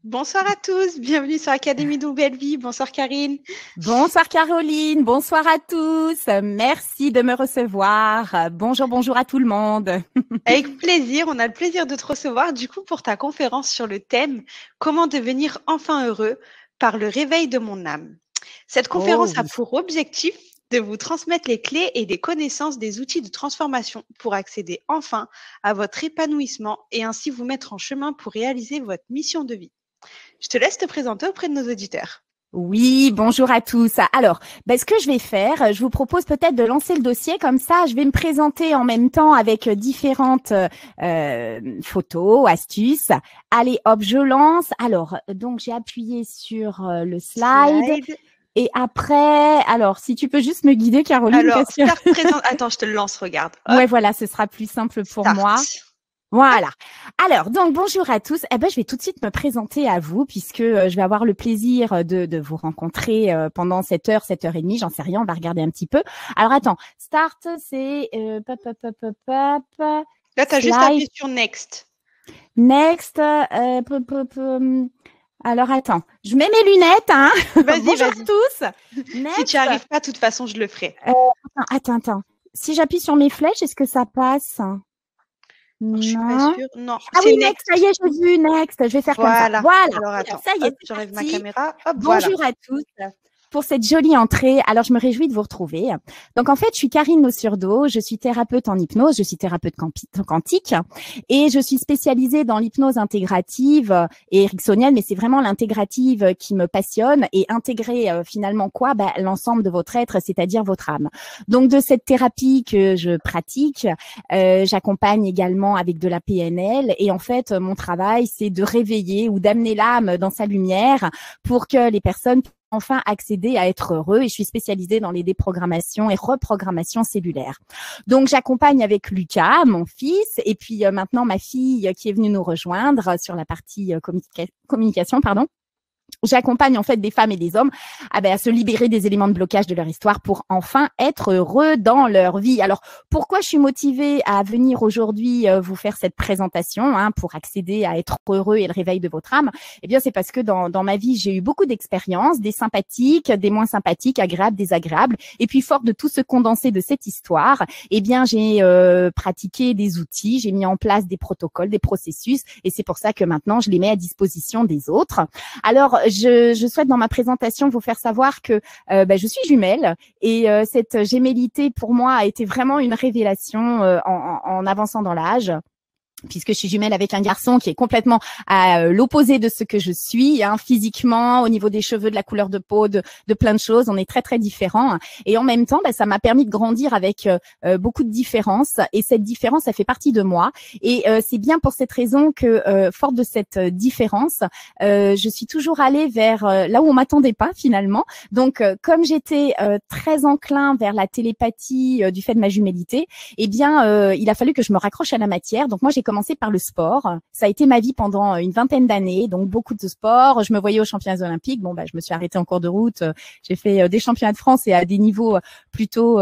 Bonsoir à tous, bienvenue sur Académie de Nouvelle Vie. Bonsoir Karine. Bonsoir Caroline, bonsoir à tous. Merci de me recevoir. Bonjour à tout le monde. Avec plaisir, on a le plaisir de te recevoir du coup pour ta conférence sur le thème Comment devenir enfin heureux par le réveil de mon âme. Cette Oh conférence a oui. pour objectif de vous transmettre les clés et les connaissances des outils de transformation pour accéder enfin à votre épanouissement et ainsi vous mettre en chemin pour réaliser votre mission de vie. Je te laisse te présenter auprès de nos auditeurs. Oui, bonjour à tous. Alors, ce que je vais faire, je vous propose peut-être de lancer le dossier comme ça. Je vais me présenter en même temps avec différentes photos, astuces. Allez, hop, je lance. Alors, donc j'ai appuyé sur le slide. Slide. Et après, alors, si tu peux juste me guider, Caroline, Alors, parce que start présent. Attends, je te le lance, regarde. Hop, ouais, voilà, ce sera plus simple pour moi. start. Voilà. Alors, donc, bonjour à tous. Je vais tout de suite me présenter à vous puisque je vais avoir le plaisir de vous rencontrer pendant 7 heures et demie. J'en sais rien, on va regarder un petit peu. Alors, attends. Start, c'est Là, tu as juste slide. appuyé sur Next. Next. Alors, attends. Je mets mes lunettes. Hein. Vas-y, Bonjour vas-y. à tous. Si Next. tu n'y arrives pas, de toute façon, je le ferai. Attends. Si j'appuie sur mes flèches, est-ce que ça passe? Alors, je suis pas Non. sûre. Non, Ah c'est oui, next, ça y Next. est, j'ai vu, next. Je vais faire comme ça. Voilà. Voilà. Alors, attends. Ça y est, Hop, c'est j'enlève ma parti. caméra. Hop, voilà. Bonjour à tous pour cette jolie entrée. Alors, je me réjouis de vous retrouver. Donc, en fait, je suis Karine Nossurdo. Je suis thérapeute en hypnose. Je suis thérapeute quantique et je suis spécialisée dans l'hypnose intégrative et ericksonienne, mais c'est vraiment l'intégrative qui me passionne et intégrer finalement quoi? L'ensemble de votre être, c'est-à-dire votre âme. Donc, de cette thérapie que je pratique, j'accompagne également avec de la PNL et en fait, mon travail, c'est de réveiller ou d'amener l'âme dans sa lumière pour que les personnes enfin accéder à être heureux et je suis spécialisée dans les déprogrammations et reprogrammations cellulaires. Donc j'accompagne avec Lucas, mon fils, et puis maintenant ma fille qui est venue nous rejoindre sur la partie communication, pardon. J'accompagne en fait des femmes et des hommes à se libérer des éléments de blocage de leur histoire pour enfin être heureux dans leur vie. Alors, pourquoi je suis motivée à venir aujourd'hui vous faire cette présentation pour accéder à être heureux et le réveil de votre âme? Eh bien, c'est parce que dans ma vie, j'ai eu beaucoup d'expériences, des sympathiques, des moins sympathiques, agréables, désagréables. Et puis, fort de tout ce condensé de cette histoire, eh bien, j'ai pratiqué des outils, j'ai mis en place des protocoles, des processus. Et c'est pour ça que maintenant, je les mets à disposition des autres. Alors, je souhaite dans ma présentation vous faire savoir que je suis jumelle et cette gémellité pour moi a été vraiment une révélation en avançant dans l'âge, puisque je suis jumelle avec un garçon qui est complètement à l'opposé de ce que je suis, physiquement, au niveau des cheveux, de la couleur de peau, de plein de choses. On est très, très différents. Et en même temps, ça m'a permis de grandir avec beaucoup de différences. Et cette différence, ça fait partie de moi. Et c'est bien pour cette raison que, forte de cette différence, je suis toujours allée vers là où on m'attendait pas, finalement. Donc, comme j'étais très enclin vers la télépathie du fait de ma jumellité, eh bien, il a fallu que je me raccroche à la matière. Donc, moi, j'ai commencé par le sport. Ça a été ma vie pendant une vingtaine d'années, donc beaucoup de sport. Je me voyais aux championnats olympiques. Bon, je me suis arrêtée en cours de route. J'ai fait des championnats de France et à des niveaux plutôt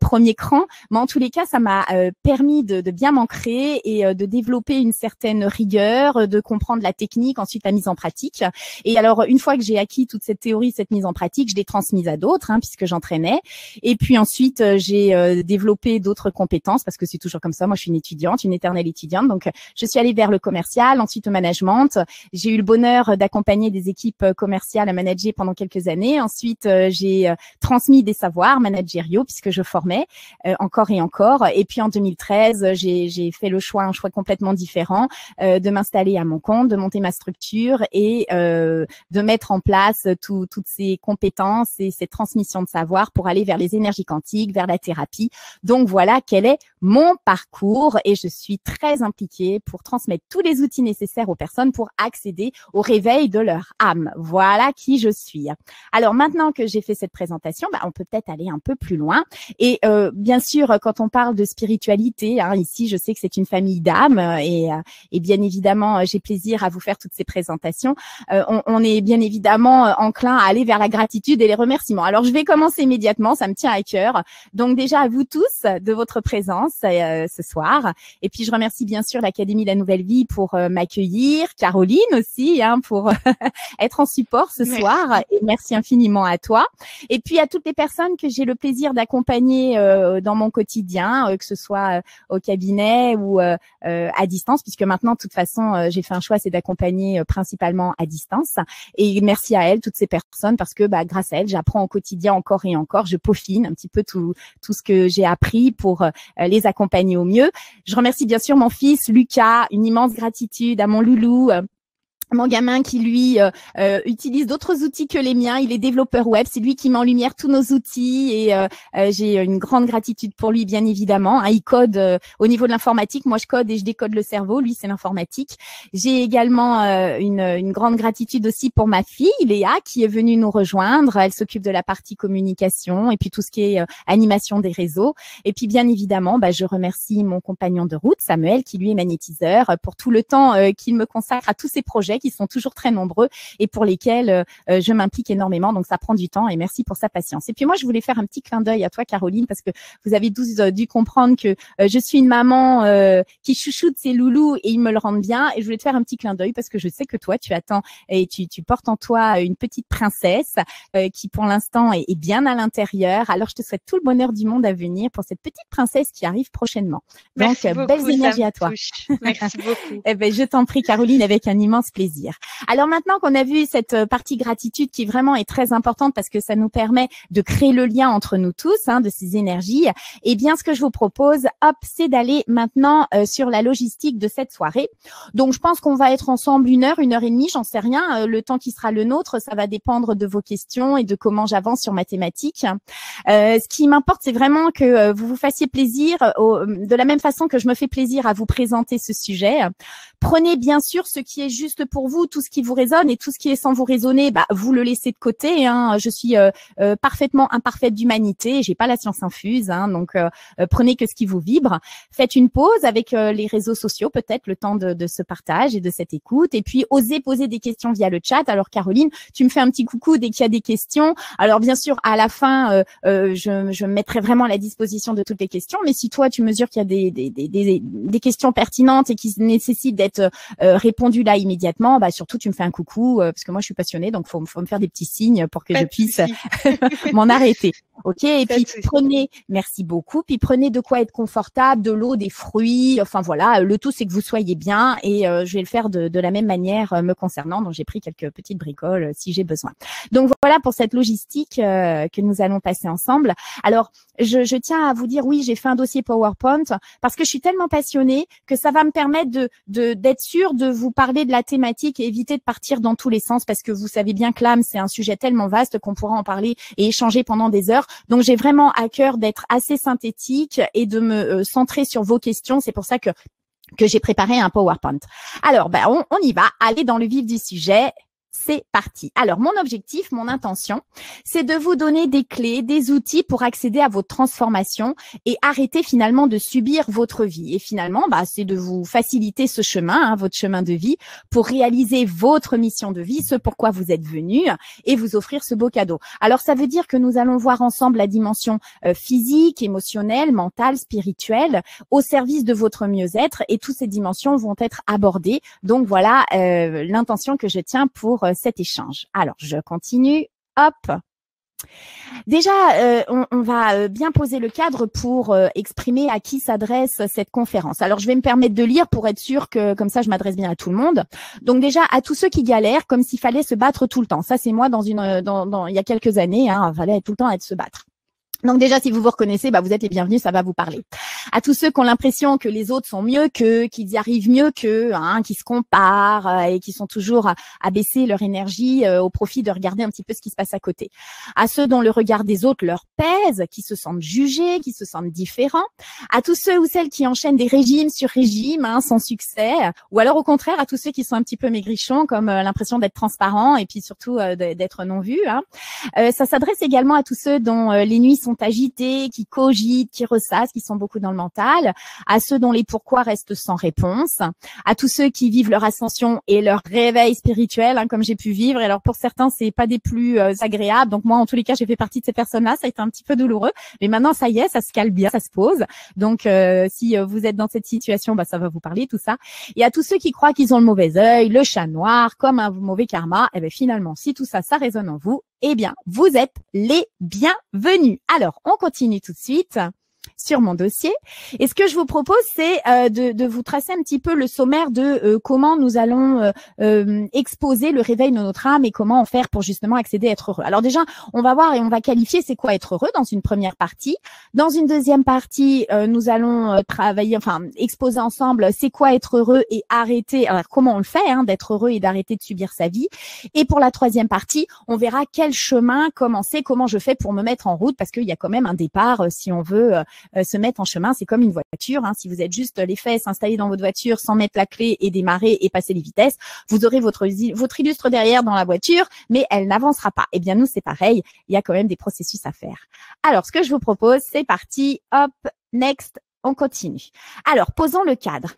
premier cran. Mais en tous les cas, ça m'a permis de bien m'ancrer et de développer une certaine rigueur, de comprendre la technique, ensuite la mise en pratique. Et alors, une fois que j'ai acquis toute cette théorie, cette mise en pratique, je l'ai transmise à d'autres, puisque j'entraînais. Et puis ensuite, j'ai développé d'autres compétences parce que c'est toujours comme ça. Moi, je suis une étudiante, une éternelle étudiante. Donc, je suis allée vers le commercial, ensuite le management. J'ai eu le bonheur d'accompagner des équipes commerciales à manager pendant quelques années. Ensuite, j'ai transmis des savoirs managériaux puisque je formais encore et encore. Et puis, en 2013, j'ai fait un choix complètement différent de m'installer à mon compte, de monter ma structure et de mettre en place toutes ces compétences et cette transmission de savoir pour aller vers les énergies quantiques, vers la thérapie. Donc, voilà quel est mon parcours et je suis très impliquée pour transmettre tous les outils nécessaires aux personnes pour accéder au réveil de leur âme. Voilà qui je suis. Alors maintenant que j'ai fait cette présentation, on peut peut-être aller un peu plus loin. Et bien sûr, quand on parle de spiritualité, ici, je sais que c'est une famille d'âmes et bien évidemment, j'ai plaisir à vous faire toutes ces présentations. On est bien évidemment enclin à aller vers la gratitude et les remerciements. Alors, je vais commencer immédiatement, ça me tient à cœur. Donc déjà, à vous tous de votre présence ce soir. Et puis, je remercie bien sûr l'Académie La Nouvelle Vie pour m'accueillir, Caroline aussi pour être en support ce soir, et merci infiniment à toi. Et puis à toutes les personnes que j'ai le plaisir d'accompagner dans mon quotidien, que ce soit au cabinet ou à distance, puisque maintenant de toute façon j'ai fait un choix, c'est d'accompagner principalement à distance. Et merci à elles, toutes ces personnes, parce que grâce à elles, j'apprends au quotidien encore et encore, je peaufine un petit peu tout ce que j'ai appris pour les accompagner au mieux. Je remercie bien sûr mon fils Lucas, une immense gratitude à mon loulou. Mon gamin qui, lui, utilise d'autres outils que les miens. Il est développeur web. C'est lui qui met en lumière tous nos outils et j'ai une grande gratitude pour lui, bien évidemment. Il code au niveau de l'informatique. Moi, je code et je décode le cerveau. Lui, c'est l'informatique. J'ai également une grande gratitude aussi pour ma fille, Léa, qui est venue nous rejoindre. Elle s'occupe de la partie communication et puis tout ce qui est animation des réseaux. Et puis, bien évidemment, je remercie mon compagnon de route, Samuel, qui lui est magnétiseur, pour tout le temps qu'il me consacre à tous ces projets qui sont toujours très nombreux et pour lesquels je m'implique énormément. Donc, ça prend du temps et merci pour sa patience. Et puis, moi, je voulais faire un petit clin d'œil à toi, Caroline, parce que vous avez tous dû comprendre que je suis une maman qui chouchoute ses loulous et ils me le rendent bien. Et je voulais te faire un petit clin d'œil parce que je sais que toi, tu attends et tu portes en toi une petite princesse qui, pour l'instant, est bien à l'intérieur. Alors, je te souhaite tout le bonheur du monde à venir pour cette petite princesse qui arrive prochainement. Donc, belles énergies à toi. Merci beaucoup. Je t'en prie, Caroline, avec un immense plaisir. Alors maintenant qu'on a vu cette partie gratitude qui vraiment est très importante parce que ça nous permet de créer le lien entre nous tous, de ces énergies, eh bien ce que je vous propose, c'est d'aller maintenant sur la logistique de cette soirée. Donc je pense qu'on va être ensemble 1 heure, 1 heure et demie, j'en sais rien. Le temps qui sera le nôtre, ça va dépendre de vos questions et de comment j'avance sur ma thématique. Ce qui m'importe, c'est vraiment que vous vous fassiez plaisir de la même façon que je me fais plaisir à vous présenter ce sujet. Prenez bien sûr ce qui est juste pour vous, tout ce qui vous résonne et tout ce qui est sans vous résonner, vous le laissez de côté. Je suis parfaitement imparfaite d'humanité, j'ai pas la science infuse, donc prenez que ce qui vous vibre. Faites une pause avec les réseaux sociaux, peut-être le temps de ce partage et de cette écoute, et puis osez poser des questions via le chat. Alors Caroline, tu me fais un petit coucou dès qu'il y a des questions. Alors bien sûr, à la fin, je me mettrai vraiment à la disposition de toutes les questions, mais si toi tu mesures qu'il y a des questions pertinentes et qui nécessitent d'être répondues là immédiatement, surtout tu me fais un coucou parce que moi je suis passionnée, donc faut me faire des petits signes pour que je puisse m'en arrêter. Ok, et puis prenez, merci beaucoup, puis prenez de quoi être confortable, de l'eau, des fruits, enfin voilà, le tout c'est que vous soyez bien et je vais le faire de la même manière me concernant, donc j'ai pris quelques petites bricoles si j'ai besoin. Donc voilà pour cette logistique que nous allons passer ensemble. Alors je tiens à vous dire, oui, j'ai fait un dossier PowerPoint parce que je suis tellement passionnée que ça va me permettre d'être sûre de vous parler de la thématique et éviter de partir dans tous les sens parce que vous savez bien que l'âme, c'est un sujet tellement vaste qu'on pourra en parler et échanger pendant des heures. Donc, j'ai vraiment à cœur d'être assez synthétique et de me centrer sur vos questions. C'est pour ça que j'ai préparé un PowerPoint. Alors, on y va. Aller dans le vif du sujet. C'est parti. Alors, mon objectif, mon intention, c'est de vous donner des clés, des outils pour accéder à votre transformation et arrêter finalement de subir votre vie. Et finalement, c'est de vous faciliter ce chemin, votre chemin de vie, pour réaliser votre mission de vie, ce pourquoi vous êtes venu et vous offrir ce beau cadeau. Alors, ça veut dire que nous allons voir ensemble la dimension physique, émotionnelle, mentale, spirituelle, au service de votre mieux-être et toutes ces dimensions vont être abordées. Donc, voilà l'intention que je tiens pour cet échange. Alors, je continue. Hop. Déjà, on va bien poser le cadre pour exprimer à qui s'adresse cette conférence. Alors, je vais me permettre de lire pour être sûr que, comme ça, je m'adresse bien à tout le monde. Donc, déjà, à tous ceux qui galèrent, comme s'il fallait se battre tout le temps. Ça, c'est moi dans il y a quelques années. Il fallait tout le temps se battre. Donc déjà, si vous vous reconnaissez, vous êtes les bienvenus, ça va vous parler. À tous ceux qui ont l'impression que les autres sont mieux qu'eux, qu'ils y arrivent mieux qu'eux, qui se comparent et qui sont toujours à baisser leur énergie au profit de regarder un petit peu ce qui se passe à côté. À ceux dont le regard des autres leur pèse, qui se sentent jugés, qui se sentent différents. À tous ceux ou celles qui enchaînent des régimes sur régimes sans succès. Ou alors au contraire, à tous ceux qui sont un petit peu maigrichons, comme l'impression d'être transparents et puis surtout d'être non vus. Ça s'adresse également à tous ceux dont les nuits sont agités, qui cogitent, qui ressassent, qui sont beaucoup dans le le mental, à ceux dont les pourquoi restent sans réponse, à tous ceux qui vivent leur ascension et leur réveil spirituel, hein, comme j'ai pu vivre. Et alors pour certains, c'est pas des plus agréables. Donc moi, en tous les cas, j'ai fait partie de ces personnes-là. Ça a été un petit peu douloureux, mais maintenant ça y est, ça se cale bien, ça se pose. Donc si vous êtes dans cette situation, bah ça va vous parler tout ça. Et à tous ceux qui croient qu'ils ont le mauvais œil, le chat noir, comme un mauvais karma, eh bien finalement, si tout ça, ça résonne en vous, eh bien vous êtes les bienvenus. Alors on continue tout de suite sur mon dossier. Et ce que je vous propose, c'est de vous tracer un petit peu le sommaire de comment nous allons exposer le réveil de notre âme et comment en faire pour justement accéder à être heureux. Alors déjà, on va voir et on va qualifier c'est quoi être heureux dans une première partie. Dans une deuxième partie, nous allons travailler, enfin exposer ensemble c'est quoi être heureux et arrêter, alors comment on le fait, hein, d'être heureux et d'arrêter de subir sa vie. Et pour la troisième partie, on verra quel chemin commencer, comment je fais pour me mettre en route, parce qu'il y a quand même un départ si on veut se mettre en chemin. C'est comme une voiture, hein. Si vous êtes juste les fesses installées dans votre voiture sans mettre la clé et démarrer et passer les vitesses, vous aurez votre illustre derrière dans la voiture, mais elle n'avancera pas. Eh bien, nous, c'est pareil. Il y a quand même des processus à faire. Alors, ce que je vous propose, c'est parti. Hop, next, on continue. Alors, posons le cadre.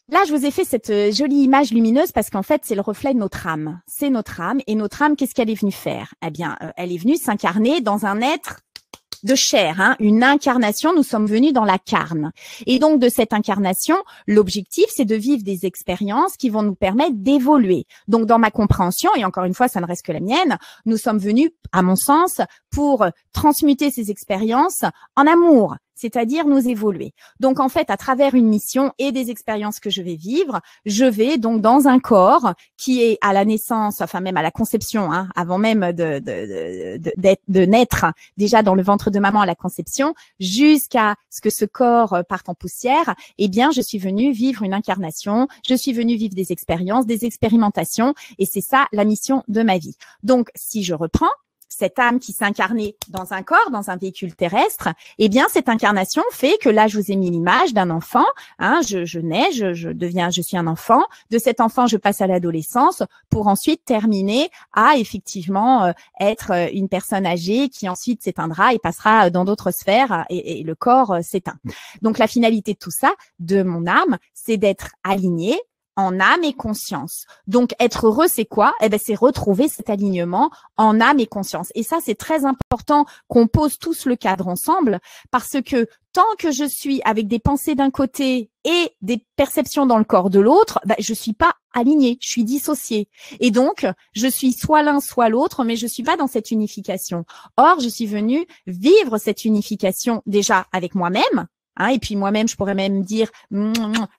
Là, je vous ai fait cette jolie image lumineuse parce qu'en fait, c'est le reflet de notre âme. C'est notre âme. Et notre âme, qu'est-ce qu'elle est venue faire? Eh bien, elle est venue s'incarner dans un être de chair, hein, une incarnation. Nous sommes venus dans la carne. Et donc, de cette incarnation, l'objectif, c'est de vivre des expériences qui vont nous permettre d'évoluer. Donc, dans ma compréhension, et encore une fois, ça ne reste que la mienne, nous sommes venus, à mon sens, pour transmuter ces expériences en amour, c'est-à-dire nous évoluer. Donc, en fait, à travers une mission et des expériences que je vais vivre, je vais donc dans un corps qui est à la naissance, enfin même à la conception, hein, avant même de naître, déjà dans le ventre de maman à la conception, jusqu'à ce que ce corps parte en poussière, eh bien, je suis venue vivre une incarnation, je suis venue vivre des expériences, des expérimentations, et c'est ça la mission de ma vie. Donc, si je reprends, cette âme qui s'incarnait dans un corps, dans un véhicule terrestre, eh bien, cette incarnation fait que là, je vous ai mis l'image d'un enfant, hein, je nais, je suis un enfant. De cet enfant, je passe à l'adolescence pour ensuite terminer à effectivement être une personne âgée qui ensuite s'éteindra et passera dans d'autres sphères et le corps s'éteint. Donc, la finalité de tout ça, de mon âme, c'est d'être alignée en âme et conscience. Donc, être heureux, c'est quoi? Eh ben, c'est retrouver cet alignement en âme et conscience. Et ça, c'est très important qu'on pose tous le cadre ensemble parce que tant que je suis avec des pensées d'un côté et des perceptions dans le corps de l'autre, ben, je suis pas alignée, je suis dissociée. Et donc, je suis soit l'un, soit l'autre, mais je suis pas dans cette unification. Or, je suis venue vivre cette unification déjà avec moi-même. Hein, et puis moi-même, je pourrais même dire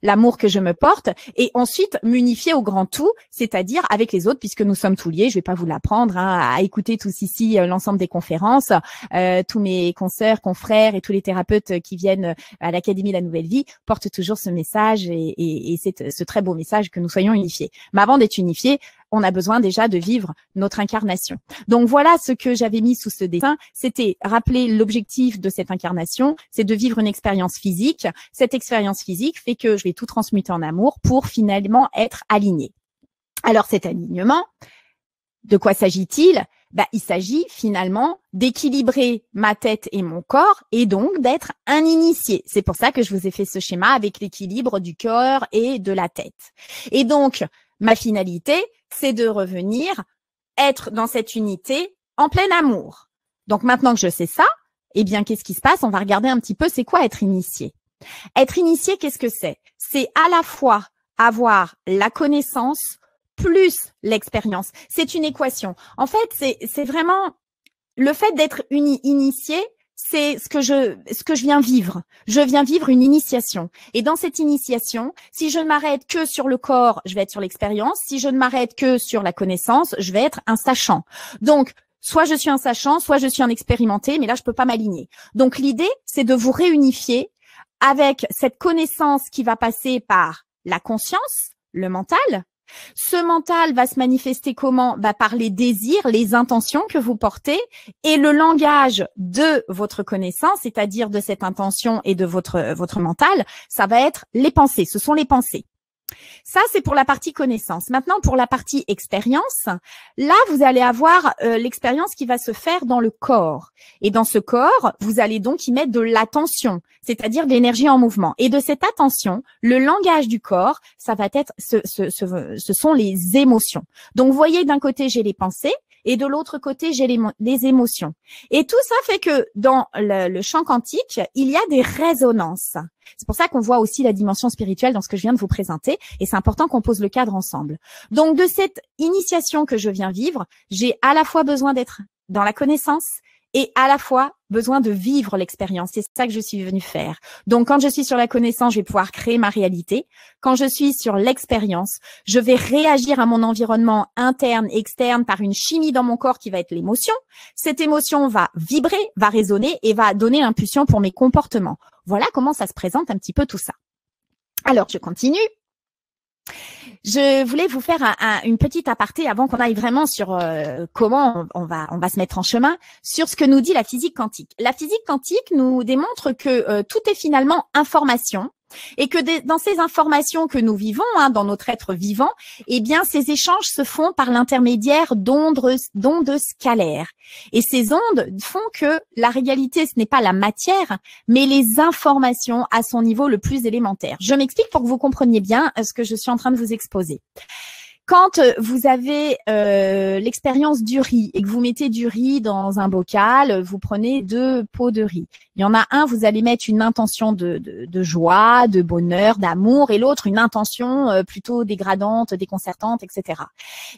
l'amour que je me porte et ensuite m'unifier au grand tout, c'est-à-dire avec les autres, puisque nous sommes tous liés. Je vais pas vous l'apprendre, hein, à écouter tous ici l'ensemble des conférences, tous mes consoeurs, confrères et tous les thérapeutes qui viennent à l'Académie de la Nouvelle Vie portent toujours ce message et c'est ce très beau message que nous soyons unifiés. Mais avant d'être unifiés, on a besoin déjà de vivre notre incarnation. Donc voilà ce que j'avais mis sous ce dessin, c'était rappeler l'objectif de cette incarnation, c'est de vivre une expérience physique. Cette expérience physique fait que je vais tout transmuter en amour pour finalement être aligné. Alors cet alignement, de quoi s'agit-il? Il s'agit finalement d'équilibrer ma tête et mon corps et donc d'être un initié. C'est pour ça que je vous ai fait ce schéma avec l'équilibre du cœur et de la tête. Et donc, ma finalité, c'est de revenir être dans cette unité en plein amour. Donc maintenant que je sais ça, eh bien, qu'est-ce qui se passe? On va regarder un petit peu c'est quoi être initié. Être initié, qu'est-ce que c'est? C'est à la fois avoir la connaissance plus l'expérience. C'est une équation. En fait, c'est vraiment le fait d'être initié, c'est ce que je viens vivre. Je viens vivre une initiation. Et dans cette initiation, si je ne m'arrête que sur le corps, je vais être sur l'expérience. Si je ne m'arrête que sur la connaissance, je vais être un sachant. Donc, soit je suis un sachant, soit je suis un expérimenté, mais là, je peux pas m'aligner. Donc, l'idée, c'est de vous réunifier avec cette connaissance qui va passer par la conscience, le mental. Ce mental va se manifester comment? Par les désirs, les intentions que vous portez et le langage de votre connaissance, c'est-à-dire de cette intention et de votre mental, ça va être les pensées. Ce sont les pensées. Ça, c'est pour la partie connaissance. Maintenant, pour la partie expérience, là, vous allez avoir l'expérience qui va se faire dans le corps. Et dans ce corps, vous allez donc y mettre de l'attention, c'est-à-dire de l'énergie en mouvement. Et de cette attention, le langage du corps, ça va être, ce sont les émotions. Donc, vous voyez, d'un côté, j'ai les pensées. Et de l'autre côté, j'ai les émotions. Et tout ça fait que dans le champ quantique, il y a des résonances. C'est pour ça qu'on voit aussi la dimension spirituelle dans ce que je viens de vous présenter. Et c'est important qu'on pose le cadre ensemble. Donc, de cette initiation que je viens vivre, j'ai à la fois besoin d'être dans la connaissance et à la fois besoin de vivre l'expérience. C'est ça que je suis venue faire. Donc, quand je suis sur la connaissance, je vais pouvoir créer ma réalité. Quand je suis sur l'expérience, je vais réagir à mon environnement interne, externe par une chimie dans mon corps qui va être l'émotion. Cette émotion va vibrer, va résonner et va donner l'impulsion pour mes comportements. Voilà comment ça se présente un petit peu tout ça. Alors, je continue. Je voulais vous faire une petite aparté avant qu'on aille vraiment sur comment on va se mettre en chemin sur ce que nous dit la physique quantique. La physique quantique nous démontre que tout est finalement information et que dans ces informations que nous vivons, dans notre être vivant, eh bien, ces échanges se font par l'intermédiaire d'ondes scalaires. Et ces ondes font que la réalité, ce n'est pas la matière, mais les informations à son niveau le plus élémentaire. Je m'explique pour que vous compreniez bien ce que je suis en train de vous exposer. Quand vous avez l'expérience du riz et que vous mettez du riz dans un bocal, vous prenez 2 pots de riz. Il y en a un, vous allez mettre une intention de joie, de bonheur, d'amour, et l'autre une intention plutôt dégradante, déconcertante, etc.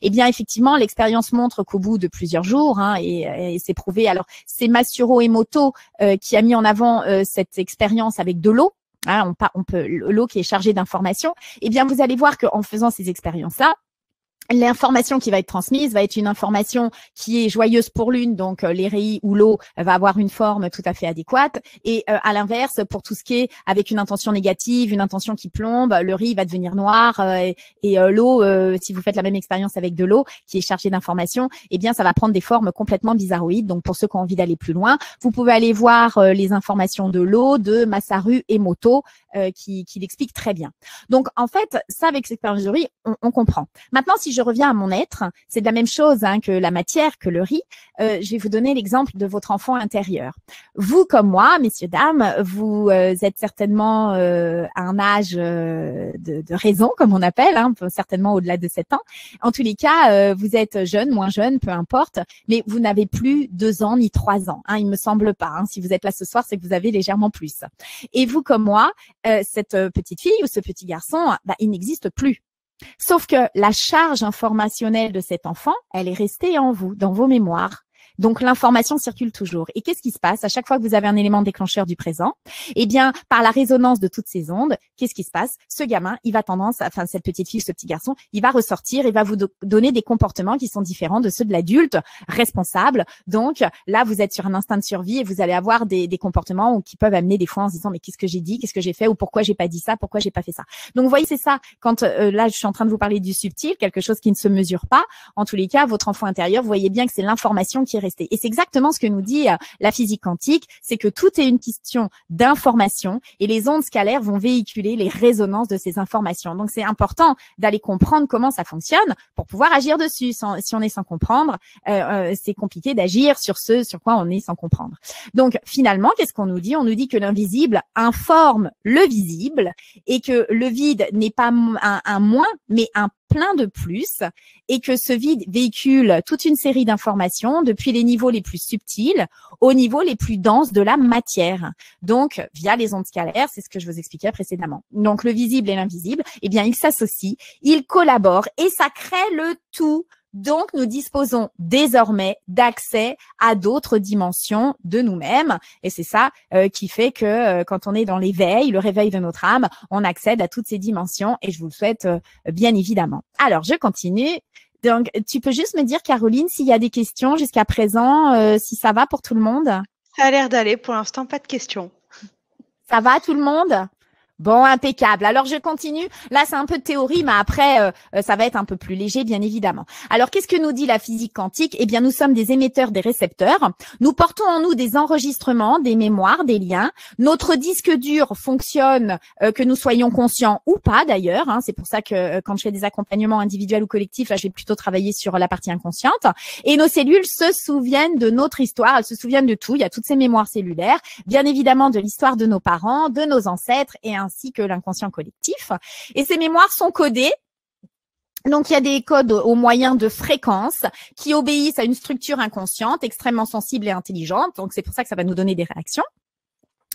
Eh bien, effectivement, l'expérience montre qu'au bout de plusieurs jours, et c'est prouvé. Alors, c'est Masaru Emoto qui a mis en avant cette expérience avec de l'eau. On peut l'eau qui est chargée d'informations. Eh bien, vous allez voir qu'en faisant ces expériences-là, l'information qui va être transmise va être une information qui est joyeuse pour l'une, donc les riz ou l'eau va avoir une forme tout à fait adéquate. Et à l'inverse, pour tout ce qui est avec une intention négative, une intention qui plombe, le riz va devenir noir et l'eau, si vous faites la même expérience avec de l'eau qui est chargée d'informations, eh bien ça va prendre des formes complètement bizarroïdes. Donc pour ceux qui ont envie d'aller plus loin, vous pouvez aller voir les informations de l'eau de Masaru Emoto qui l'explique très bien. Donc en fait, ça avec cette expérience de riz, on comprend. Maintenant, si je reviens à mon être, c'est de la même chose que la matière, que le riz. Je vais vous donner l'exemple de votre enfant intérieur. Vous, comme moi, messieurs, dames, vous êtes certainement à un âge de raison, comme on appelle, certainement au-delà de 7 ans. En tous les cas, vous êtes jeune, moins jeune, peu importe, mais vous n'avez plus 2 ans ni 3 ans. Il me semble pas. Si vous êtes là ce soir, c'est que vous avez légèrement plus. Et vous, comme moi, cette petite fille ou ce petit garçon, il n'existe plus. Sauf que la charge informationnelle de cet enfant, elle est restée en vous, dans vos mémoires. Donc, l'information circule toujours. Et qu'est-ce qui se passe à chaque fois que vous avez un élément déclencheur du présent? Eh bien, par la résonance de toutes ces ondes, qu'est-ce qui se passe? Ce gamin, il va cette petite fille, ce petit garçon, il va ressortir, il va vous donner des comportements qui sont différents de ceux de l'adulte responsable. Donc, là, vous êtes sur un instinct de survie et vous allez avoir des comportements qui peuvent amener des fois en se disant, mais qu'est-ce que j'ai dit? Qu'est-ce que j'ai fait? Ou pourquoi j'ai pas dit ça? Pourquoi j'ai pas fait ça? Donc, vous voyez, c'est ça. Quand là, je suis en train de vous parler du subtil, quelque chose qui ne se mesure pas. En tous les cas, votre enfant intérieur, vous voyez bien que c'est l'information qui est restée. Et c'est exactement ce que nous dit la physique quantique, c'est que tout est une question d'information et les ondes scalaires vont véhiculer les résonances de ces informations. Donc, c'est important d'aller comprendre comment ça fonctionne pour pouvoir agir dessus. Si on est sans comprendre, c'est compliqué d'agir sur ce sur quoi on est sans comprendre. Donc, finalement, qu'est-ce qu'on nous dit? On nous dit que l'invisible informe le visible et que le vide n'est pas un moins, mais un plein de plus, et que ce vide véhicule toute une série d'informations depuis les niveaux les plus subtils aux niveaux les plus denses de la matière. Donc, via les ondes scalaires, c'est ce que je vous expliquais précédemment. Donc, le visible et l'invisible, eh bien, ils s'associent, ils collaborent et ça crée le tout. Donc, nous disposons désormais d'accès à d'autres dimensions de nous-mêmes. Et c'est ça qui fait que quand on est dans l'éveil, le réveil de notre âme, on accède à toutes ces dimensions. Et je vous le souhaite bien évidemment. Alors, je continue. Donc, tu peux juste me dire, Caroline, s'il y a des questions jusqu'à présent, si ça va pour tout le monde? Ça a l'air d'aller. Pour l'instant, pas de questions. Ça va tout le monde? Bon, impeccable. Alors, je continue. Là, c'est un peu de théorie, mais après, ça va être un peu plus léger, bien évidemment. Alors, qu'est-ce que nous dit la physique quantique? Eh bien, nous sommes des émetteurs, des récepteurs. Nous portons en nous des enregistrements, des mémoires, des liens. Notre disque dur fonctionne, que nous soyons conscients ou pas, d'ailleurs. Hein. C'est pour ça que quand je fais des accompagnements individuels ou collectifs, là, je vais plutôt travailler sur la partie inconsciente. Et nos cellules se souviennent de notre histoire. Elles se souviennent de tout. Il y a toutes ces mémoires cellulaires, bien évidemment de l'histoire de nos parents, de nos ancêtres et ainsi que l'inconscient collectif. Et ces mémoires sont codées. Donc, il y a des codes au moyen de fréquences qui obéissent à une structure inconsciente extrêmement sensible et intelligente. Donc, c'est pour ça que ça va nous donner des réactions.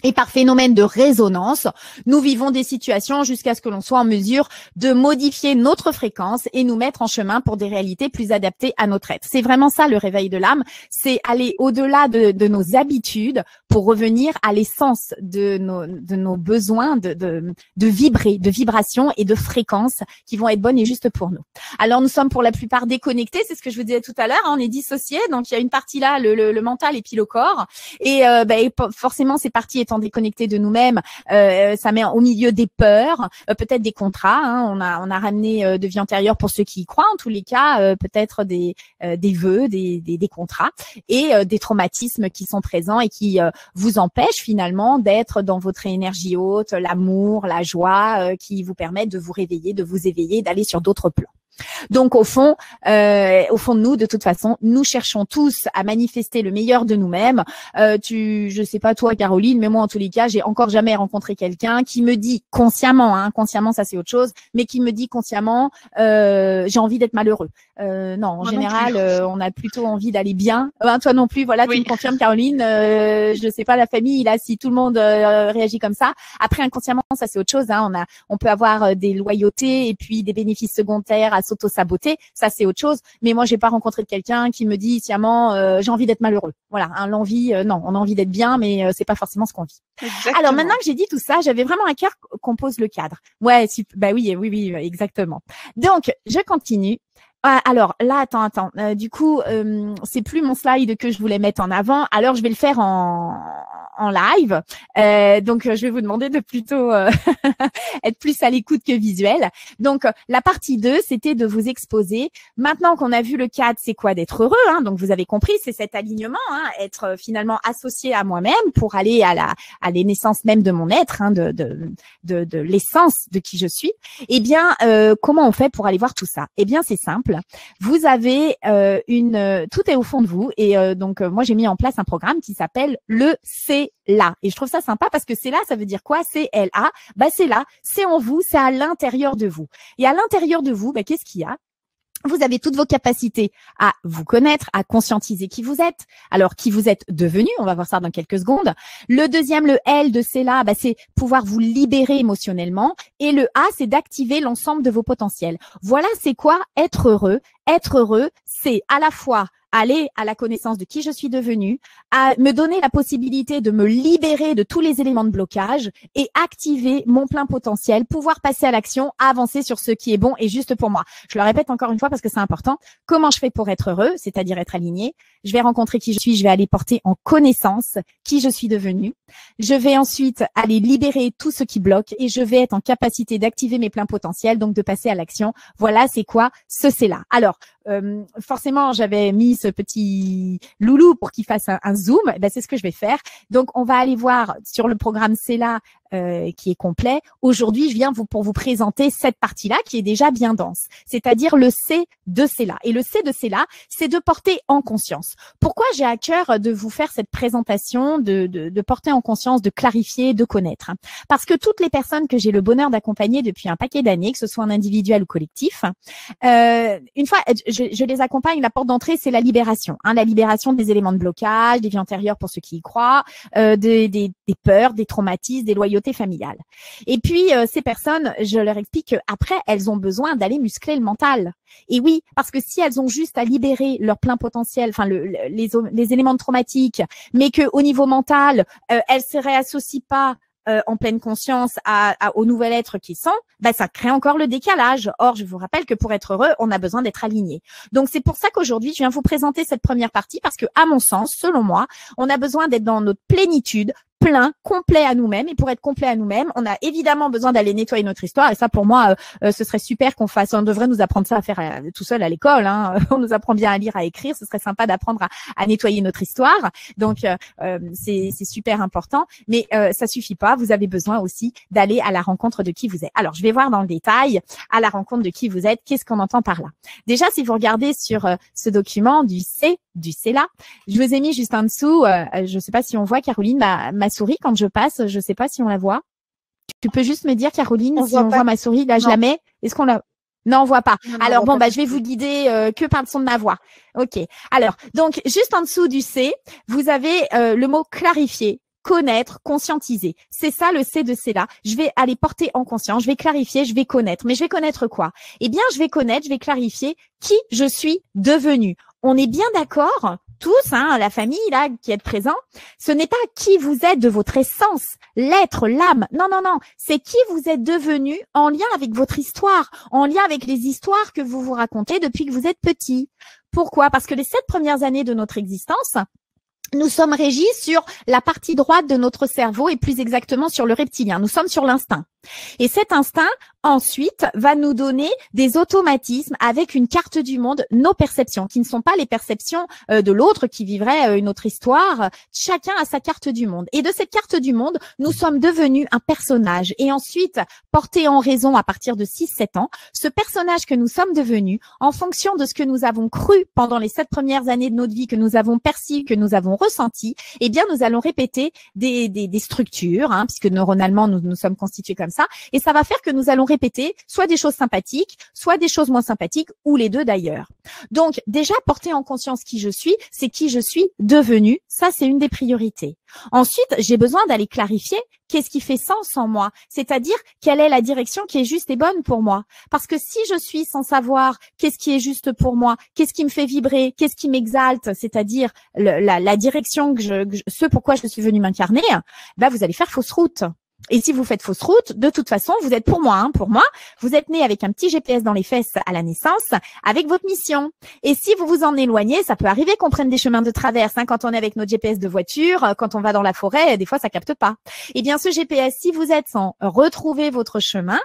Et par phénomène de résonance, nous vivons des situations jusqu'à ce que l'on soit en mesure de modifier notre fréquence et nous mettre en chemin pour des réalités plus adaptées à notre être. C'est vraiment ça le réveil de l'âme, c'est aller au-delà de nos habitudes pour revenir à l'essence de nos besoins de vibrer, de vibrations et de fréquences qui vont être bonnes et justes pour nous. Alors nous sommes pour la plupart déconnectés, c'est ce que je vous disais tout à l'heure, hein, on est dissociés, donc il y a une partie là, le mental et puis le corps, et forcément ces parties étant déconnectés de nous-mêmes, ça met au milieu des peurs, peut-être des contrats. Hein, on a ramené de vie antérieure pour ceux qui y croient, en tous les cas, peut-être des vœux, des contrats et des traumatismes qui sont présents et qui vous empêchent finalement d'être dans votre énergie haute, l'amour, la joie, qui vous permettent de vous réveiller, de vous éveiller, d'aller sur d'autres plans. Donc au fond de nous, de toute façon, nous cherchons tous à manifester le meilleur de nous-mêmes. Je sais pas toi, Caroline, mais moi en tous les cas, j'ai encore jamais rencontré quelqu'un qui me dit consciemment, consciemment ça c'est autre chose, mais qui me dit consciemment j'ai envie d'être malheureux. Non, en général, on a plutôt envie d'aller bien. Toi non plus, voilà, oui. Tu me confirmes, Caroline. Je sais pas la famille, là, si tout le monde réagit comme ça. Après, inconsciemment, ça c'est autre chose. On peut avoir des loyautés et puis des bénéfices secondaires à s'auto-saboter, ça c'est autre chose. Mais moi, j'ai pas rencontré quelqu'un qui me dit sciemment j'ai envie d'être malheureux. Voilà, l'envie, non, on a envie d'être bien, mais c'est pas forcément ce qu'on vit. Exactement. Alors maintenant que j'ai dit tout ça, j'avais vraiment à cœur qu'on pose le cadre. Ouais, oui, exactement. Donc, je continue. Alors là, attends. Du coup, c'est plus mon slide que je voulais mettre en avant. Alors, je vais le faire en live. Donc, je vais vous demander de plutôt être plus à l'écoute que visuel. Donc, la partie 2, c'était de vous exposer. Maintenant qu'on a vu le cadre, c'est quoi d'être heureux, donc vous avez compris, c'est cet alignement, être finalement associé à moi-même pour aller à l'essence même de mon être, de l'essence de qui je suis. Eh bien, comment on fait pour aller voir tout ça? Eh bien, c'est simple. Vous avez tout est au fond de vous et donc moi j'ai mis en place un programme qui s'appelle le C'est là et je trouve ça sympa parce que c'est là, ça veut dire quoi? C'est L-A, c'est là, c'est en vous, c'est à l'intérieur de vous. Et à l'intérieur de vous, qu'est-ce qu'il y a? Vous avez toutes vos capacités à vous connaître, à conscientiser qui vous êtes. Alors, qui vous êtes devenu, on va voir ça dans quelques secondes. Le deuxième, le L de c'est là, c'est pouvoir vous libérer émotionnellement. Et le A, c'est d'activer l'ensemble de vos potentiels. Voilà, c'est quoi être heureux? Être heureux, c'est à la fois aller à la connaissance de qui je suis devenue, à me donner la possibilité de me libérer de tous les éléments de blocage et activer mon plein potentiel, pouvoir passer à l'action, avancer sur ce qui est bon et juste pour moi. Je le répète encore une fois parce que c'est important. Comment je fais pour être heureux, c'est-à-dire être aligné? Je vais rencontrer qui je suis, je vais aller porter en connaissance qui je suis devenue. Je vais ensuite aller libérer tout ce qui bloque et je vais être en capacité d'activer mes pleins potentiels, donc de passer à l'action. Voilà, c'est quoi ce c'est là. Alors, forcément, j'avais mis ce petit loulou pour qu'il fasse un zoom. C'est ce que je vais faire. Donc, on va aller voir sur le programme C'est là qui est complet. Aujourd'hui, je viens pour vous présenter cette partie-là qui est déjà bien dense, c'est-à-dire le C de C'est là. Et le C de C'est là, c'est de porter en conscience. Pourquoi j'ai à cœur de vous faire cette présentation, de porter en conscience, de clarifier, de connaître? Parce que toutes les personnes que j'ai le bonheur d'accompagner depuis un paquet d'années, que ce soit en individuel ou collectif, une fois, je les accompagne, la porte d'entrée, c'est la libération. La libération des éléments de blocage, des vies antérieures pour ceux qui y croient, des peurs, des traumatismes, des loyautés familiales. Et puis, ces personnes, je leur explique qu'après, elles ont besoin d'aller muscler le mental. Et oui, parce que si elles ont juste à libérer leur plein potentiel, les éléments traumatiques, mais qu'au niveau mental, elles se réassocient pas en pleine conscience au nouvel être qu'ils sont, ça crée encore le décalage. Or, je vous rappelle que pour être heureux, on a besoin d'être aligné. Donc, c'est pour ça qu'aujourd'hui, je viens vous présenter cette première partie parce que, à mon sens, selon moi, on a besoin d'être dans notre plénitude plein, complet à nous-mêmes. Et pour être complet à nous-mêmes, on a évidemment besoin d'aller nettoyer notre histoire. Et ça, pour moi, ce serait super qu'on fasse. On devrait nous apprendre ça à faire tout seul à l'école. Hein. On nous apprend bien à lire, à écrire. Ce serait sympa d'apprendre à nettoyer notre histoire. Donc, c'est super important. Mais ça suffit pas. Vous avez besoin aussi d'aller à la rencontre de qui vous êtes. Alors, je vais voir dans le détail à la rencontre de qui vous êtes. Qu'est-ce qu'on entend par là? Déjà, si vous regardez sur ce document du C là, je vous ai mis juste en dessous. Je ne sais pas si on voit, Caroline, ma souris quand je passe. Je ne sais pas si on la voit. Tu peux juste me dire, Caroline, si on voit ma souris. Là, je la mets. Est-ce qu'on la... Non, on voit pas. Non, alors bon, pas je vais vous guider que par le son de ma voix. Ok. Alors, donc, juste en dessous du C, vous avez le mot clarifier, connaître, conscientiser. C'est ça le C de C là. Je vais aller porter en conscience, je vais clarifier, je vais connaître. Mais je vais connaître quoi? Eh bien, je vais connaître, je vais clarifier qui je suis devenue. On est bien d'accord, tous, hein, la famille là qui êtes présents, ce n'est pas qui vous êtes de votre essence, l'être, l'âme. Non, non, non. C'est qui vous êtes devenu en lien avec votre histoire, en lien avec les histoires que vous vous racontez depuis que vous êtes petit. Pourquoi? Parce que les 7 premières années de notre existence, nous sommes régis sur la partie droite de notre cerveau et plus exactement sur le reptilien. Nous sommes sur l'instinct. Et cet instinct, ensuite, va nous donner des automatismes avec une carte du monde, nos perceptions, qui ne sont pas les perceptions de l'autre qui vivrait une autre histoire. Chacun a sa carte du monde. Et de cette carte du monde, nous sommes devenus un personnage. Et ensuite, porté en raison à partir de 6-7 ans, ce personnage que nous sommes devenus, en fonction de ce que nous avons cru pendant les 7 premières années de notre vie, que nous avons perçu, que nous avons ressenti, eh bien, nous allons répéter des structures, hein, puisque neuronalement, nous sommes constitués comme ça. Et ça va faire que nous allons répéter soit des choses sympathiques, soit des choses moins sympathiques, ou les deux d'ailleurs. Donc, déjà, porter en conscience qui je suis, c'est qui je suis devenue. Ça, c'est une des priorités. Ensuite, j'ai besoin d'aller clarifier qu'est-ce qui fait sens en moi, c'est-à-dire quelle est la direction qui est juste et bonne pour moi. Parce que si je suis sans savoir qu'est-ce qui est juste pour moi, qu'est-ce qui me fait vibrer, qu'est-ce qui m'exalte, c'est-à-dire la direction ce pourquoi je suis venue m'incarner, vous allez faire fausse route. Et si vous faites fausse route, de toute façon, vous êtes pour moi. Hein, pour moi, vous êtes né avec un petit GPS dans les fesses à la naissance, avec votre mission. Et si vous vous en éloignez, ça peut arriver qu'on prenne des chemins de traverse. Hein, quand on est avec notre GPS de voiture, quand on va dans la forêt, des fois, ça capte pas. Eh bien, ce GPS, si vous êtes sans retrouver votre chemin,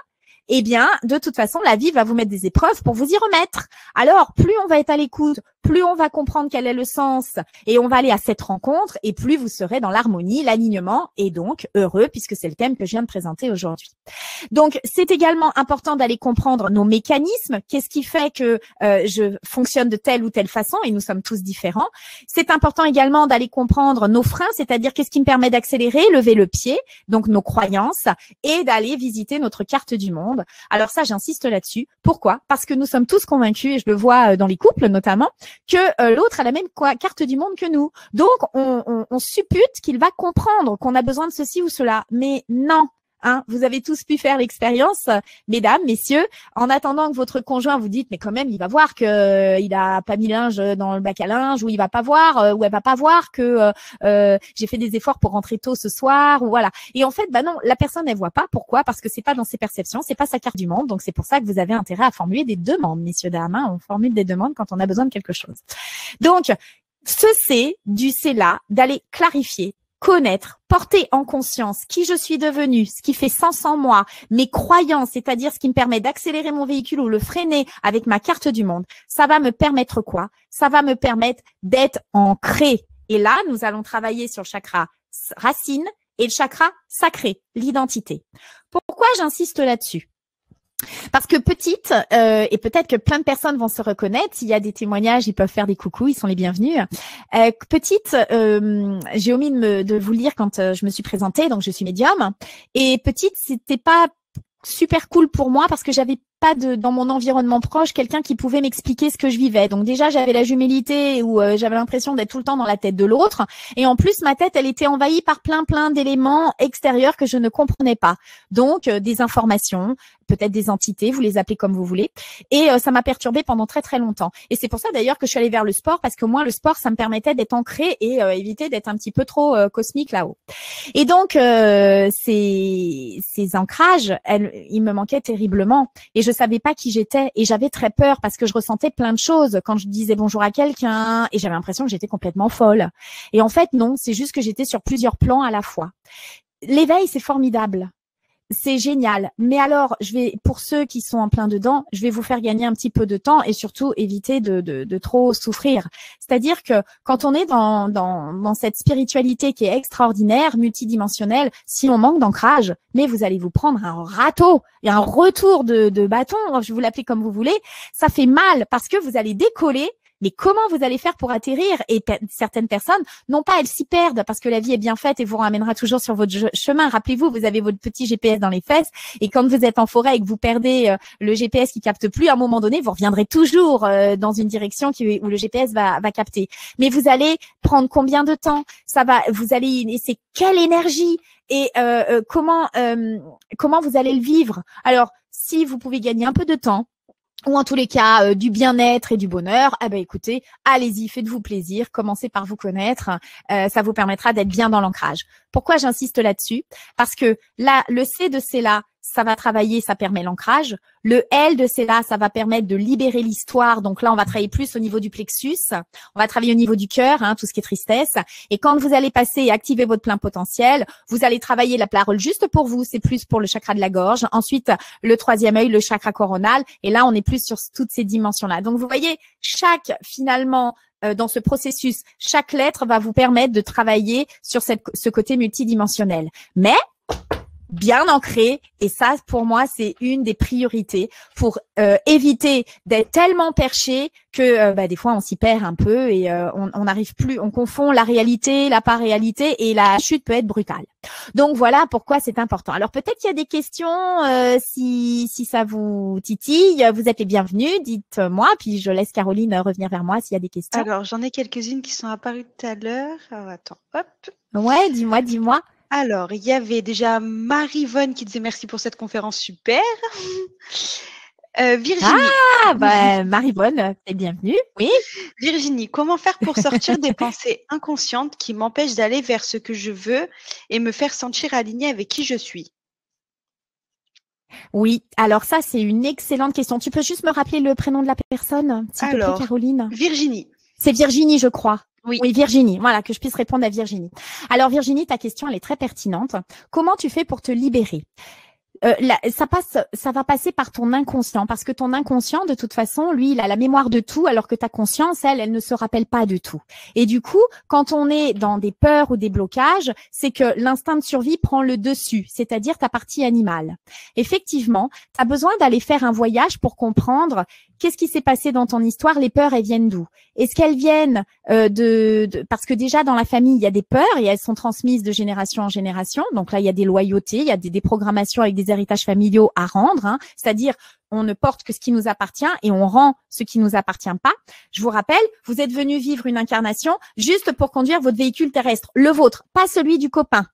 eh bien, de toute façon, la vie va vous mettre des épreuves pour vous y remettre. Alors, plus on va être à l'écoute, plus on va comprendre quel est le sens et on va aller à cette rencontre et plus vous serez dans l'harmonie, l'alignement et donc heureux puisque c'est le thème que je viens de présenter aujourd'hui. Donc, c'est également important d'aller comprendre nos mécanismes. Qu'est-ce qui fait que je fonctionne de telle ou telle façon et nous sommes tous différents. C'est important également d'aller comprendre nos freins, c'est-à-dire qu'est-ce qui me permet d'accélérer, lever le pied, donc nos croyances et d'aller visiter notre carte du monde. Alors ça, j'insiste là-dessus. Pourquoi? Parce que nous sommes tous convaincus, et je le vois dans les couples notamment, que l'autre a la même carte du monde que nous. Donc, on suppute qu'il va comprendre qu'on a besoin de ceci ou cela. Mais non. Hein, vous avez tous pu faire l'expérience, mesdames, messieurs, en attendant que votre conjoint vous dise, mais quand même, il va voir que il a pas mis linge dans le bac à linge, ou il va pas voir, ou elle va pas voir que j'ai fait des efforts pour rentrer tôt ce soir, ou voilà. Et en fait, non, la personne elle voit pas. Pourquoi? Parce que c'est pas dans ses perceptions, c'est pas sa carte du monde. Donc c'est pour ça que vous avez intérêt à formuler des demandes, messieurs dames. Hein, on formule des demandes quand on a besoin de quelque chose. Donc ce C du C là, d'aller clarifier, connaître, porter en conscience qui je suis devenue, ce qui fait sens en moi, mes croyances, c'est-à-dire ce qui me permet d'accélérer mon véhicule ou le freiner avec ma carte du monde, ça va me permettre quoi? Ça va me permettre d'être ancré. Et là, nous allons travailler sur le chakra racine et le chakra sacré, l'identité. Pourquoi j'insiste là-dessus? Parce que petite, et peut-être que plein de personnes vont se reconnaître, s'il y a des témoignages, ils peuvent faire des coucous, ils sont les bienvenus. Petite, j'ai omis de vous le dire quand je me suis présentée, donc je suis médium. Et petite, c'était pas super cool pour moi parce que j'avais pas dans mon environnement proche quelqu'un qui pouvait m'expliquer ce que je vivais. Donc déjà, j'avais la jumélité où j'avais l'impression d'être tout le temps dans la tête de l'autre. Et en plus, ma tête, elle était envahie par plein d'éléments extérieurs que je ne comprenais pas. Donc, des informations, peut-être des entités, vous les appelez comme vous voulez. Et ça m'a perturbée pendant très longtemps. Et c'est pour ça d'ailleurs que je suis allée vers le sport parce que moi, le sport, ça me permettait d'être ancrée et éviter d'être un petit peu trop cosmique là-haut. Et donc, ces ancrages, ils me manquaient terriblement. Et je savais pas qui j'étais et j'avais très peur parce que je ressentais plein de choses quand je disais bonjour à quelqu'un et j'avais l'impression que j'étais complètement folle. Et en fait, non, c'est juste que j'étais sur plusieurs plans à la fois. L'éveil, c'est formidable. C'est génial. Mais alors, pour ceux qui sont en plein dedans, je vais vous faire gagner un petit peu de temps et surtout éviter de trop souffrir. C'est-à-dire que quand on est dans cette spiritualité qui est extraordinaire, multidimensionnelle, si on manque d'ancrage, mais vous allez vous prendre un râteau et un retour de bâton, je vous l'appelle comme vous voulez, ça fait mal parce que vous allez décoller. Mais comment vous allez faire pour atterrir? Et certaines personnes, non pas elles s'y perdent parce que la vie est bien faite et vous ramènera toujours sur votre chemin. Rappelez-vous, vous avez votre petit GPS dans les fesses et quand vous êtes en forêt et que vous perdez le GPS qui capte plus, à un moment donné, vous reviendrez toujours dans une direction où le GPS va capter. Mais vous allez prendre combien de temps? Vous allez, c'est quelle énergie? Et comment vous allez le vivre? Alors, si vous pouvez gagner un peu de temps, ou en tous les cas du bien-être et du bonheur, écoutez, allez-y, faites-vous plaisir, commencez par vous connaître, ça vous permettra d'être bien dans l'ancrage. Pourquoi j'insiste là-dessus? Parce que là, le C de c'est là, ça va travailler, ça permet l'ancrage. Le L de c'est là, ça va permettre de libérer l'histoire. Donc là, on va travailler plus au niveau du plexus. On va travailler au niveau du cœur, tout ce qui est tristesse. Et quand vous allez passer et activer votre plein potentiel, vous allez travailler la parole juste pour vous. C'est plus pour le chakra de la gorge. Ensuite, le troisième œil, le chakra coronal. Et là, on est plus sur toutes ces dimensions-là. Donc, vous voyez, finalement, dans ce processus, chaque lettre va vous permettre de travailler sur ce côté multidimensionnel. Mais bien ancré, et ça pour moi c'est une des priorités pour éviter d'être tellement perché que des fois on s'y perd un peu et on n'arrive plus, on confond la réalité, la pas réalité et la chute peut être brutale. Donc voilà pourquoi c'est important. Alors peut-être qu'il y a des questions, si ça vous titille, vous êtes les bienvenus, dites-moi, puis je laisse Caroline revenir vers moi s'il y a des questions. Alors j'en ai quelques-unes qui sont apparues tout à l'heure. Alors attends, hop. Ouais, dis-moi. Alors, il y avait déjà Marie-Vonne qui disait merci pour cette conférence super. Virginie. Marie-Vonne, t'es bienvenue. Oui. Virginie, comment faire pour sortir des pensées inconscientes qui m'empêchent d'aller vers ce que je veux et me faire sentir alignée avec qui je suis? Oui, alors ça, c'est une excellente question. Tu peux juste me rappeler le prénom de la personne, s'il te plaît, Caroline? Virginie. C'est Virginie, je crois. Oui, Virginie. Voilà, que je puisse répondre à Virginie. Alors, Virginie, ta question, elle est très pertinente. Comment tu fais pour te libérer? Ça va passer par ton inconscient, parce que ton inconscient, de toute façon, lui, il a la mémoire de tout, alors que ta conscience, elle ne se rappelle pas de tout. Et du coup, quand on est dans des peurs ou des blocages, c'est que l'instinct de survie prend le dessus, c'est-à-dire ta partie animale. Effectivement, tu as besoin d'aller faire un voyage pour comprendre qu'est-ce qui s'est passé dans ton histoire, les peurs, elles viennent d'où? Est-ce qu'elles viennent parce que déjà dans la famille, il y a des peurs et elles sont transmises de génération en génération. Donc là, il y a des loyautés, il y a des déprogrammations avec des héritages familiaux à rendre, c'est-à-dire on ne porte que ce qui nous appartient et on rend ce qui nous appartient pas. Je vous rappelle, vous êtes venu vivre une incarnation juste pour conduire votre véhicule terrestre, le vôtre, pas celui du copain,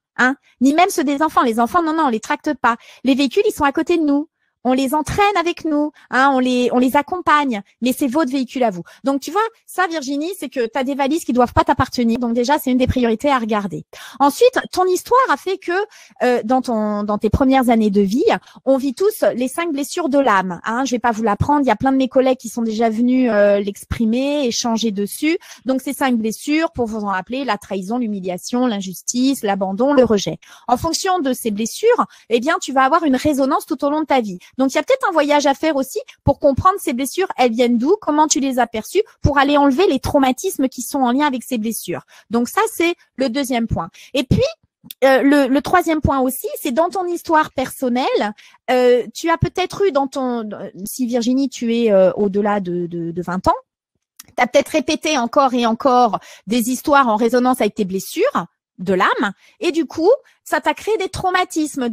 ni même ceux des enfants. Les enfants, non, on les tracte pas. Les véhicules, ils sont à côté de nous. On les entraîne avec nous, on les accompagne, mais c'est votre véhicule à vous. Donc, tu vois, ça, Virginie, c'est que tu as des valises qui doivent pas t'appartenir. Donc, déjà, c'est une des priorités à regarder. Ensuite, ton histoire a fait que dans tes premières années de vie, on vit tous les 5 blessures de l'âme. Je vais pas vous l'apprendre. Il y a plein de mes collègues qui sont déjà venus l'exprimer, échanger dessus. Donc, ces 5 blessures, pour vous en rappeler, la trahison, l'humiliation, l'injustice, l'abandon, le rejet. En fonction de ces blessures, eh bien, tu vas avoir une résonance tout au long de ta vie. Donc, il y a peut-être un voyage à faire aussi pour comprendre ces blessures, elles viennent d'où, comment tu les as perçues, pour aller enlever les traumatismes qui sont en lien avec ces blessures. Donc, ça, c'est le deuxième point. Et puis, le troisième point aussi, c'est dans ton histoire personnelle, tu as peut-être eu si Virginie, tu es au-delà de 20 ans, tu as peut-être répété encore et encore des histoires en résonance avec tes blessures de l'âme, et du coup, ça t'a créé des traumatismes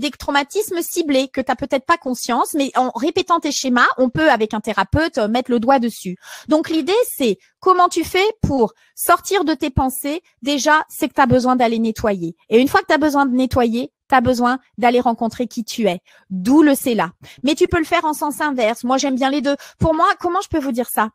ciblés que tu n'as peut-être pas conscience, mais en répétant tes schémas, on peut, avec un thérapeute, mettre le doigt dessus. Donc, l'idée, c'est comment tu fais pour sortir de tes pensées. Déjà, c'est que tu as besoin d'aller nettoyer. Et une fois que tu as besoin de nettoyer, tu as besoin d'aller rencontrer qui tu es. D'où le c'est là. Mais tu peux le faire en sens inverse. Moi, j'aime bien les deux. Pour moi, comment je peux vous dire ça?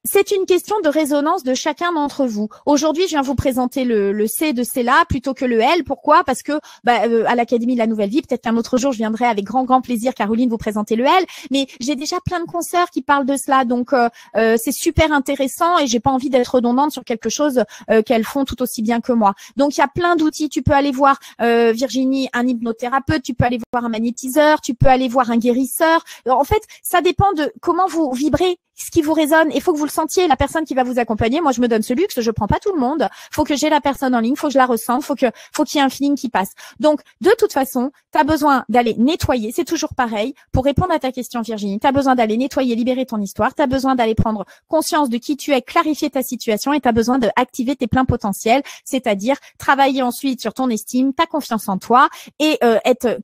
C'est une question de résonance de chacun d'entre vous. Aujourd'hui, je viens vous présenter le C de Cella plutôt que le L. Pourquoi? Parce que à l'Académie de la Nouvelle Vie, peut-être qu'un autre jour, je viendrai avec grand plaisir, Caroline, vous présenter le L. Mais j'ai déjà plein de consoeurs qui parlent de cela, donc c'est super intéressant et j'ai pas envie d'être redondante sur quelque chose qu'elles font tout aussi bien que moi. Donc il y a plein d'outils. Tu peux aller voir Virginie, un hypnothérapeute. Tu peux aller voir un magnétiseur. Tu peux aller voir un guérisseur. Alors, en fait, ça dépend de comment vous vibrez, ce qui vous résonne. Il faut que vous le sentiez, la personne qui va vous accompagner. Moi, je me donne ce luxe, je prends pas tout le monde. Faut que j'ai la personne en ligne, faut que je la ressente, faut qu'il y ait un feeling qui passe. Donc, de toute façon, tu as besoin d'aller nettoyer. C'est toujours pareil. Pour répondre à ta question, Virginie, tu as besoin d'aller nettoyer, libérer ton histoire. Tu as besoin d'aller prendre conscience de qui tu es, clarifier ta situation et tu as besoin d'activer tes pleins potentiels, c'est-à-dire travailler ensuite sur ton estime, ta confiance en toi et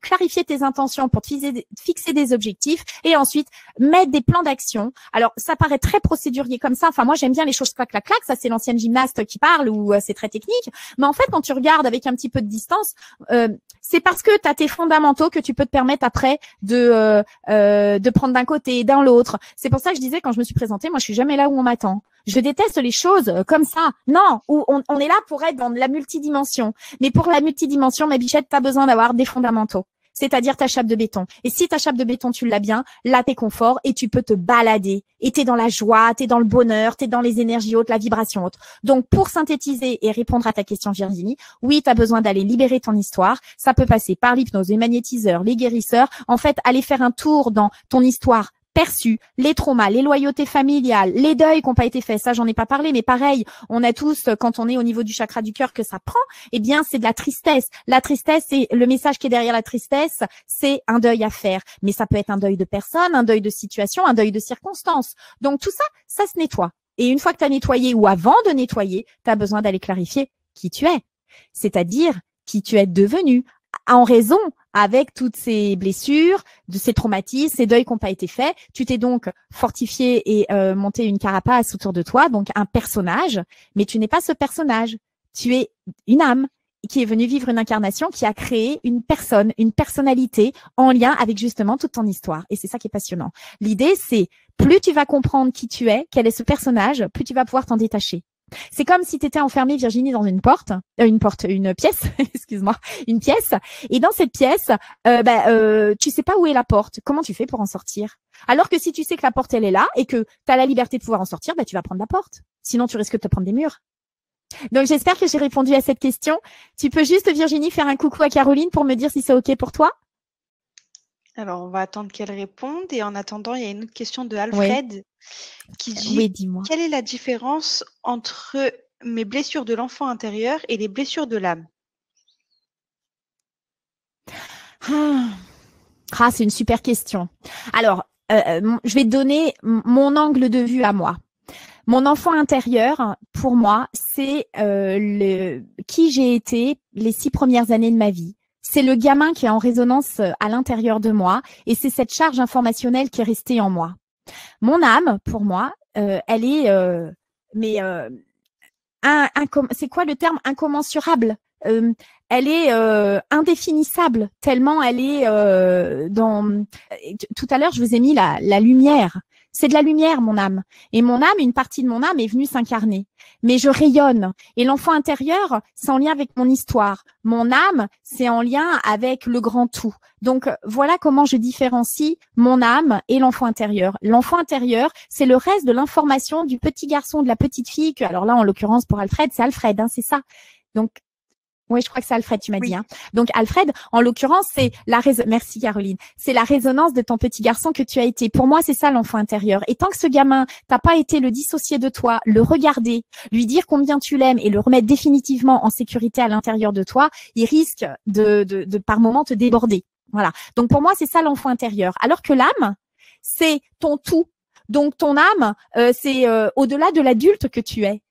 clarifier tes intentions pour te fixer des objectifs et ensuite mettre des plans d'action. Alors, ça paraît très procédurier comme ça. Enfin, moi, j'aime bien les choses clac, clac, clac. Ça, c'est l'ancienne gymnaste qui parle ou c'est très technique. Mais en fait, quand tu regardes avec un petit peu de distance, c'est parce que tu as tes fondamentaux que tu peux te permettre après de prendre d'un côté et d'un l'autre. C'est pour ça que je disais quand je me suis présentée, moi, je suis jamais là où on m'attend. Je déteste les choses comme ça. Non, où on est là pour être dans la multidimension. Mais pour la multidimension, ma bichette, tu as besoin d'avoir des fondamentaux. C'est-à-dire ta chape de béton. Et si ta chape de béton, tu l'as bien, là, t'es confort et tu peux te balader. Et t'es dans la joie, t'es dans le bonheur, t'es dans les énergies hautes, la vibration haute. Donc, pour synthétiser et répondre à ta question, Virginie, oui, t'as besoin d'aller libérer ton histoire. Ça peut passer par l'hypnose, les magnétiseurs, les guérisseurs. En fait, aller faire un tour dans ton histoire perçus, les traumas, les loyautés familiales, les deuils qui n'ont pas été faits. Ça, j'en ai pas parlé, mais pareil, on a tous, quand on est au niveau du chakra du cœur que ça prend, eh bien, c'est de la tristesse. La tristesse, c'est le message qui est derrière la tristesse, c'est un deuil à faire. Mais ça peut être un deuil de personne, un deuil de situation, un deuil de circonstance. Donc, tout ça, ça se nettoie. Et une fois que tu as nettoyé ou avant de nettoyer, tu as besoin d'aller clarifier qui tu es. C'est-à-dire qui tu es devenu en raison avec toutes ces blessures, de ces traumatismes, ces deuils qui n'ont pas été faits. Tu t'es donc fortifié et monté une carapace autour de toi, donc un personnage, mais tu n'es pas ce personnage. Tu es une âme qui est venue vivre une incarnation, qui a créé une personne, une personnalité en lien avec justement toute ton histoire. Et c'est ça qui est passionnant. L'idée, c'est plus tu vas comprendre qui tu es, quel est ce personnage, plus tu vas pouvoir t'en détacher. C'est comme si tu étais enfermée, Virginie, dans une pièce, excuse-moi, une pièce. Et dans cette pièce, tu sais pas où est la porte. Comment tu fais pour en sortir? Alors que si tu sais que la porte, elle est là et que tu as la liberté de pouvoir en sortir, tu vas prendre la porte. Sinon, tu risques de te prendre des murs. Donc, j'espère que j'ai répondu à cette question. Tu peux juste, Virginie, faire un coucou à Caroline pour me dire si c'est OK pour toi? Alors, on va attendre qu'elle réponde. Et en attendant, il y a une autre question de Alfred qui dit Oui, dis-moi. quelle est la différence entre mes blessures de l'enfant intérieur et les blessures de l'âme? C'est une super question. Alors, je vais te donner mon angle de vue à moi. Mon enfant intérieur, pour moi, c'est qui j'ai été les 6 premières années de ma vie. C'est le gamin qui est en résonance à l'intérieur de moi et c'est cette charge informationnelle qui est restée en moi. Mon âme, pour moi, elle est, c'est quoi le terme? Incommensurable. Elle est indéfinissable, tellement elle est dans… Tout à l'heure, je vous ai mis la lumière. C'est de la lumière, mon âme. Et mon âme, une partie de mon âme est venue s'incarner. Mais je rayonne. Et l'enfant intérieur, c'est en lien avec mon histoire. Mon âme, c'est en lien avec le grand tout. Donc, voilà comment je différencie mon âme et l'enfant intérieur. L'enfant intérieur, c'est le reste de l'information du petit garçon, de la petite fille. Alors là, en l'occurrence, pour Alfred, c'est Alfred, hein, c'est ça. Donc, oui, je crois que c'est Alfred, tu m'as dit. Hein. Donc, Alfred, en l'occurrence, c'est merci Caroline, c'est la résonance de ton petit garçon que tu as été. Pour moi, c'est ça l'enfant intérieur. Et tant que ce gamin, t'as pas été le dissocier de toi, le regarder, lui dire combien tu l'aimes et le remettre définitivement en sécurité à l'intérieur de toi, il risque de par moment te déborder. Voilà. Donc, pour moi, c'est ça l'enfant intérieur. Alors que l'âme, c'est ton tout. Donc, ton âme, c'est au-delà de l'adulte que tu es.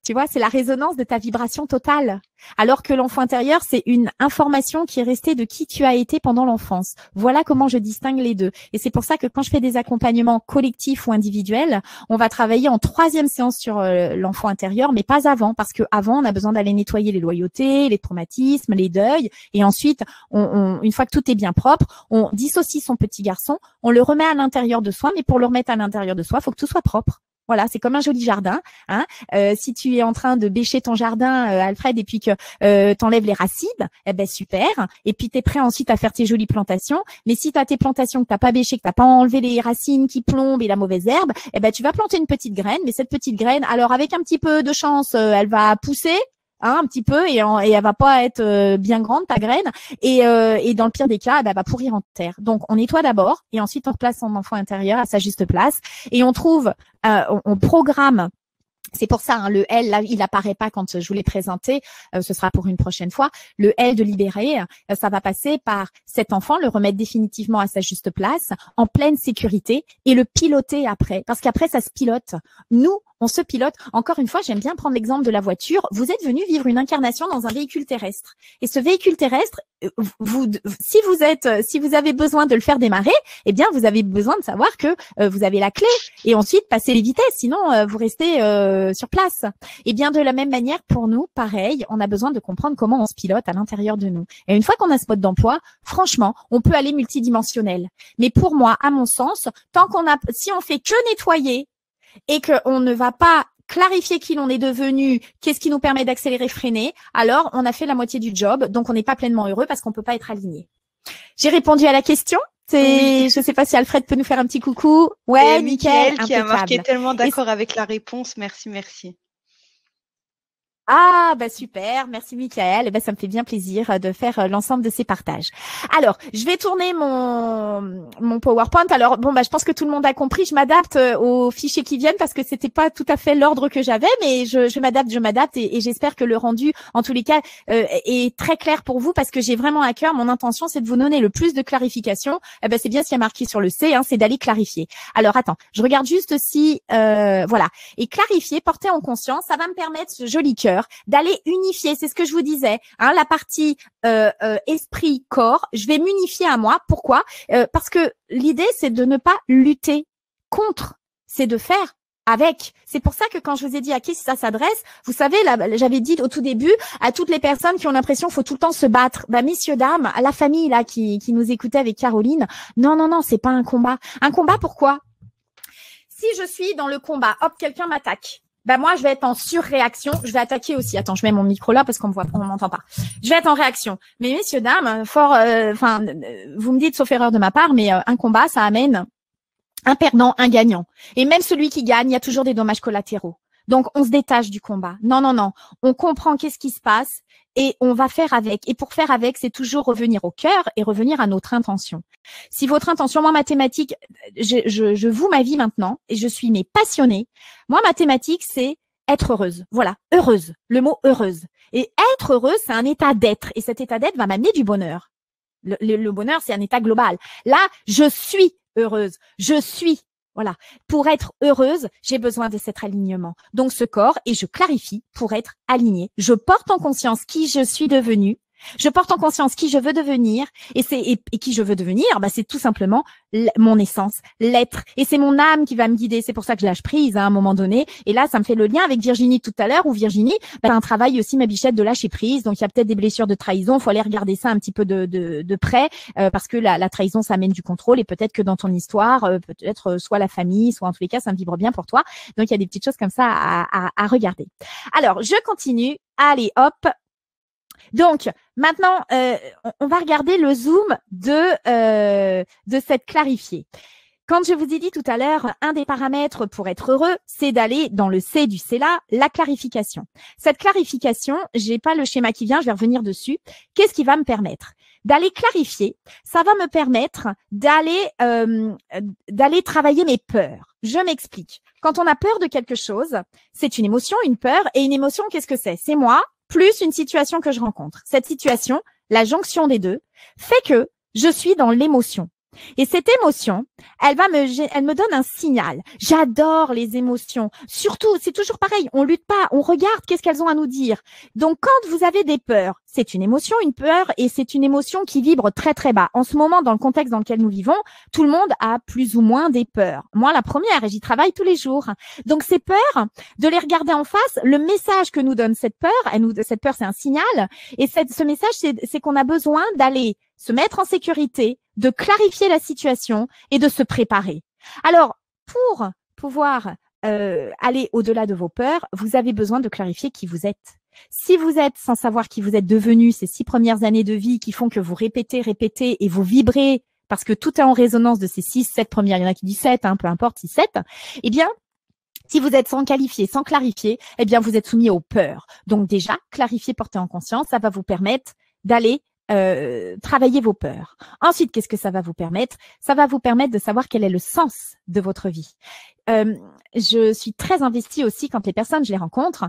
Tu vois, c'est la résonance de ta vibration totale. Alors que l'enfant intérieur, c'est une information qui est restée de qui tu as été pendant l'enfance. Voilà comment je distingue les deux. Et c'est pour ça que quand je fais des accompagnements collectifs ou individuels, on va travailler en 3e séance sur l'enfant intérieur, mais pas avant, parce que avant, on a besoin d'aller nettoyer les loyautés, les traumatismes, les deuils. Et ensuite, une fois que tout est bien propre, on dissocie son petit garçon, on le remet à l'intérieur de soi, mais pour le remettre à l'intérieur de soi, il faut que tout soit propre. Voilà, c'est comme un joli jardin. Hein. Si tu es en train de bêcher ton jardin, Alfred, et puis que t'enlèves les racines, eh ben super. Et puis t'es prêt ensuite à faire tes jolies plantations. Mais si t'as tes plantations que t'as pas bêché, que t'as pas enlevé les racines qui plombent et la mauvaise herbe, eh ben tu vas planter une petite graine. Mais cette petite graine, alors avec un petit peu de chance, elle va pousser. Hein, un petit peu et elle va pas être bien grande ta graine et dans le pire des cas, elle va pourrir en terre. Donc on nettoie d'abord et ensuite on replace son enfant intérieur à sa juste place et on trouve, on programme. C'est pour ça, hein, le L, là, il apparaît pas quand je vous l'ai présenté. Ce sera pour une prochaine fois. Le L de libérer, ça va passer par cet enfant, le remettre définitivement à sa juste place, en pleine sécurité, et le piloter après. Parce qu'après, ça se pilote. Nous, on se pilote. Encore une fois, j'aime bien prendre l'exemple de la voiture. Vous êtes venu vivre une incarnation dans un véhicule terrestre. Et ce véhicule terrestre, si vous avez besoin de le faire démarrer, eh bien, vous avez besoin de savoir que vous avez la clé et ensuite passer les vitesses. Sinon, vous restez sur place. Et bien, de la même manière, pour nous, pareil, on a besoin de comprendre comment on se pilote à l'intérieur de nous. Et une fois qu'on a ce mode d'emploi, franchement, on peut aller multidimensionnel. Mais pour moi, à mon sens, si on fait que nettoyer et qu'on ne va pas clarifier qui l'on est devenu, qu'est-ce qui nous permet d'accélérer, freiner, alors on a fait la moitié du job, donc on n'est pas pleinement heureux parce qu'on peut pas être aligné. J'ai répondu à la question. Oui. Je sais pas si Alfred peut nous faire un petit coucou. Ouais, Mickaël qui a marqué tellement d'accord avec la réponse. Merci, merci. Ah, bah super, merci Mickaël. Ça me fait bien plaisir de faire l'ensemble de ces partages. Alors, je vais tourner mon PowerPoint. Alors, je pense que tout le monde a compris. Je m'adapte aux fichiers qui viennent parce que c'était pas tout à fait l'ordre que j'avais, mais je m'adapte et j'espère que le rendu, en tous les cas, est très clair pour vous parce que j'ai vraiment à cœur. Mon intention, c'est de vous donner le plus de clarification. C'est bien ce qui a marqué sur le C, hein, c'est d'aller clarifier. Alors, attends, je regarde juste si, voilà. Et clarifier, porter en conscience, ça va me permettre ce joli cœur d'aller unifier, c'est ce que je vous disais, hein, la partie esprit-corps, je vais m'unifier à moi. Pourquoi? Parce que l'idée, c'est de ne pas lutter contre, c'est de faire avec. C'est pour ça que quand je vous ai dit à qui ça s'adresse, vous savez, là, j'avais dit au tout début à toutes les personnes qui ont l'impression qu'il faut tout le temps se battre. Messieurs, dames, à la famille là qui nous écoutait avec Caroline, non, c'est pas un combat. Un combat, pourquoi? Si je suis dans le combat, hop, quelqu'un m'attaque. Moi, je vais être en surréaction. Je vais attaquer aussi. Attends, je mets mon micro là parce qu'on m'entend pas. Je vais être en réaction. Mais messieurs, dames, vous me dites sauf erreur de ma part, mais un combat, ça amène un perdant, un gagnant. Et même celui qui gagne, il y a toujours des dommages collatéraux. Donc, on se détache du combat. Non. On comprend qu'est-ce qui se passe et on va faire avec. Et pour faire avec, c'est toujours revenir au cœur et revenir à notre intention. Si votre intention, moi, mathématiques, je voue ma vie maintenant et je suis passionnée. Moi, mathématiques, c'est être heureuse. Voilà, heureuse. Le mot heureuse. Et être heureuse, c'est un état d'être. Et cet état d'être va m'amener du bonheur. Le bonheur, c'est un état global. Là, je suis heureuse. Je suis. Voilà. Pour être heureuse, j'ai besoin de cet alignement. Donc, ce corps, et je clarifie pour être alignée. Je porte en conscience qui je suis devenue. Je porte en conscience qui je veux devenir et qui je veux devenir, c'est tout simplement mon essence, l'être. Et c'est mon âme qui va me guider. C'est pour ça que je lâche prise à un moment donné. Et là, ça me fait le lien avec Virginie tout à l'heure où Virginie, un travail aussi, ma bichette, de lâcher prise. Donc, il y a peut-être des blessures de trahison. Il faut aller regarder ça un petit peu de près parce que la trahison, ça amène du contrôle et peut-être que dans ton histoire, peut-être soit la famille, soit en tous les cas, ça me vibre bien pour toi. Donc, il y a des petites choses comme ça à regarder. Alors, je continue. Allez, hop. Donc, maintenant, on va regarder le zoom de cette clarifiée. Quand je vous ai dit tout à l'heure, un des paramètres pour être heureux, c'est d'aller dans le C du C là, la clarification. Cette clarification, j'ai pas le schéma qui vient, je vais revenir dessus. Qu'est-ce qui va me permettre? D'aller clarifier, ça va me permettre d'aller travailler mes peurs. Je m'explique. Quand on a peur de quelque chose, c'est une émotion, une peur, et une émotion, qu'est-ce que c'est? C'est moi plus une situation que je rencontre. Cette situation, la jonction des deux, fait que je suis dans l'émotion. Et cette émotion, elle me donne un signal. J'adore les émotions. Surtout, c'est toujours pareil. On lutte pas, on regarde qu'est-ce qu'elles ont à nous dire. Donc, quand vous avez des peurs, c'est une émotion, une peur, et c'est une émotion qui vibre très, très bas. En ce moment, dans le contexte dans lequel nous vivons, tout le monde a plus ou moins des peurs. Moi, la première, et j'y travaille tous les jours. Donc, ces peurs, de les regarder en face, le message que nous donne cette peur, cette peur, c'est un signal. Et ce message, c'est qu'on a besoin d'aller se mettre en sécurité, de clarifier la situation et de se préparer. Alors, pour pouvoir aller au-delà de vos peurs, vous avez besoin de clarifier qui vous êtes. Si vous êtes sans savoir qui vous êtes devenu ces 6 premières années de vie qui font que vous répétez et vous vibrez parce que tout est en résonance de ces 6, 7 premières, il y en a qui disent 7, hein, peu importe, 6, 7, eh bien, si vous êtes sans qualifier, sans clarifier, eh bien, vous êtes soumis aux peurs. Donc déjà, clarifier, porter en conscience, ça va vous permettre d'aller travailler vos peurs. Ensuite, qu'est-ce que ça va vous permettre? Ça va vous permettre de savoir quel est le sens de votre vie. Je suis très investie aussi quand les personnes, je les rencontre,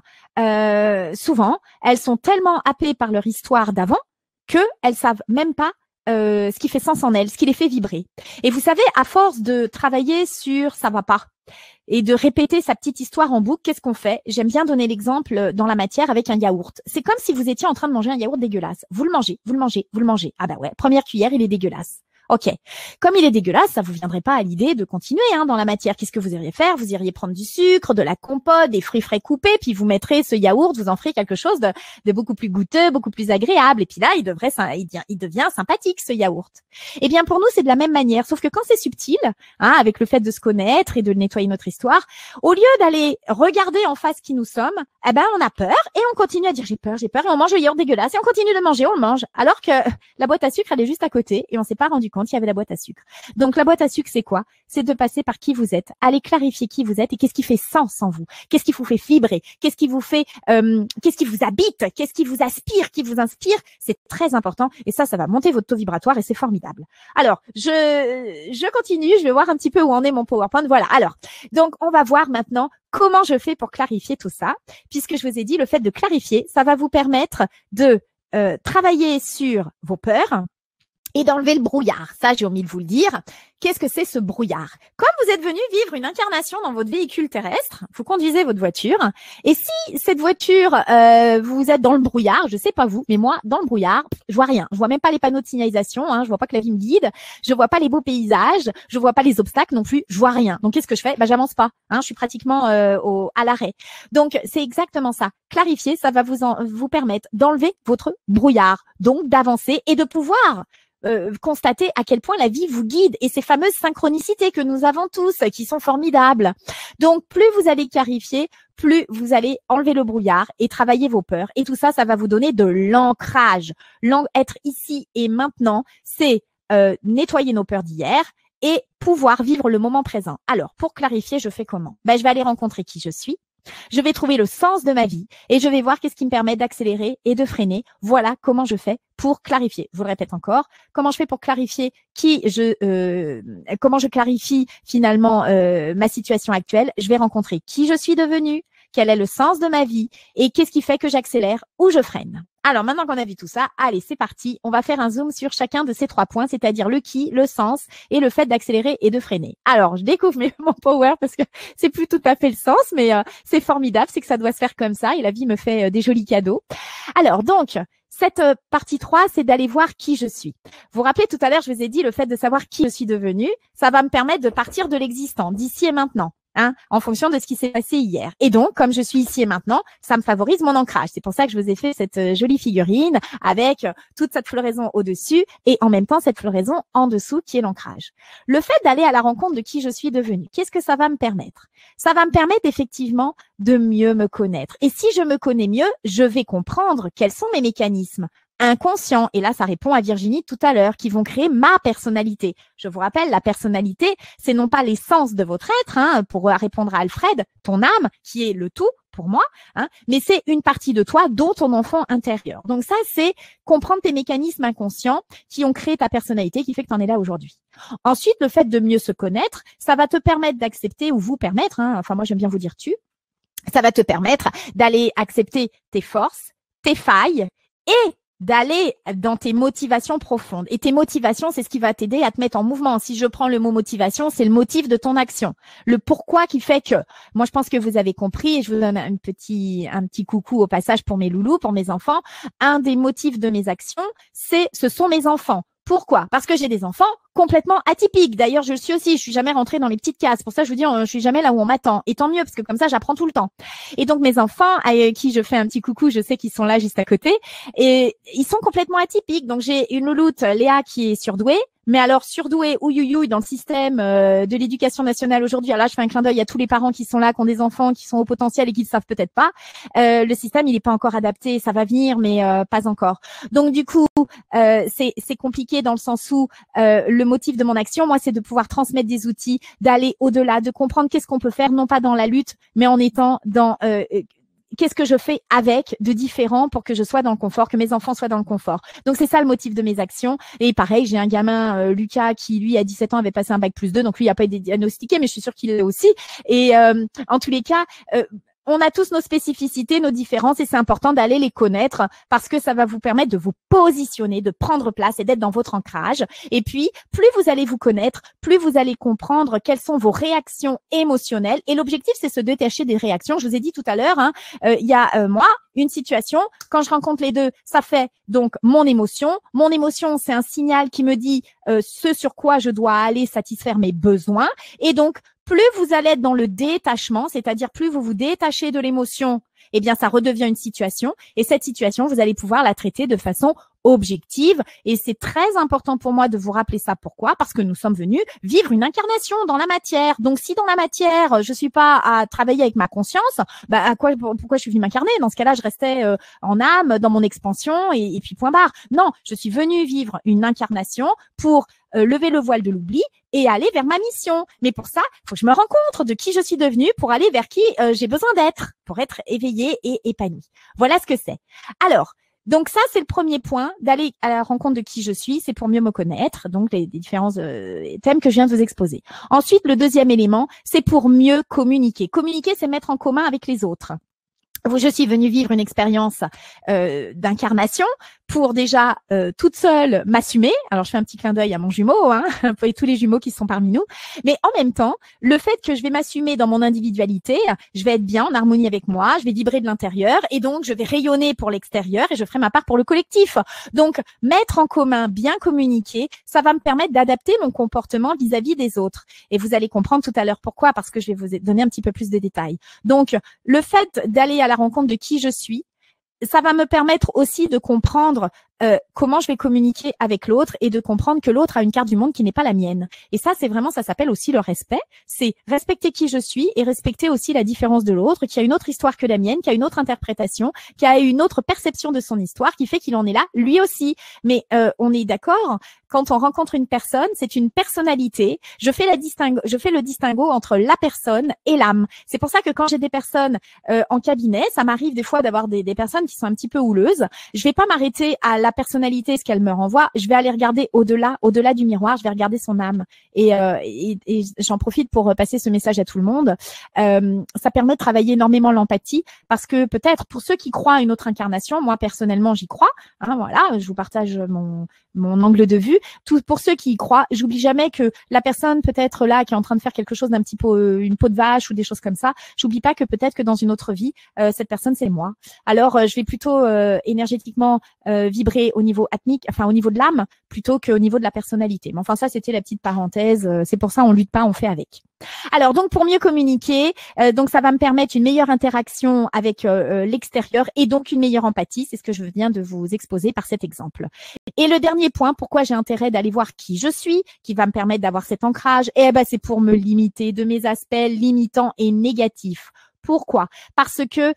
souvent, elles sont tellement happées par leur histoire d'avant qu'elles savent même pas ce qui fait sens en elles, ce qui les fait vibrer. Et vous savez, à force de travailler sur ça va pas et de répéter sa petite histoire en boucle, qu'est-ce qu'on fait? J'aime bien donner l'exemple dans la matière avec un yaourt. C'est comme si vous étiez en train de manger un yaourt dégueulasse. Vous le mangez, vous le mangez, vous le mangez. Ah bah ouais, première cuillère, il est dégueulasse. Ok. Comme il est dégueulasse, ça vous viendrait pas à l'idée de continuer dans la matière. Qu'est-ce que vous iriez faire? Vous iriez prendre du sucre, de la compote, des fruits frais coupés, puis vous mettrez ce yaourt, vous en ferez quelque chose de beaucoup plus goûteux, beaucoup plus agréable. Et puis là, il devient sympathique, ce yaourt. Eh bien, pour nous, c'est de la même manière. Sauf que quand c'est subtil, avec le fait de se connaître et de nettoyer notre histoire, au lieu d'aller regarder en face qui nous sommes, eh ben, on a peur et on continue à dire j'ai peur, et on mange le yaourt dégueulasse et on continue de manger, on le mange. Alors que la boîte à sucre, elle est juste à côté et on s'est pas rendu compte qu'il y avait la boîte à sucre. Donc, la boîte à sucre, c'est quoi? C'est de passer par qui vous êtes, aller clarifier qui vous êtes et qu'est-ce qui fait sens en vous, qu'est-ce qui vous fait vibrer, qu'est-ce qui vous fait, qu'est-ce qui vous habite, qu'est-ce qui vous aspire, qui vous inspire. C'est très important et ça va monter votre taux vibratoire et c'est formidable. Alors, je continue, je vais voir un petit peu où en est mon PowerPoint. Voilà. Alors, donc, on va voir maintenant comment je fais pour clarifier tout ça, puisque je vous ai dit, le fait de clarifier, ça va vous permettre de travailler sur vos peurs, et d'enlever le brouillard. Ça, j'ai omis de vous le dire. Qu'est-ce que c'est ce brouillard? Comme vous êtes venu vivre une incarnation dans votre véhicule terrestre, vous conduisez votre voiture, et si cette voiture, vous êtes dans le brouillard, je sais pas vous, mais moi, dans le brouillard, je vois rien. Je vois même pas les panneaux de signalisation, je vois pas que la vie me guide, je vois pas les beaux paysages, je vois pas les obstacles non plus, je vois rien. Donc, qu'est-ce que je fais? J'avance pas. Je suis pratiquement à l'arrêt. Donc, c'est exactement ça. Clarifier, ça va vous permettre d'enlever votre brouillard, donc d'avancer et de pouvoir constater à quel point la vie vous guide et ces fameuses synchronicités que nous avons tous qui sont formidables. Donc, plus vous allez clarifier, plus vous allez enlever le brouillard et travailler vos peurs. Et tout ça, ça va vous donner de l'ancrage. Être ici et maintenant, c'est nettoyer nos peurs d'hier et pouvoir vivre le moment présent. Alors, pour clarifier, je fais comment? Je vais aller rencontrer qui je suis. Je vais trouver le sens de ma vie et je vais voir qu'est-ce qui me permet d'accélérer et de freiner. Voilà comment je fais pour clarifier. Je vous le répète encore. Comment je fais pour clarifier comment je clarifie finalement ma situation actuelle? Je vais rencontrer qui je suis devenue, quel est le sens de ma vie et qu'est-ce qui fait que j'accélère ou je freine. Alors, maintenant qu'on a vu tout ça, allez, c'est parti. On va faire un zoom sur chacun de ces 3 points, c'est-à-dire le qui, le sens et le fait d'accélérer et de freiner. Alors, je découvre mon power parce que c'est plus tout à fait le sens, mais c'est formidable, c'est que ça doit se faire comme ça et la vie me fait des jolis cadeaux. Alors, donc, cette partie 3, c'est d'aller voir qui je suis. Vous vous rappelez, tout à l'heure, je vous ai dit, le fait de savoir qui je suis devenue, ça va me permettre de partir de l'existant, d'ici et maintenant. En fonction de ce qui s'est passé hier. Et donc, comme je suis ici et maintenant, ça me favorise mon ancrage. C'est pour ça que je vous ai fait cette jolie figurine avec toute cette floraison au-dessus et en même temps cette floraison en dessous qui est l'ancrage. Le fait d'aller à la rencontre de qui je suis devenue, qu'est-ce que ça va me permettre? Ça va me permettre effectivement de mieux me connaître. Et si je me connais mieux, je vais comprendre quels sont mes mécanismes inconscients. Et là, ça répond à Virginie tout à l'heure, qui vont créer ma personnalité. Je vous rappelle, la personnalité, c'est non pas l'essence de votre être, pour répondre à Alfred, ton âme, qui est le tout pour moi, mais c'est une partie de toi, dont ton enfant intérieur. Donc ça, c'est comprendre tes mécanismes inconscients qui ont créé ta personnalité, qui fait que tu en es là aujourd'hui. Ensuite, le fait de mieux se connaître, ça va te permettre d'accepter ou vous permettre, enfin moi j'aime bien vous dire ça va te permettre d'aller accepter tes forces, tes failles et d'aller dans tes motivations profondes. Et tes motivations, c'est ce qui va t'aider à te mettre en mouvement. Si je prends le mot motivation, c'est le motif de ton action. Le pourquoi qui fait que. Moi, je pense que vous avez compris et je vous donne un petit coucou au passage pour mes loulous, pour mes enfants. Un des motifs de mes actions, ce sont mes enfants. Pourquoi? Parce que j'ai des enfants complètement atypiques. D'ailleurs, je le suis aussi. Je suis jamais rentrée dans les petites cases. Pour ça, je vous dis, je suis jamais là où on m'attend. Et tant mieux, parce que comme ça, j'apprends tout le temps. Et donc, mes enfants, à qui je fais un petit coucou, je sais qu'ils sont là juste à côté. Et ils sont complètement atypiques. Donc, j'ai une louloute, Léa, qui est surdouée. Mais alors, surdoué ou youyouille dans le système de l'éducation nationale aujourd'hui, alors là, je fais un clin d'œil à tous les parents qui sont là, qui ont des enfants, qui sont au potentiel et qui ne savent peut-être pas. Le système, il n'est pas encore adapté, ça va venir, mais pas encore. Donc, du coup, c'est compliqué dans le sens où le motif de mon action, moi, c'est de pouvoir transmettre des outils, d'aller au-delà, de comprendre qu'est-ce qu'on peut faire, non pas dans la lutte, mais en étant dans qu'est-ce que je fais avec de différent pour que je sois dans le confort, que mes enfants soient dans le confort. Donc, c'est ça le motif de mes actions. Et pareil, j'ai un gamin, Lucas, qui, lui, à 17 ans, avait passé un bac+2. Donc, lui, il n'a pas été diagnostiqué, mais je suis sûre qu'il l'est aussi. Et en tous les cas, on a tous nos spécificités, nos différences, et c'est important d'aller les connaître parce que ça va vous permettre de vous positionner, de prendre place et d'être dans votre ancrage. Et puis, plus vous allez vous connaître, plus vous allez comprendre quelles sont vos réactions émotionnelles. Et l'objectif, c'est se détacher des réactions. Je vous ai dit tout à l'heure, il y a moi, une situation, quand je rencontre les deux, ça fait donc mon émotion. Mon émotion, c'est un signal qui me dit ce sur quoi je dois aller satisfaire mes besoins. Et donc, plus vous allez être dans le détachement, c'est-à-dire plus vous vous détachez de l'émotion, eh bien, ça redevient une situation. Et cette situation, vous allez pouvoir la traiter de façon objective. Et c'est très important pour moi de vous rappeler ça. Pourquoi? Parce que nous sommes venus vivre une incarnation dans la matière. Donc, si dans la matière, je suis pas à travailler avec ma conscience, bah, pourquoi je suis venue m'incarner? Dans ce cas-là, je restais en âme, dans mon expansion et puis point barre. Non, je suis venue vivre une incarnation pour lever le voile de l'oubli et aller vers ma mission. Mais pour ça, il faut que je me rende compte de qui je suis devenue pour aller vers qui j'ai besoin d'être, pour être éveillée et épanouie. Voilà ce que c'est. Alors, donc ça, c'est le premier point, d'aller à la rencontre de qui je suis, c'est pour mieux me connaître, donc les différents thèmes que je viens de vous exposer. Ensuite, le deuxième élément, c'est pour mieux communiquer. Communiquer, c'est mettre en commun avec les autres. Je suis venue vivre une expérience d'incarnation pour déjà toute seule m'assumer. Alors, je fais un petit clin d'œil à mon jumeau, et tous les jumeaux qui sont parmi nous. Mais en même temps, le fait que je vais m'assumer dans mon individualité, je vais être bien en harmonie avec moi, je vais vibrer de l'intérieur et donc je vais rayonner pour l'extérieur et je ferai ma part pour le collectif. Donc, mettre en commun, bien communiquer, ça va me permettre d'adapter mon comportement vis-à-vis des autres. Et vous allez comprendre tout à l'heure pourquoi, parce que je vais vous donner un petit peu plus de détails. Donc, le fait d'aller à la rencontre de qui je suis, ça va me permettre aussi de comprendre comment je vais communiquer avec l'autre et de comprendre que l'autre a une carte du monde qui n'est pas la mienne. Et ça, c'est vraiment, ça s'appelle aussi le respect. C'est respecter qui je suis et respecter aussi la différence de l'autre, qui a une autre histoire que la mienne, qui a une autre interprétation, qui a une autre perception de son histoire, qui fait qu'il en est là, lui aussi. Mais on est d'accord, quand on rencontre une personne, c'est une personnalité. Je fais le distinguo entre la personne et l'âme. C'est pour ça que quand j'ai des personnes en cabinet, ça m'arrive des fois d'avoir des personnes qui sont un petit peu houleuses. Je vais pas m'arrêter à la personnalité, ce qu'elle me renvoie. Je vais aller regarder au-delà du miroir. Je vais regarder son âme. Et j'en profite pour passer ce message à tout le monde. Ça permet de travailler énormément l'empathie parce que peut-être pour ceux qui croient à une autre incarnation, moi personnellement j'y crois. Voilà, je vous partage mon angle de vue. Pour ceux qui y croient, j'oublie jamais que la personne peut-être là qui est en train de faire quelque chose d'un petit peu une peau de vache ou des choses comme ça, j'oublie pas que peut-être que dans une autre vie, cette personne c'est moi. Alors je vais plutôt énergétiquement vibrer au niveau atmique, enfin au niveau de l'âme, plutôt qu'au niveau de la personnalité. Mais enfin ça c'était la petite parenthèse. C'est pour ça on lutte pas, on fait avec. Alors donc pour mieux communiquer, donc ça va me permettre une meilleure interaction avec l'extérieur et donc une meilleure empathie. C'est ce que je viens de vous exposer par cet exemple. Et le dernier point, pourquoi j'ai intérêt d'aller voir qui je suis, qui va me permettre d'avoir cet ancrage, c'est pour me limiter de mes aspects limitants et négatifs. Pourquoi? Parce que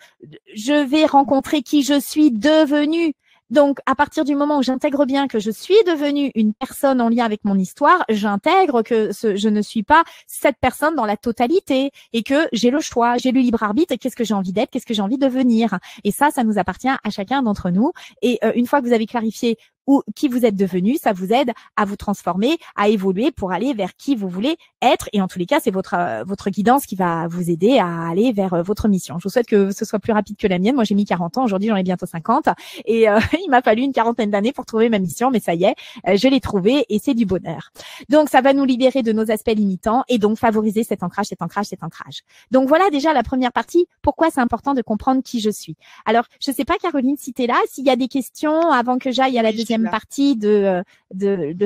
je vais rencontrer qui je suis devenue. Donc, à partir du moment où j'intègre bien que je suis devenue une personne en lien avec mon histoire, j'intègre que je ne suis pas cette personne dans la totalité et que j'ai le choix, j'ai le libre arbitre et qu'est-ce que j'ai envie d'être, qu'est-ce que j'ai envie de devenir. Et ça nous appartient à chacun d'entre nous. Et une fois que vous avez clarifié qui vous êtes devenu, ça vous aide à vous transformer, à évoluer pour aller vers qui vous voulez être. Et en tous les cas, c'est votre guidance qui va vous aider à aller vers votre mission. Je vous souhaite que ce soit plus rapide que la mienne. Moi, j'ai mis 40 ans. Aujourd'hui, j'en ai bientôt 50. Et il m'a fallu une quarantaine d'années pour trouver ma mission. Mais ça y est, je l'ai trouvée et c'est du bonheur. Donc, ça va nous libérer de nos aspects limitants et donc favoriser cet ancrage. Donc, voilà déjà la première partie. Pourquoi c'est important de comprendre qui je suis. Alors, je sais pas, Caroline, si tu es là, s'il y a des questions avant que j'aille à la deuxième partie de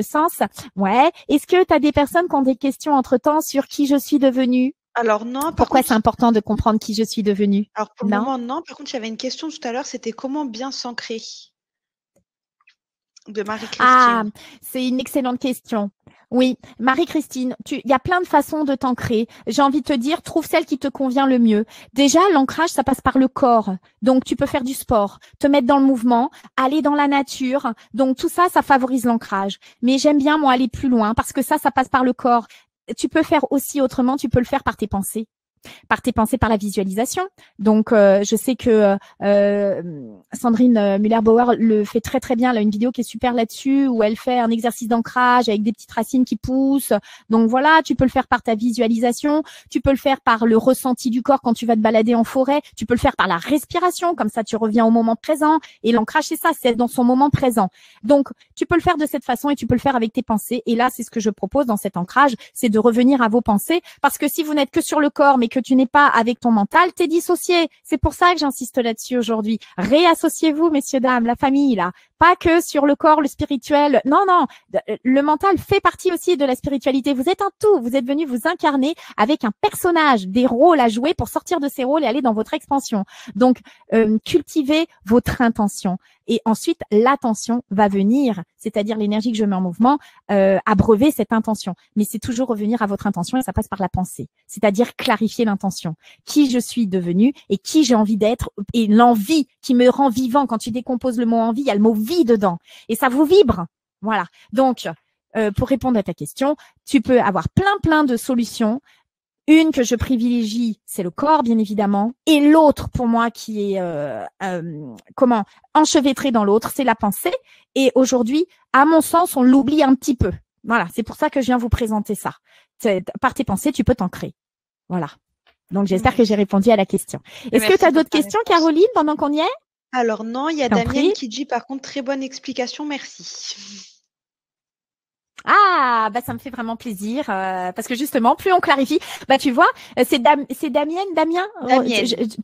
sens. Ouais. Est-ce que tu as des personnes qui ont des questions entre-temps sur qui je suis devenue? Alors non. Pourquoi c'est important de comprendre qui je suis devenue? Alors pour le moment, non. Par contre, j'avais une question tout à l'heure, c'était comment bien s'ancrer? de Ah, Marie-Christine. c'est une excellente question. Oui, Marie-Christine, il y a plein de façons de t'ancrer. J'ai envie de te dire, trouve celle qui te convient le mieux. Déjà, l'ancrage, ça passe par le corps. Donc, tu peux faire du sport, te mettre dans le mouvement, aller dans la nature. Donc, tout ça, ça favorise l'ancrage. Mais j'aime bien, moi, aller plus loin parce que ça passe par le corps. Tu peux faire aussi autrement, tu peux le faire par tes pensées. Par tes pensées, par la visualisation. Donc, je sais que Sandrine Muller-Bauer le fait très très bien. Elle a une vidéo qui est super là-dessus où elle fait un exercice d'ancrage avec des petites racines qui poussent. Donc voilà, tu peux le faire par ta visualisation, tu peux le faire par le ressenti du corps quand tu vas te balader en forêt, tu peux le faire par la respiration, comme ça tu reviens au moment présent. Et l'ancrage, c'est ça, c'est être dans son moment présent. Donc, tu peux le faire de cette façon et tu peux le faire avec tes pensées. Et là, c'est ce que je propose dans cet ancrage, c'est de revenir à vos pensées. Parce que si vous n'êtes que sur le corps, mais que tu n'es pas avec ton mental, t'es dissocié. C'est pour ça que j'insiste là-dessus aujourd'hui. Réassociez-vous, messieurs, dames, la famille, là. Pas que sur le corps, le spirituel. Non, non. Le mental fait partie aussi de la spiritualité. Vous êtes un tout. Vous êtes venu vous incarner avec un personnage, des rôles à jouer pour sortir de ces rôles et aller dans votre expansion. Donc, cultivez votre intention. Et ensuite, l'attention va venir, c'est-à-dire l'énergie que je mets en mouvement, abreuver cette intention. Mais c'est toujours revenir à votre intention et ça passe par la pensée. C'est-à-dire clarifier l'intention. Qui je suis devenue et qui j'ai envie d'être et l'envie qui me rend vivant. Quand tu décomposes le mot envie, il y a le mot vie dedans. Et ça vous vibre. Voilà. Donc, pour répondre à ta question, tu peux avoir plein de solutions. Une que je privilégie, c'est le corps, bien évidemment. Et l'autre, pour moi, qui est enchevêtrée dans l'autre, c'est la pensée. Et aujourd'hui, à mon sens, on l'oublie un petit peu. Voilà, c'est pour ça que je viens vous présenter ça. Par tes pensées, tu peux t'ancrer. Voilà. Donc, j'espère que j'ai répondu à la question. Est-ce que tu as d'autres questions, Caroline, pendant qu'on y est? Alors non, il y a Damienne qui dit par contre, très bonne explication, merci. Ah, bah ça me fait vraiment plaisir parce que justement, plus on clarifie, bah tu vois, c'est Damienne, Damien.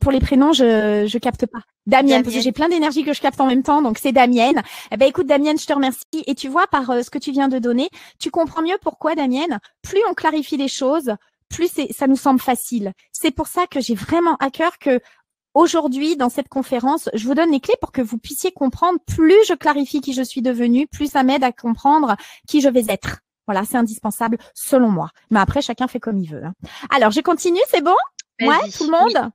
Pour les prénoms, je capte pas. Damienne, parce que j'ai plein d'énergie que je capte en même temps, donc c'est Damienne. Eh ben écoute, Damienne, je te remercie. Et tu vois, par ce que tu viens de donner, tu comprends mieux pourquoi, Damienne, plus on clarifie les choses, plus ça nous semble facile. C'est pour ça que j'ai vraiment à cœur que aujourd'hui, dans cette conférence, je vous donne les clés pour que vous puissiez comprendre. Plus je clarifie qui je suis devenue, plus ça m'aide à comprendre qui je vais être. Voilà, c'est indispensable selon moi. Mais après, chacun fait comme il veut. Hein. Alors, je continue, c'est bon? Ouais, tout le monde? Oui.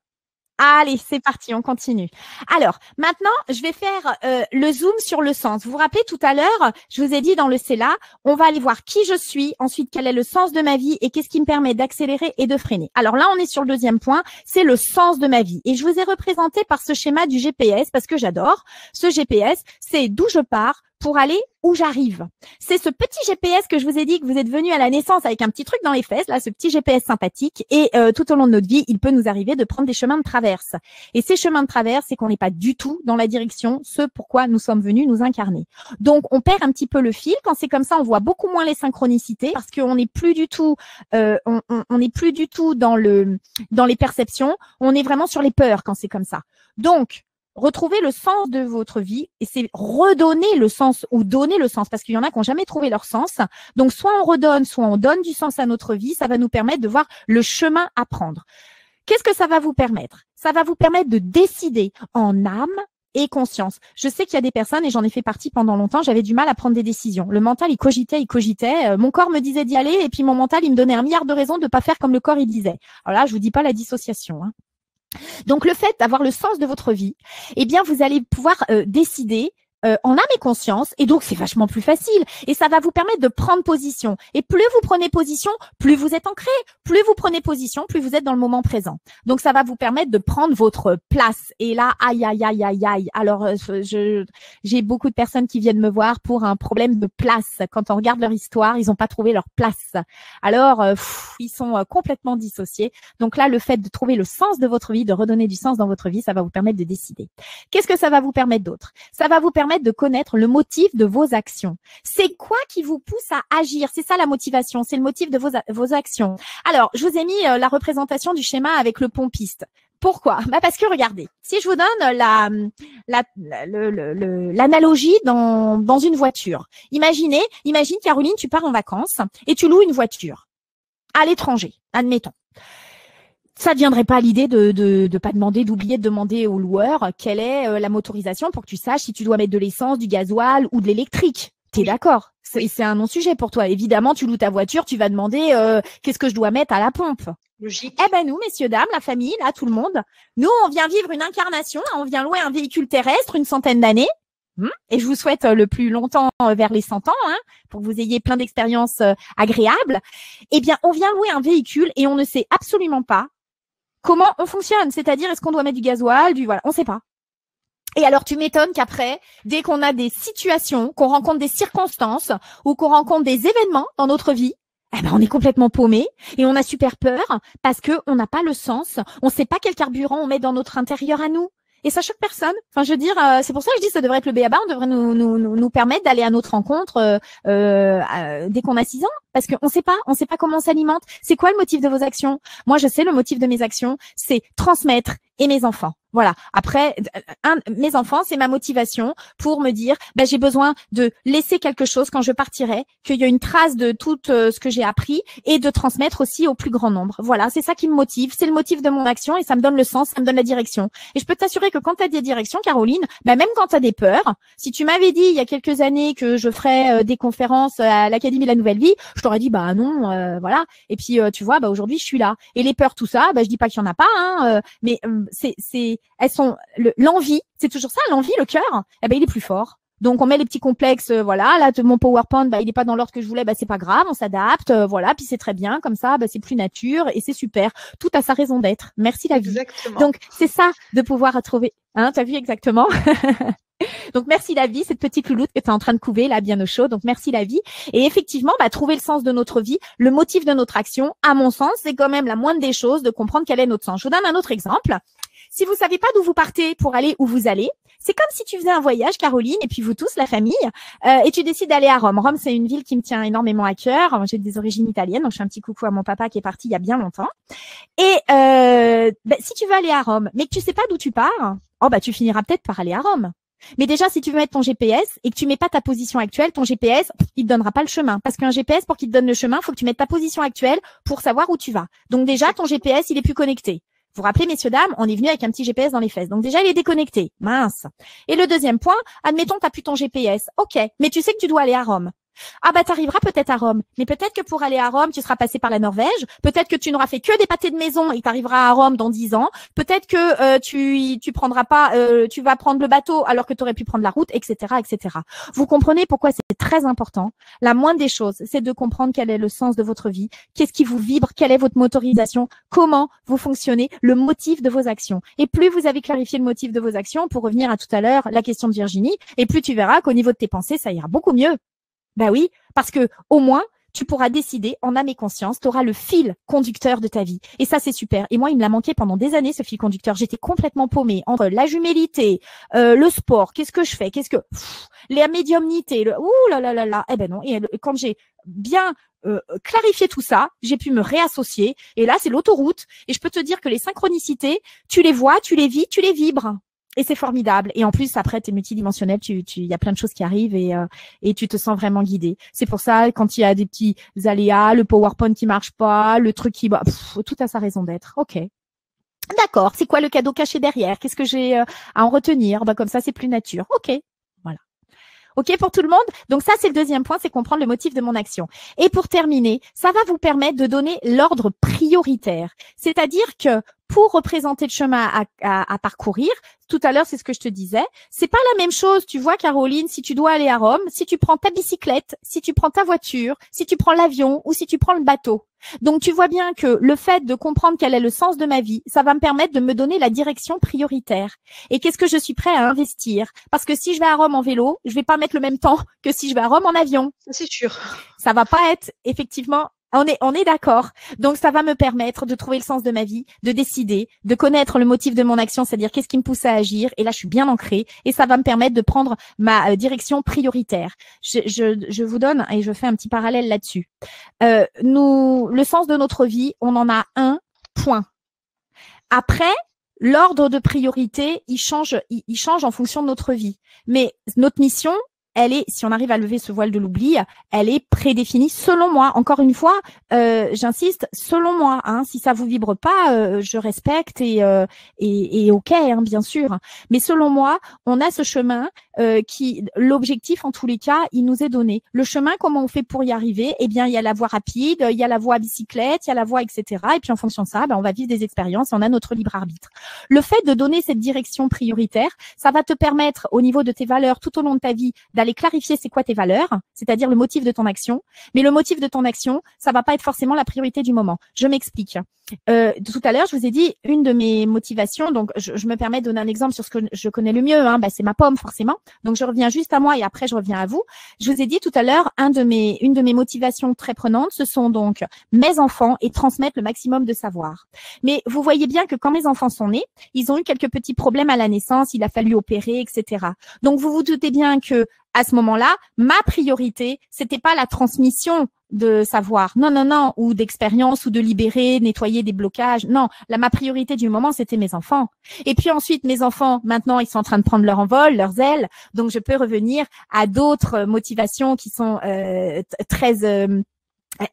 Allez, c'est parti, on continue. Alors, maintenant, je vais faire le zoom sur le sens. Vous vous rappelez tout à l'heure, je vous ai dit dans le CELA, on va aller voir qui je suis, ensuite quel est le sens de ma vie et qu'est-ce qui me permet d'accélérer et de freiner. Alors là, on est sur le deuxième point, c'est le sens de ma vie. Et je vous ai représenté par ce schéma du GPS parce que j'adore. Ce GPS, c'est d'où je pars pour aller où j'arrive. C'est ce petit GPS que je vous ai dit que vous êtes venu à la naissance avec un petit truc dans les fesses, là, ce petit GPS sympathique. Et tout au long de notre vie, il peut nous arriver de prendre des chemins de traverse. Et ces chemins de traverse, c'est qu'on n'est pas du tout dans la direction, ce pourquoi nous sommes venus nous incarner. Donc, on perd un petit peu le fil. Quand c'est comme ça, on voit beaucoup moins les synchronicités parce qu'on n'est plus du tout, on n'est plus du tout dans les perceptions. On est vraiment sur les peurs quand c'est comme ça. Donc, retrouvez le sens de votre vie et c'est redonner le sens ou donner le sens parce qu'il y en a qui n'ont jamais trouvé leur sens. Donc, soit on redonne, soit on donne du sens à notre vie. Ça va nous permettre de voir le chemin à prendre. Qu'est-ce que ça va vous permettre? Ça va vous permettre de décider en âme et conscience. Je sais qu'il y a des personnes, et j'en ai fait partie pendant longtemps, j'avais du mal à prendre des décisions. Le mental, il cogitait. Mon corps me disait d'y aller et puis mon mental, il me donnait 1 milliard de raisons de ne pas faire comme le corps, il disait. Alors là, je vous dis pas la dissociation, hein. Donc, le fait d'avoir le sens de votre vie, eh bien, vous allez pouvoir décider en âme et conscience. Et donc, c'est vachement plus facile. Et ça va vous permettre de prendre position. Et plus vous prenez position, plus vous êtes ancré. Plus vous prenez position, plus vous êtes dans le moment présent. Donc, ça va vous permettre de prendre votre place. Et là, aïe, aïe, aïe, aïe, aïe. Alors, j'ai beaucoup de personnes qui viennent me voir pour un problème de place. Quand on regarde leur histoire, ils n'ont pas trouvé leur place. Alors, ils sont complètement dissociés. Donc là, le fait de trouver le sens de votre vie, de redonner du sens dans votre vie, ça va vous permettre de décider. Qu'est-ce que ça va vous permettre d'autre? Ça va vous permettre de connaître le motif de vos actions. C'est quoi qui vous pousse à agir? C'est ça la motivation, c'est le motif de vos actions. Alors, je vous ai mis la représentation du schéma avec le pompiste. Pourquoi? Bah parce que regardez, si je vous donne l'analogie dans une voiture. Imagine Caroline, tu pars en vacances et tu loues une voiture à l'étranger, admettons. ça ne viendrait pas à l'idée de pas demander, d'oublier de demander au loueur quelle est la motorisation pour que tu saches si tu dois mettre de l'essence, du gasoil ou de l'électrique. T'es d'accord? C'est un non-sujet pour toi. Évidemment, tu loues ta voiture, tu vas demander qu'est-ce que je dois mettre à la pompe. Logique. Eh ben nous, messieurs, dames, la famille, là, tout le monde, nous, on vient vivre une incarnation, on vient louer un véhicule terrestre une centaine d'années. Et je vous souhaite le plus longtemps vers les 100 ans, pour que vous ayez plein d'expériences agréables. Eh bien, on vient louer un véhicule et on ne sait absolument pas comment on fonctionne. C'est-à-dire, est-ce qu'on doit mettre du gasoil, voilà, on ne sait pas. Et alors, tu m'étonnes qu'après, dès qu'on a des situations, qu'on rencontre des circonstances ou qu'on rencontre des événements dans notre vie, eh ben, on est complètement paumé et on a super peur parce que on n'a pas le sens. On ne sait pas quel carburant on met dans notre intérieur à nous. Et ça choque personne. Enfin, je veux dire, c'est pour ça que je dis que ça devrait être le b.a.-ba. On devrait nous permettre d'aller à notre rencontre dès qu'on a 6 ans. Parce qu'on on sait pas comment on s'alimente. C'est quoi le motif de vos actions? Moi, je sais le motif de mes actions, c'est transmettre et mes enfants. Voilà. Après, mes enfants, c'est ma motivation pour me dire, j'ai besoin de laisser quelque chose quand je partirai, qu'il y a une trace de tout ce que j'ai appris et de transmettre aussi au plus grand nombre. Voilà, c'est ça qui me motive. C'est le motif de mon action et ça me donne le sens, ça me donne la direction. Et je peux t'assurer que quand tu as des directions, Caroline, même quand tu as des peurs, si tu m'avais dit il y a quelques années que je ferais des conférences à l'Académie de la Nouvelle Vie, je t'aurais dit non, voilà. Et puis tu vois, aujourd'hui je suis là. Et les peurs, tout ça, je dis pas qu'il y en a pas, mais elles sont l'envie, c'est toujours ça, l'envie, le cœur, il est plus fort. Donc on met les petits complexes, voilà. Là, mon PowerPoint, il est pas dans l'ordre que je voulais, c'est pas grave, on s'adapte, voilà. Puis c'est très bien, comme ça, c'est plus nature et c'est super. Tout a sa raison d'être. Merci la vie. Exactement. Donc c'est ça de pouvoir trouver. T'as vu exactement. Donc merci la vie, cette petite louloute que tu es en train de couver là bien au chaud. Donc merci la vie. Et effectivement, trouver le sens de notre vie, le motif de notre action, à mon sens, c'est quand même la moindre des choses de comprendre quel est notre sens. Je vous donne un autre exemple. Si vous savez pas d'où vous partez pour aller où vous allez, c'est comme si tu faisais un voyage, Caroline, et puis vous tous, la famille, et tu décides d'aller à Rome. Rome, c'est une ville qui me tient énormément à cœur. J'ai des origines italiennes, donc je fais un petit coucou à mon papa qui est parti il y a bien longtemps. Et si tu veux aller à Rome, mais que tu sais pas d'où tu pars, tu finiras peut-être par aller à Rome. Mais déjà, si tu veux mettre ton GPS et que tu mets pas ta position actuelle, ton GPS, il te donnera pas le chemin. Parce qu'un GPS, pour qu'il te donne le chemin, faut que tu mettes ta position actuelle pour savoir où tu vas. Donc déjà, ton GPS, il est plus connecté. Vous vous rappelez, messieurs, dames, on est venu avec un petit GPS dans les fesses. Donc déjà, il est déconnecté. Mince. Et le deuxième point, admettons, t'as plus ton GPS. OK. Mais tu sais que tu dois aller à Rome. T'arriveras peut-être à Rome. Mais peut-être que pour aller à Rome, tu seras passé par la Norvège. Peut-être que tu n'auras fait que des pâtés de maison et que tu arriveras à Rome dans 10 ans. Peut-être que tu prendras pas, tu vas prendre le bateau alors que tu aurais pu prendre la route, etc., etc. Vous comprenez pourquoi c'est très important. La moindre des choses, c'est de comprendre quel est le sens de votre vie, qu'est-ce qui vous vibre, quelle est votre motorisation, comment vous fonctionnez, le motif de vos actions. Et plus vous avez clarifié le motif de vos actions, pour revenir à tout à l'heure, la question de Virginie, et plus tu verras qu'au niveau de tes pensées, ça ira beaucoup mieux. Oui, parce que au moins, tu pourras décider en âme et conscience, tu auras le fil conducteur de ta vie. Et ça, c'est super. Et moi, il me l'a manqué pendant des années, ce fil conducteur. J'étais complètement paumée entre la jumélité, le sport, qu'est-ce que je fais, la médiumnité, ouh là là là là. Non. Et quand j'ai bien clarifié tout ça, j'ai pu me réassocier. Et là, c'est l'autoroute. Et je peux te dire que les synchronicités, tu les vois, tu les vis, tu les vibres. Et c'est formidable. Et en plus, après, tu es multidimensionnel, il y a plein de choses qui arrivent et tu te sens vraiment guidé. C'est pour ça, quand il y a des petits aléas, le PowerPoint qui marche pas, le truc qui... tout a sa raison d'être. OK. D'accord. C'est quoi le cadeau caché derrière? Qu'est-ce que j'ai à en retenir? Comme ça, c'est plus nature. OK. Voilà. OK pour tout le monde? Donc ça, c'est le deuxième point, c'est comprendre le motif de mon action. Et pour terminer, ça va vous permettre de donner l'ordre prioritaire. C'est-à-dire que pour représenter le chemin à parcourir, tout à l'heure, c'est ce que je te disais, c'est pas la même chose, tu vois, Caroline, si tu dois aller à Rome, si tu prends ta bicyclette, si tu prends ta voiture, si tu prends l'avion ou si tu prends le bateau. Donc, tu vois bien que le fait de comprendre quel est le sens de ma vie, ça va me permettre de me donner la direction prioritaire. Et qu'est-ce que je suis prêt à investir? Parce que si je vais à Rome en vélo, je vais pas mettre le même temps que si je vais à Rome en avion. C'est sûr. Ça va pas être effectivement... On est d'accord. Donc, ça va me permettre de trouver le sens de ma vie, de décider, de connaître le motif de mon action, c'est-à-dire qu'est-ce qui me pousse à agir. Et là, je suis bien ancrée et ça va me permettre de prendre ma direction prioritaire. Je vous donne, et je fais un petit parallèle là-dessus. Le sens de notre vie, on en a un point. Après, l'ordre de priorité, il change en fonction de notre vie. Mais notre mission, elle est, si on arrive à lever ce voile de l'oubli, elle est prédéfinie selon moi. Encore une fois, j'insiste, selon moi. Hein, si ça vous vibre pas, je respecte et ok, hein, bien sûr. Mais selon moi, on a ce chemin qui, l'objectif en tous les cas, il nous est donné. Le chemin, comment on fait pour y arriver? Eh bien, il y a la voie rapide, il y a la voie à bicyclette, il y a la voie, etc. Et puis en fonction de ça, on va vivre des expériences. On a notre libre arbitre. Le fait de donner cette direction prioritaire, ça va te permettre, au niveau de tes valeurs, tout au long de ta vie, d'aller clarifier c'est quoi tes valeurs, c'est-à-dire le motif de ton action. Mais le motif de ton action, ça va pas être forcément la priorité du moment. Je m'explique. Tout à l'heure, je vous ai dit une de mes motivations. Donc, je me permets de donner un exemple sur ce que je connais le mieux. Hein, c'est ma pomme, forcément. Donc, je reviens juste à moi et après, je reviens à vous. Je vous ai dit tout à l'heure, une de mes motivations très prenantes, ce sont donc mes enfants et transmettre le maximum de savoir. Mais vous voyez bien que quand mes enfants sont nés, ils ont eu quelques petits problèmes à la naissance. Il a fallu opérer, etc. Donc, vous vous doutez bien que à ce moment-là, ma priorité, c'était pas la transmission de savoir, non, ou d'expérience, ou de libérer, nettoyer des blocages. Non, là, ma priorité du moment, c'était mes enfants. Et puis ensuite, mes enfants, maintenant, ils sont en train de prendre leur envol, leurs ailes. Donc, je peux revenir à d'autres motivations qui sont très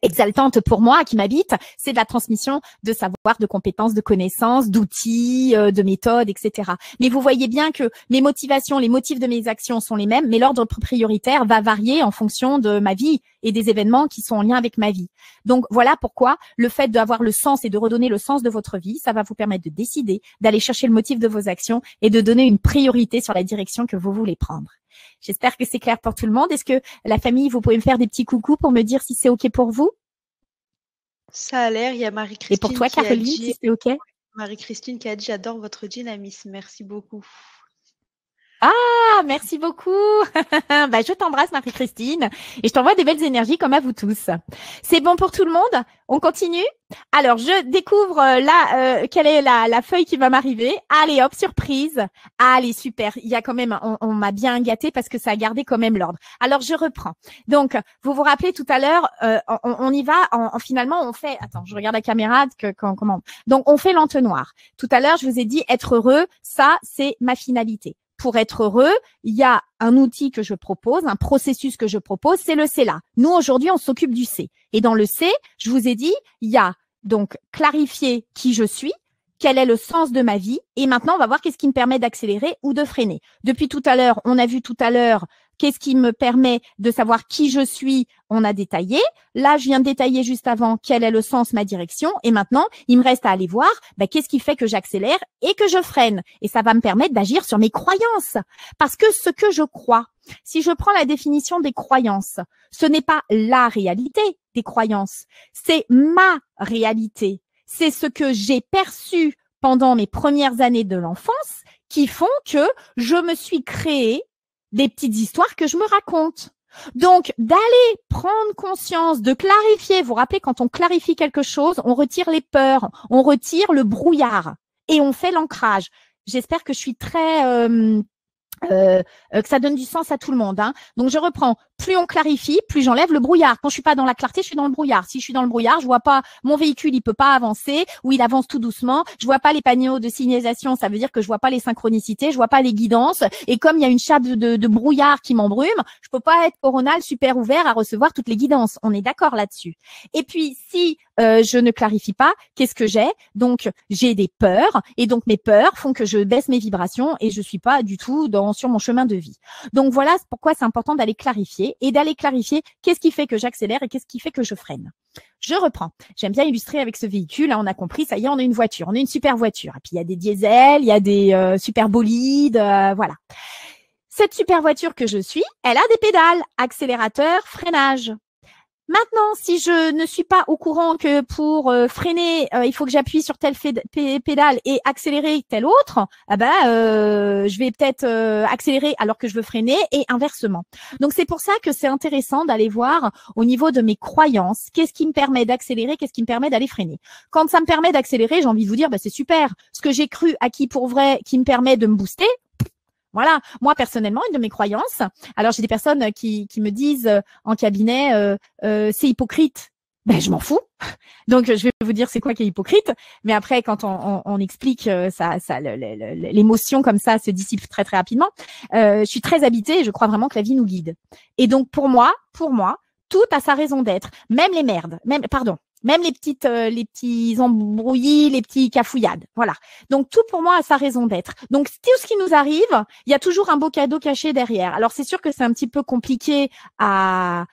exaltante pour moi, qui m'habite, c'est de la transmission de savoir, de compétences, de connaissances, d'outils, de méthodes, etc. Mais vous voyez bien que mes motivations, les motifs de mes actions sont les mêmes, mais l'ordre prioritaire va varier en fonction de ma vie et des événements qui sont en lien avec ma vie. Donc voilà pourquoi le fait d'avoir le sens et de redonner le sens de votre vie, ça va vous permettre de décider, d'aller chercher le motif de vos actions et de donner une priorité sur la direction que vous voulez prendre. J'espère que c'est clair pour tout le monde. Est-ce que la famille, vous pouvez me faire des petits coucous pour me dire si c'est OK pour vous? Ça a l'air. Il y a Marie-Christine. Et pour toi, Caroline, si c'est OK? Marie-Christine qui a dit « J'adore votre dynamisme. Merci beaucoup. » Ah, merci beaucoup. Je t'embrasse, Marie-Christine, et je t'envoie des belles énergies comme à vous tous. C'est bon pour tout le monde? On continue? Alors, je découvre là quelle est la feuille qui va m'arriver. Allez, hop, surprise. Allez, super. Il y a quand même, on m'a bien gâté parce que ça a gardé quand même l'ordre. Alors, je reprends. Donc, vous vous rappelez tout à l'heure, on y va. Finalement, on fait. Attends, je regarde la caméra. Comment? Donc, on fait l'entonnoir. Tout à l'heure, je vous ai dit être heureux. Ça, c'est ma finalité. Pour être heureux, il y a un outil que je propose, un processus que je propose, c'est le C là. Nous, aujourd'hui, on s'occupe du C. Et dans le C, je vous ai dit, il y a donc clarifier qui je suis, quel est le sens de ma vie. Et maintenant, on va voir qu'est-ce qui me permet d'accélérer ou de freiner. Depuis tout à l'heure, on a vu tout à l'heure qu'est-ce qui me permet de savoir qui je suis. On a détaillé. Là, je viens de détailler juste avant quel est le sens, ma direction. Et maintenant, il me reste à aller voir qu'est-ce qui fait que j'accélère et que je freine. Et ça va me permettre d'agir sur mes croyances. Parce que ce que je crois, si je prends la définition des croyances, ce n'est pas la réalité des croyances. C'est ma réalité. C'est ce que j'ai perçu pendant mes premières années de l'enfance qui font que je me suis créé des petites histoires que je me raconte. Donc, d'aller prendre conscience, de clarifier. Vous vous rappelez, quand on clarifie quelque chose, on retire les peurs, on retire le brouillard et on fait l'ancrage. J'espère que je suis très... que ça donne du sens à tout le monde. Hein. Donc, je reprends. Plus on clarifie, plus j'enlève le brouillard. Quand je suis pas dans la clarté, je suis dans le brouillard. Si je suis dans le brouillard, je vois pas mon véhicule, il peut pas avancer ou il avance tout doucement. Je vois pas les panneaux de signalisation, ça veut dire que je vois pas les synchronicités, je vois pas les guidances. Et comme il y a une chape de brouillard qui m'embrume, je peux pas être coronal super ouvert à recevoir toutes les guidances. On est d'accord là-dessus. Et puis, si je ne clarifie pas, qu'est-ce que j'ai? Donc, j'ai des peurs et donc mes peurs font que je baisse mes vibrations et je suis pas du tout sur mon chemin de vie. Donc, voilà pourquoi c'est important d'aller clarifier et d'aller clarifier qu'est-ce qui fait que j'accélère et qu'est-ce qui fait que je freine. Je reprends. J'aime bien illustrer avec ce véhicule. Là, on a compris, ça y est, on a une voiture. On a une super voiture. Et puis, il y a des diesels, il y a des super bolides, voilà. Cette super voiture que je suis, elle a des pédales, accélérateur, freinage. Maintenant, si je ne suis pas au courant que pour freiner, il faut que j'appuie sur telle pédale et accélérer telle autre, je vais peut-être accélérer alors que je veux freiner et inversement. Donc, c'est pour ça que c'est intéressant d'aller voir au niveau de mes croyances, qu'est-ce qui me permet d'accélérer, qu'est-ce qui me permet d'aller freiner. Quand ça me permet d'accélérer, j'ai envie de vous dire, c'est super. Ce que j'ai cru acquis pour vrai qui me permet de me booster, voilà, moi personnellement, une de mes croyances. Alors j'ai des personnes qui me disent en cabinet, c'est hypocrite Ben, je m'en fous. Donc, je vais vous dire c'est quoi qui est hypocrite. Mais après, quand on explique l'émotion comme ça se dissipe très, très rapidement. Je suis très habitée et je crois vraiment que la vie nous guide. Et donc, pour moi, tout a sa raison d'être. Même les merdes. Même les petits embrouillis, les petits cafouillades. Voilà. Donc, tout pour moi a sa raison d'être. Donc, tout ce qui nous arrive, il y a toujours un beau cadeau caché derrière. Alors, c'est sûr que c'est un petit peu compliqué à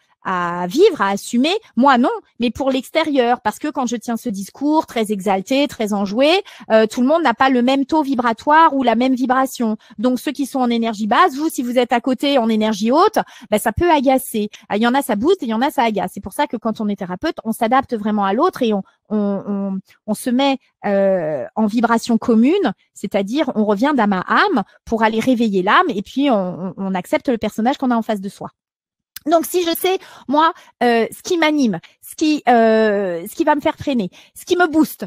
vivre, à assumer. Moi, non, mais pour l'extérieur, parce que quand je tiens ce discours très exalté, très enjoué, tout le monde n'a pas le même taux vibratoire ou la même vibration. Donc, ceux qui sont en énergie basse, vous, si vous êtes à côté en énergie haute, ben, ça peut agacer. Il y en a, ça booste et il y en a, ça agace. C'est pour ça que quand on est thérapeute, on s'adapte vraiment à l'autre et on se met en vibration commune, c'est-à-dire on revient d'âme à âme pour aller réveiller l'âme et puis on accepte le personnage qu'on a en face de soi. Donc, si je sais, moi, ce qui m'anime, ce qui va me faire freiner, ce qui me booste,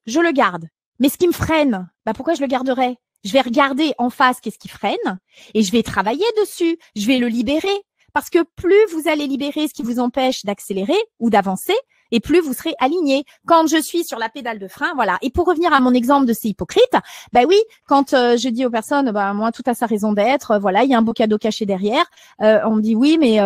je le garde. Mais ce qui me freine, pourquoi je le garderais? Je vais regarder en face qu'est-ce qui freine et je vais travailler dessus. Je vais le libérer. Parce que plus vous allez libérer ce qui vous empêche d'accélérer ou d'avancer, et plus vous serez aligné. Quand je suis sur la pédale de frein, voilà. Et pour revenir à mon exemple de ces hypocrites, oui, quand je dis aux personnes, moi, tout a sa raison d'être, voilà, il y a un beau cadeau caché derrière. On me dit oui, mais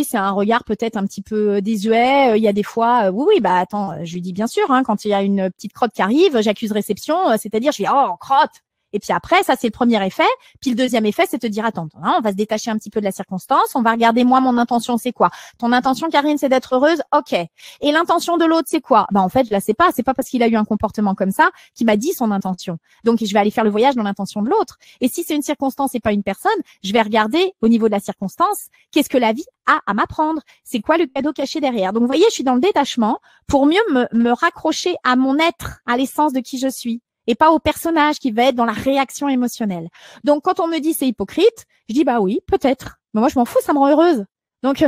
c'est un regard peut-être un petit peu désuet. Il y a des fois, oui, attends, je lui dis bien sûr, quand il y a une petite crotte qui arrive, j'accuse réception, c'est-à-dire je dis oh crotte. Et puis après, ça, c'est le premier effet. Puis le deuxième effet, c'est te dire, attends, on va se détacher un petit peu de la circonstance. On va regarder, moi, mon intention, c'est quoi? Ton intention, Karine, c'est d'être heureuse? OK. Et l'intention de l'autre, c'est quoi? En fait, je la sais pas. C'est pas parce qu'il a eu un comportement comme ça qu'il m'a dit son intention. Donc, je vais aller faire le voyage dans l'intention de l'autre. Et si c'est une circonstance et pas une personne, je vais regarder au niveau de la circonstance, qu'est-ce que la vie a à m'apprendre? C'est quoi le cadeau caché derrière? Donc, vous voyez, je suis dans le détachement pour mieux me raccrocher à mon être, à l'essence de qui je suis. Et pas au personnage qui va être dans la réaction émotionnelle. Donc, quand on me dit c'est hypocrite, je dis oui, peut-être. Mais moi, je m'en fous, ça me rend heureuse. Donc,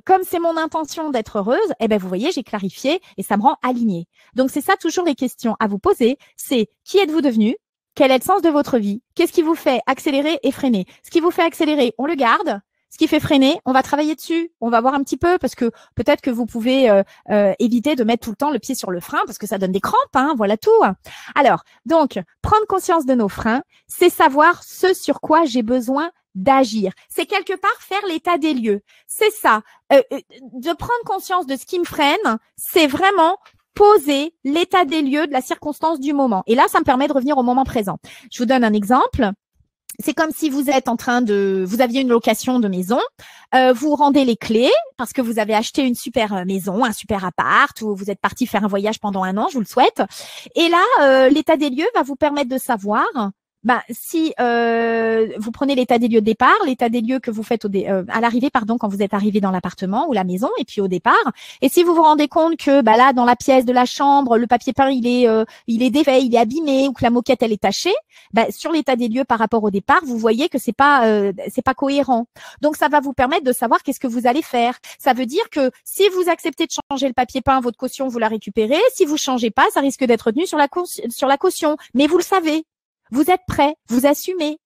comme c'est mon intention d'être heureuse, vous voyez, j'ai clarifié et ça me rend alignée. Donc, c'est ça toujours les questions à vous poser. C'est qui êtes-vous devenu? Quel est le sens de votre vie? Qu'est-ce qui vous fait accélérer et freiner? Ce qui vous fait accélérer, on le garde. Ce qui fait freiner, on va travailler dessus, on va voir un petit peu parce que peut-être que vous pouvez éviter de mettre tout le temps le pied sur le frein parce que ça donne des crampes, voilà tout. Alors, donc, prendre conscience de nos freins, c'est savoir ce sur quoi j'ai besoin d'agir. C'est quelque part faire l'état des lieux. C'est ça. De prendre conscience de ce qui me freine, c'est vraiment poser l'état des lieux de la circonstance du moment. Et là, ça me permet de revenir au moment présent. Je vous donne un exemple. C'est comme si vous aviez une location de maison, vous rendez les clés parce que vous avez acheté une super maison, un super appart ou vous êtes parti faire un voyage pendant 1 an, je vous le souhaite. Et là, l'état des lieux va vous permettre de savoir si vous prenez l'état des lieux de départ, l'état des lieux que vous faites à l'arrivée, quand vous êtes arrivé dans l'appartement ou la maison, et puis au départ. Et si vous vous rendez compte que là, dans la pièce de la chambre, le papier peint il est défait, il est abîmé, ou que la moquette elle est tachée, sur l'état des lieux par rapport au départ, vous voyez que c'est pas cohérent. Donc ça va vous permettre de savoir qu'est-ce que vous allez faire. Ça veut dire que si vous acceptez de changer le papier peint, votre caution vous la récupérez. Si vous changez pas, ça risque d'être retenu sur la caution. Mais vous le savez. Vous êtes prêt, vous assumez.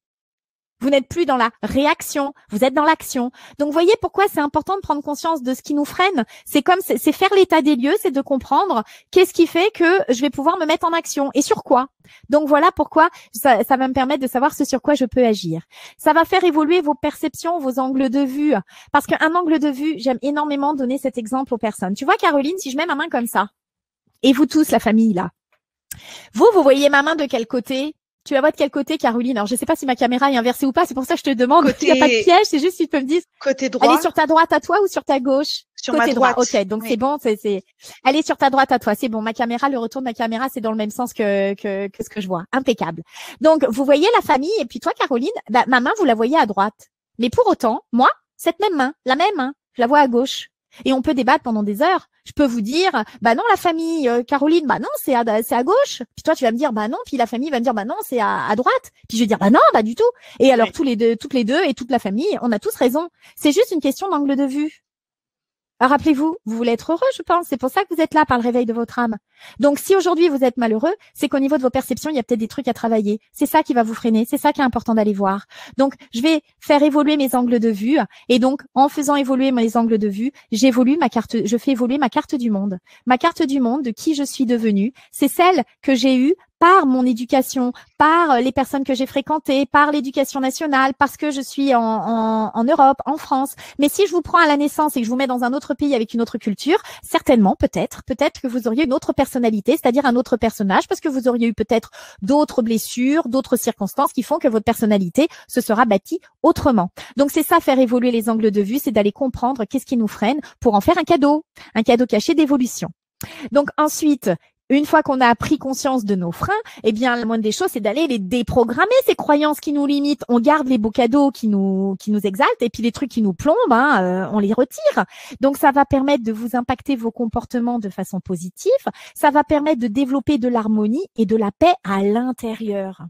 Vous n'êtes plus dans la réaction, vous êtes dans l'action. Donc, voyez pourquoi c'est important de prendre conscience de ce qui nous freine. C'est faire l'état des lieux, c'est de comprendre qu'est-ce qui fait que je vais pouvoir me mettre en action et sur quoi. Donc, voilà pourquoi ça va me permettre de savoir ce sur quoi je peux agir. Ça va faire évoluer vos perceptions, vos angles de vue. Parce qu'un angle de vue, j'aime énormément donner cet exemple aux personnes. Tu vois, Caroline, si je mets ma main comme ça, et vous tous, la famille, là, vous voyez ma main de quel côté? Tu la vois de quel côté, Caroline? Alors, je ne sais pas si ma caméra est inversée ou pas. C'est pour ça que je te demande. Il n'y a pas de piège. C'est juste si tu peux me dire. Côté droit. Elle est sur ta droite à toi ou sur ta gauche? Sur côté ma droite. droit. OK. Donc, oui. C'est bon. Elle est sur ta droite à toi. C'est bon. Le retour de ma caméra, c'est dans le même sens que ce que je vois. Impeccable. Donc, vous voyez la famille. Et puis toi, Caroline, ma main, vous la voyez à droite. Mais pour autant, moi, cette même main, la même main, je la vois à gauche. Et on peut débattre pendant des heures. Je peux vous dire, non, la famille, Caroline, non, c'est à gauche. Puis toi, tu vas me dire, non. Puis la famille va me dire, non, c'est à droite. Puis je vais dire, non, pas du tout. Et alors, toutes les deux et toute la famille, on a tous raison. C'est juste une question d'angle de vue. Alors, rappelez-vous, vous voulez être heureux, je pense. C'est pour ça que vous êtes là par le réveil de votre âme. Donc, si aujourd'hui vous êtes malheureux, c'est qu'au niveau de vos perceptions, il y a peut-être des trucs à travailler. C'est ça qui va vous freiner. C'est ça qui est important d'aller voir. Donc, je vais faire évoluer mes angles de vue. Et donc, en faisant évoluer mes angles de vue, je fais évoluer ma carte du monde. Ma carte du monde, de qui je suis devenue, c'est celle que j'ai eue par mon éducation, par les personnes que j'ai fréquentées, par l'éducation nationale, parce que je suis en Europe, en France. Mais si je vous prends à la naissance et que je vous mets dans un autre pays avec une autre culture, certainement, peut-être que vous auriez une autre personnalité, c'est-à-dire un autre personnage, parce que vous auriez eu peut-être d'autres blessures, d'autres circonstances qui font que votre personnalité se sera bâtie autrement. Donc c'est ça, faire évoluer les angles de vue, c'est d'aller comprendre qu'est-ce qui nous freine pour en faire un cadeau caché d'évolution. Donc ensuite, une fois qu'on a pris conscience de nos freins, eh bien, la moindre des choses, c'est d'aller les déprogrammer, ces croyances qui nous limitent. On garde les beaux cadeaux qui nous exaltent, et puis les trucs qui nous plombent, on les retire. Donc, ça va permettre de vous impacter vos comportements de façon positive. Ça va permettre de développer de l'harmonie et de la paix à l'intérieur.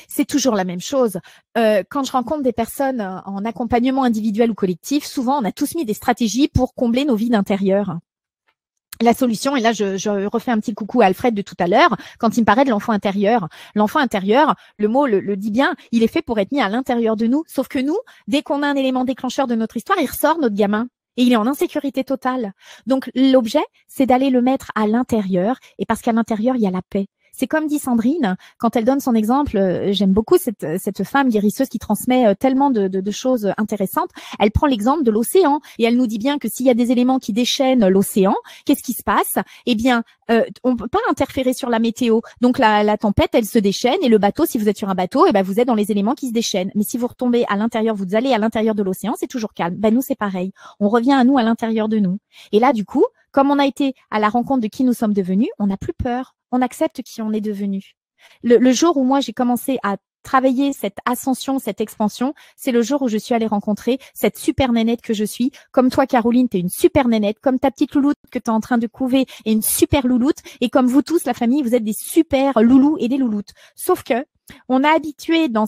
C'est toujours la même chose. Quand je rencontre des personnes en accompagnement individuel ou collectif, souvent, on a tous mis des stratégies pour combler nos vides intérieures. La solution, et là je refais un petit coucou à Alfred de tout à l'heure, quand il me parlait de l'enfant intérieur. L'enfant intérieur, le mot le dit bien, il est fait pour être mis à l'intérieur de nous. Sauf que nous, dès qu'on a un élément déclencheur de notre histoire, il ressort notre gamin. Et il est en insécurité totale. Donc l'objet, c'est d'aller le mettre à l'intérieur, et parce qu'à l'intérieur, il y a la paix. C'est comme dit Sandrine, quand elle donne son exemple, j'aime beaucoup cette femme guérisseuse qui transmet tellement de choses intéressantes. Elle prend l'exemple de l'océan et elle nous dit bien que s'il y a des éléments qui déchaînent l'océan, qu'est-ce qui se passe? Eh bien, on peut pas interférer sur la météo. Donc la tempête, elle se déchaîne, et le bateau, si vous êtes sur un bateau, eh ben vous êtes dans les éléments qui se déchaînent. Mais si vous retombez à l'intérieur, vous allez à l'intérieur de l'océan, c'est toujours calme. Ben nous, c'est pareil. On revient à nous, à l'intérieur de nous. Et là, du coup, comme on a été à la rencontre de qui nous sommes devenus, on n'a plus peur. On accepte qui on est devenu. Le jour où moi, j'ai commencé à travailler cette ascension, cette expansion, c'est le jour où je suis allée rencontrer cette super nénette que je suis. Comme toi, Caroline, t'es une super nénette. Comme ta petite louloute que t'es en train de couver est une super louloute. Et comme vous tous, la famille, vous êtes des super loulous et des louloutes. Sauf que on a habitué dans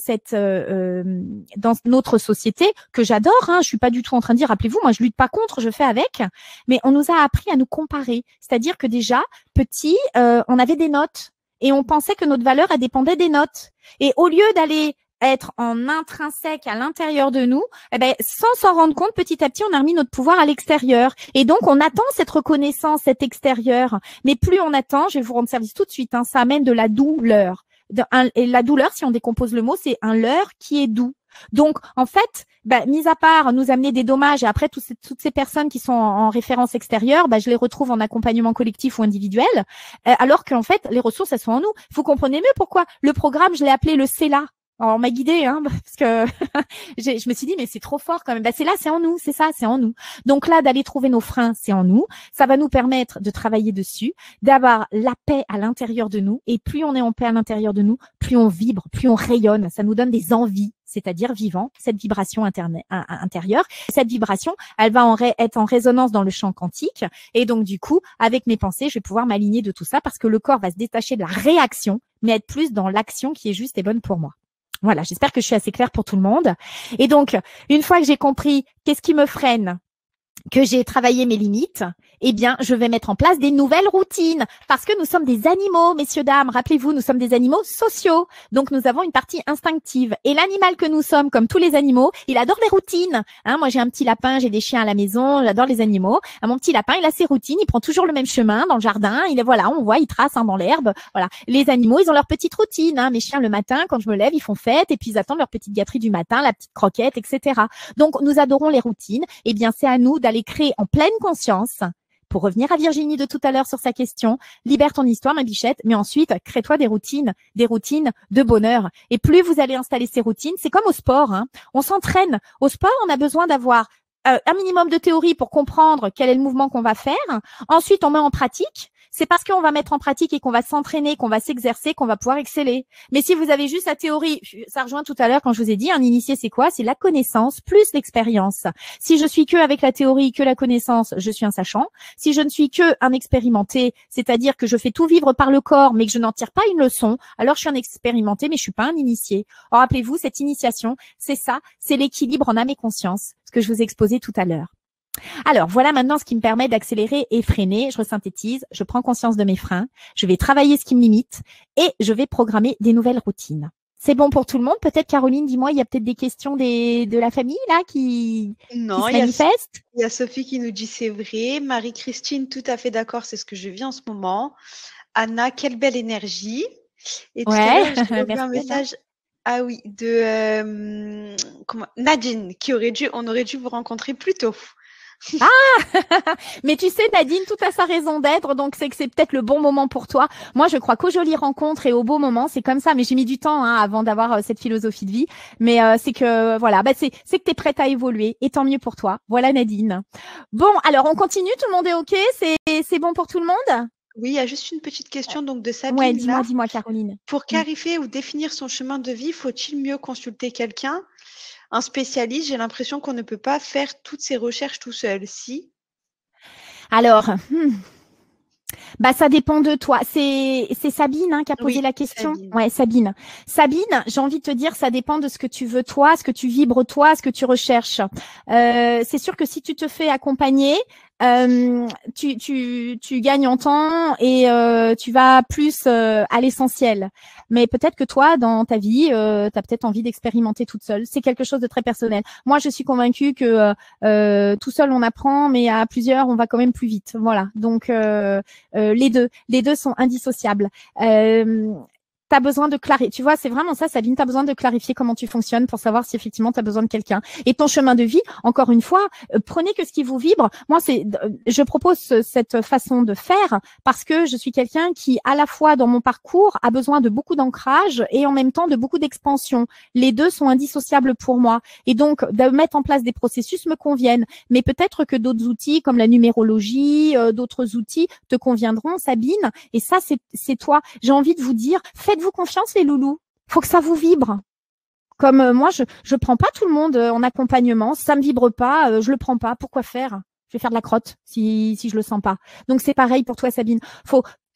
dans notre société, que j'adore, je suis pas du tout en train de dire, rappelez-vous, moi je lutte pas contre, je fais avec, mais on nous a appris à nous comparer. C'est-à-dire que déjà, petit, on avait des notes et on pensait que notre valeur, elle dépendait des notes. Et au lieu d'aller être en intrinsèque à l'intérieur de nous, eh ben, sans s'en rendre compte, petit à petit, on a remis notre pouvoir à l'extérieur. Et donc, on attend cette reconnaissance, cet extérieur. Mais plus on attend, je vais vous rendre service tout de suite, ça amène de la douleur. Et la douleur, si on décompose le mot, c'est un leurre qui est doux. Donc, en fait, mis à part nous amener des dommages, et après toutes ces personnes qui sont en référence extérieure, je les retrouve en accompagnement collectif ou individuel, alors qu'en fait, les ressources, elles sont en nous. Vous comprenez mieux pourquoi le programme, je l'ai appelé le CELA. Alors, on m'a guidée, parce que je me suis dit, mais c'est trop fort quand même. C'est là, c'est en nous, c'est ça, c'est en nous. Donc là, d'aller trouver nos freins, c'est en nous. Ça va nous permettre de travailler dessus, d'avoir la paix à l'intérieur de nous. Et plus on est en paix à l'intérieur de nous, plus on vibre, plus on rayonne. Ça nous donne des envies, c'est-à-dire vivant, cette vibration intérieure. Cette vibration, elle va être en résonance dans le champ quantique. Et donc, du coup, avec mes pensées, je vais pouvoir m'aligner de tout ça parce que le corps va se détacher de la réaction, mais être plus dans l'action qui est juste et bonne pour moi. Voilà, j'espère que je suis assez claire pour tout le monde. Et donc, une fois que j'ai compris qu'est-ce qui me freine, que j'ai travaillé mes limites, eh bien, je vais mettre en place des nouvelles routines parce que nous sommes des animaux, messieurs, dames. Rappelez-vous, nous sommes des animaux sociaux. Donc, nous avons une partie instinctive. Et l'animal que nous sommes, comme tous les animaux, il adore les routines. Moi, j'ai un petit lapin, j'ai des chiens à la maison, j'adore les animaux. Mon petit lapin, il a ses routines, il prend toujours le même chemin dans le jardin. On voit, il trace dans l'herbe. Voilà. Les animaux, ils ont leur petite routine. Mes chiens, le matin, quand je me lève, ils font fête et puis ils attendent leur petite gâterie du matin, la petite croquette, etc. Donc, nous adorons les routines. Eh bien, c'est à nous d'aller créer en pleine conscience. Pour revenir à Virginie de tout à l'heure sur sa question, libère ton histoire, ma bichette, mais ensuite, crée-toi des routines de bonheur. Et plus vous allez installer ces routines, c'est comme au sport, on s'entraîne. Au sport, on a besoin d'avoir un minimum de théorie pour comprendre quel est le mouvement qu'on va faire. Ensuite, on met en pratique. C'est parce qu'on va mettre en pratique et qu'on va s'entraîner, qu'on va s'exercer, qu'on va pouvoir exceller. Mais si vous avez juste la théorie, ça rejoint tout à l'heure quand je vous ai dit, un initié, c'est quoi? C'est la connaissance plus l'expérience. Si je suis que avec la théorie, que la connaissance, je suis un sachant. Si je ne suis que un expérimenté, c'est-à-dire que je fais tout vivre par le corps, mais que je n'en tire pas une leçon, alors je suis un expérimenté, mais je suis pas un initié. Alors, rappelez-vous, cette initiation, c'est ça, c'est l'équilibre en âme et conscience, ce que je vous ai exposé tout à l'heure. Alors, voilà maintenant ce qui me permet d'accélérer et freiner. Je resynthétise, je prends conscience de mes freins, je vais travailler ce qui me limite et je vais programmer des nouvelles routines. C'est bon pour tout le monde? Peut-être, Caroline, dis-moi, il y a peut-être des questions de la famille là qui Non, se manifestent? il y a Sophie qui nous dit c'est vrai. Marie-Christine, tout à fait d'accord, c'est ce que je vis en ce moment. Anna, quelle belle énergie. Et tout à Ouais, l'heure, j'ai revu un merci Anna. message, ah oui, Nadine, on aurait dû vous rencontrer plus tôt. Mais tu sais, Nadine, tout a sa raison d'être, donc c'est que c'est peut-être le bon moment pour toi. Moi, je crois qu'aux jolies rencontres et au beau moment, c'est comme ça. Mais j'ai mis du temps avant d'avoir cette philosophie de vie. Mais c'est que voilà, c'est que tu es prête à évoluer et tant mieux pour toi. Voilà, Nadine. Bon, alors on continue. Tout le monde est OK? C'est bon pour tout le monde? Oui, il y a juste une petite question donc de Ouais, Sabine là. dis-moi, Caroline. Pour clarifier ou définir son chemin de vie, faut-il mieux consulter quelqu'un, un spécialiste? J'ai l'impression qu'on ne peut pas faire toutes ces recherches tout seul. Si? Alors, bah, ça dépend de toi. C'est Sabine qui a posé Oui, la question. Sabine. Ouais, Sabine. Sabine, j'ai envie de te dire, ça dépend de ce que tu veux toi, ce que tu vibres toi, ce que tu recherches. C'est sûr que si tu te fais accompagner, tu gagnes en temps et tu vas plus à l'essentiel. Mais peut-être que toi, dans ta vie, tu as peut-être envie d'expérimenter toute seule. C'est quelque chose de très personnel. Moi, je suis convaincue que tout seul, on apprend, mais à plusieurs, on va quand même plus vite. Voilà. Donc, les deux sont indissociables. Tu as besoin de clarifier. Tu vois, c'est vraiment ça, Sabine. Tu as besoin de clarifier comment tu fonctionnes pour savoir si effectivement tu as besoin de quelqu'un. Et ton chemin de vie, encore une fois, prenez que ce qui vous vibre. Moi, je propose cette façon de faire parce que je suis quelqu'un qui, à la fois dans mon parcours, a besoin de beaucoup d'ancrage et en même temps de beaucoup d'expansion. Les deux sont indissociables pour moi. Et donc, de mettre en place des processus me conviennent. Mais peut-être que d'autres outils comme la numérologie, d'autres outils te conviendront, Sabine. Et ça, c'est toi. J'ai envie de vous dire, faites-vous confiance, les loulous. Faut que ça vous vibre. Comme moi, je prends pas tout le monde en accompagnement. Si ça me vibre pas, je le prends pas. Pourquoi faire? Je vais faire de la crotte si je le sens pas. Donc c'est pareil pour toi, Sabine.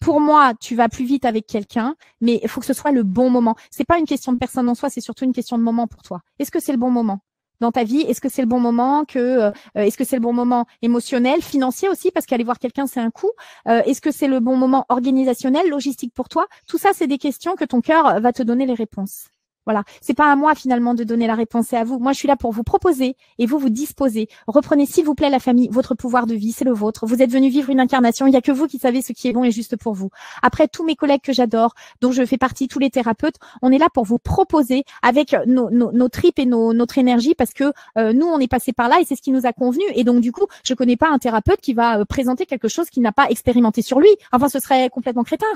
Pour moi, tu vas plus vite avec quelqu'un, mais il faut que ce soit le bon moment. C'est pas une question de personne en soi, c'est surtout une question de moment pour toi. Est-ce que c'est le bon moment dans ta vie? Est-ce que c'est le bon moment est-ce que c'est le bon moment émotionnel, financier aussi, parce qu'aller voir quelqu'un, c'est un coût. Est-ce que c'est le bon moment organisationnel, logistique pour toi? Tout ça, c'est des questions que ton cœur va te donner les réponses. Voilà. C'est pas à moi finalement de donner la réponse, c'est à vous. Moi, je suis là pour vous proposer et vous disposez. Reprenez s'il vous plaît la famille, votre pouvoir de vie, c'est le vôtre. Vous êtes venu vivre une incarnation. Il n'y a que vous qui savez ce qui est bon et juste pour vous. Après, tous mes collègues que j'adore, dont je fais partie, tous les thérapeutes, on est là pour vous proposer avec nos tripes et notre énergie parce que nous, on est passé par là et c'est ce qui nous a convenu. Et donc, du coup, je connais pas un thérapeute qui va présenter quelque chose qu'il n'a pas expérimenté sur lui. Enfin, ce serait complètement crétin.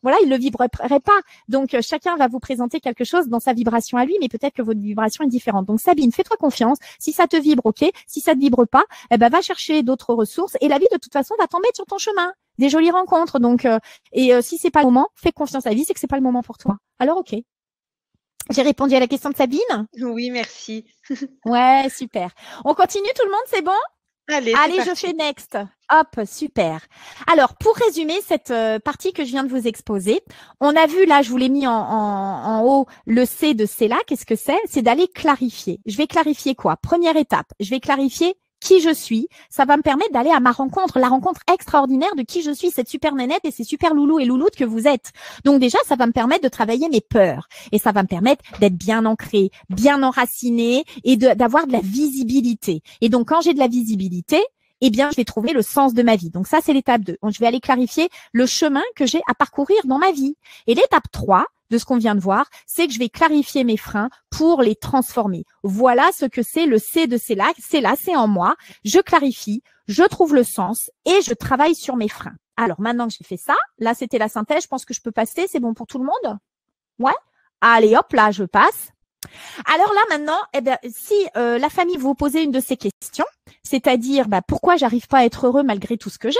Voilà, il le vibrerait pas. Donc, chacun va vous présenter quelque chose dans sa vibration à lui, mais peut-être que votre vibration est différente. Donc, Sabine, fais-toi confiance. Si ça te vibre, ok. Si ça te vibre pas, va chercher d'autres ressources. Et la vie, de toute façon, va t'en mettre sur ton chemin. Des jolies rencontres. Donc, si c'est pas le moment, fais confiance à la vie, c'est que c'est pas le moment pour toi. Alors, ok. J'ai répondu à la question de Sabine? Oui, merci. Ouais, super. On continue tout le monde, c'est bon? Allez, je fais next. Hop, super. Alors, pour résumer cette partie que je viens de vous exposer, on a vu là, je vous l'ai mis en haut, le C de C là. Qu'est-ce que c'est? C'est d'aller clarifier. Je vais clarifier quoi? Première étape, je vais clarifier qui je suis. Ça va me permettre d'aller à ma rencontre, la rencontre extraordinaire de qui je suis, cette super nénette et ces super loulous et louloutes que vous êtes. Donc déjà, ça va me permettre de travailler mes peurs et ça va me permettre d'être bien ancrée, bien enracinée et d'avoir de la visibilité. Et donc, quand j'ai de la visibilité, eh bien, je vais trouver le sens de ma vie. Donc ça, c'est l'étape 2. Donc, je vais aller clarifier le chemin que j'ai à parcourir dans ma vie. Et l'étape 3 de ce qu'on vient de voir, c'est que je vais clarifier mes freins pour les transformer. Voilà ce que c'est le C de c'est là, c'est en moi. Je clarifie, je trouve le sens et je travaille sur mes freins. Alors, maintenant que j'ai fait ça, là, c'était la synthèse. Je pense que je peux passer. C'est bon pour tout le monde? Ouais? Allez, hop, là, je passe. Alors là, maintenant, si la famille vous posait une de ces questions, c'est-à-dire pourquoi j'arrive pas à être heureux malgré tout ce que j'ai?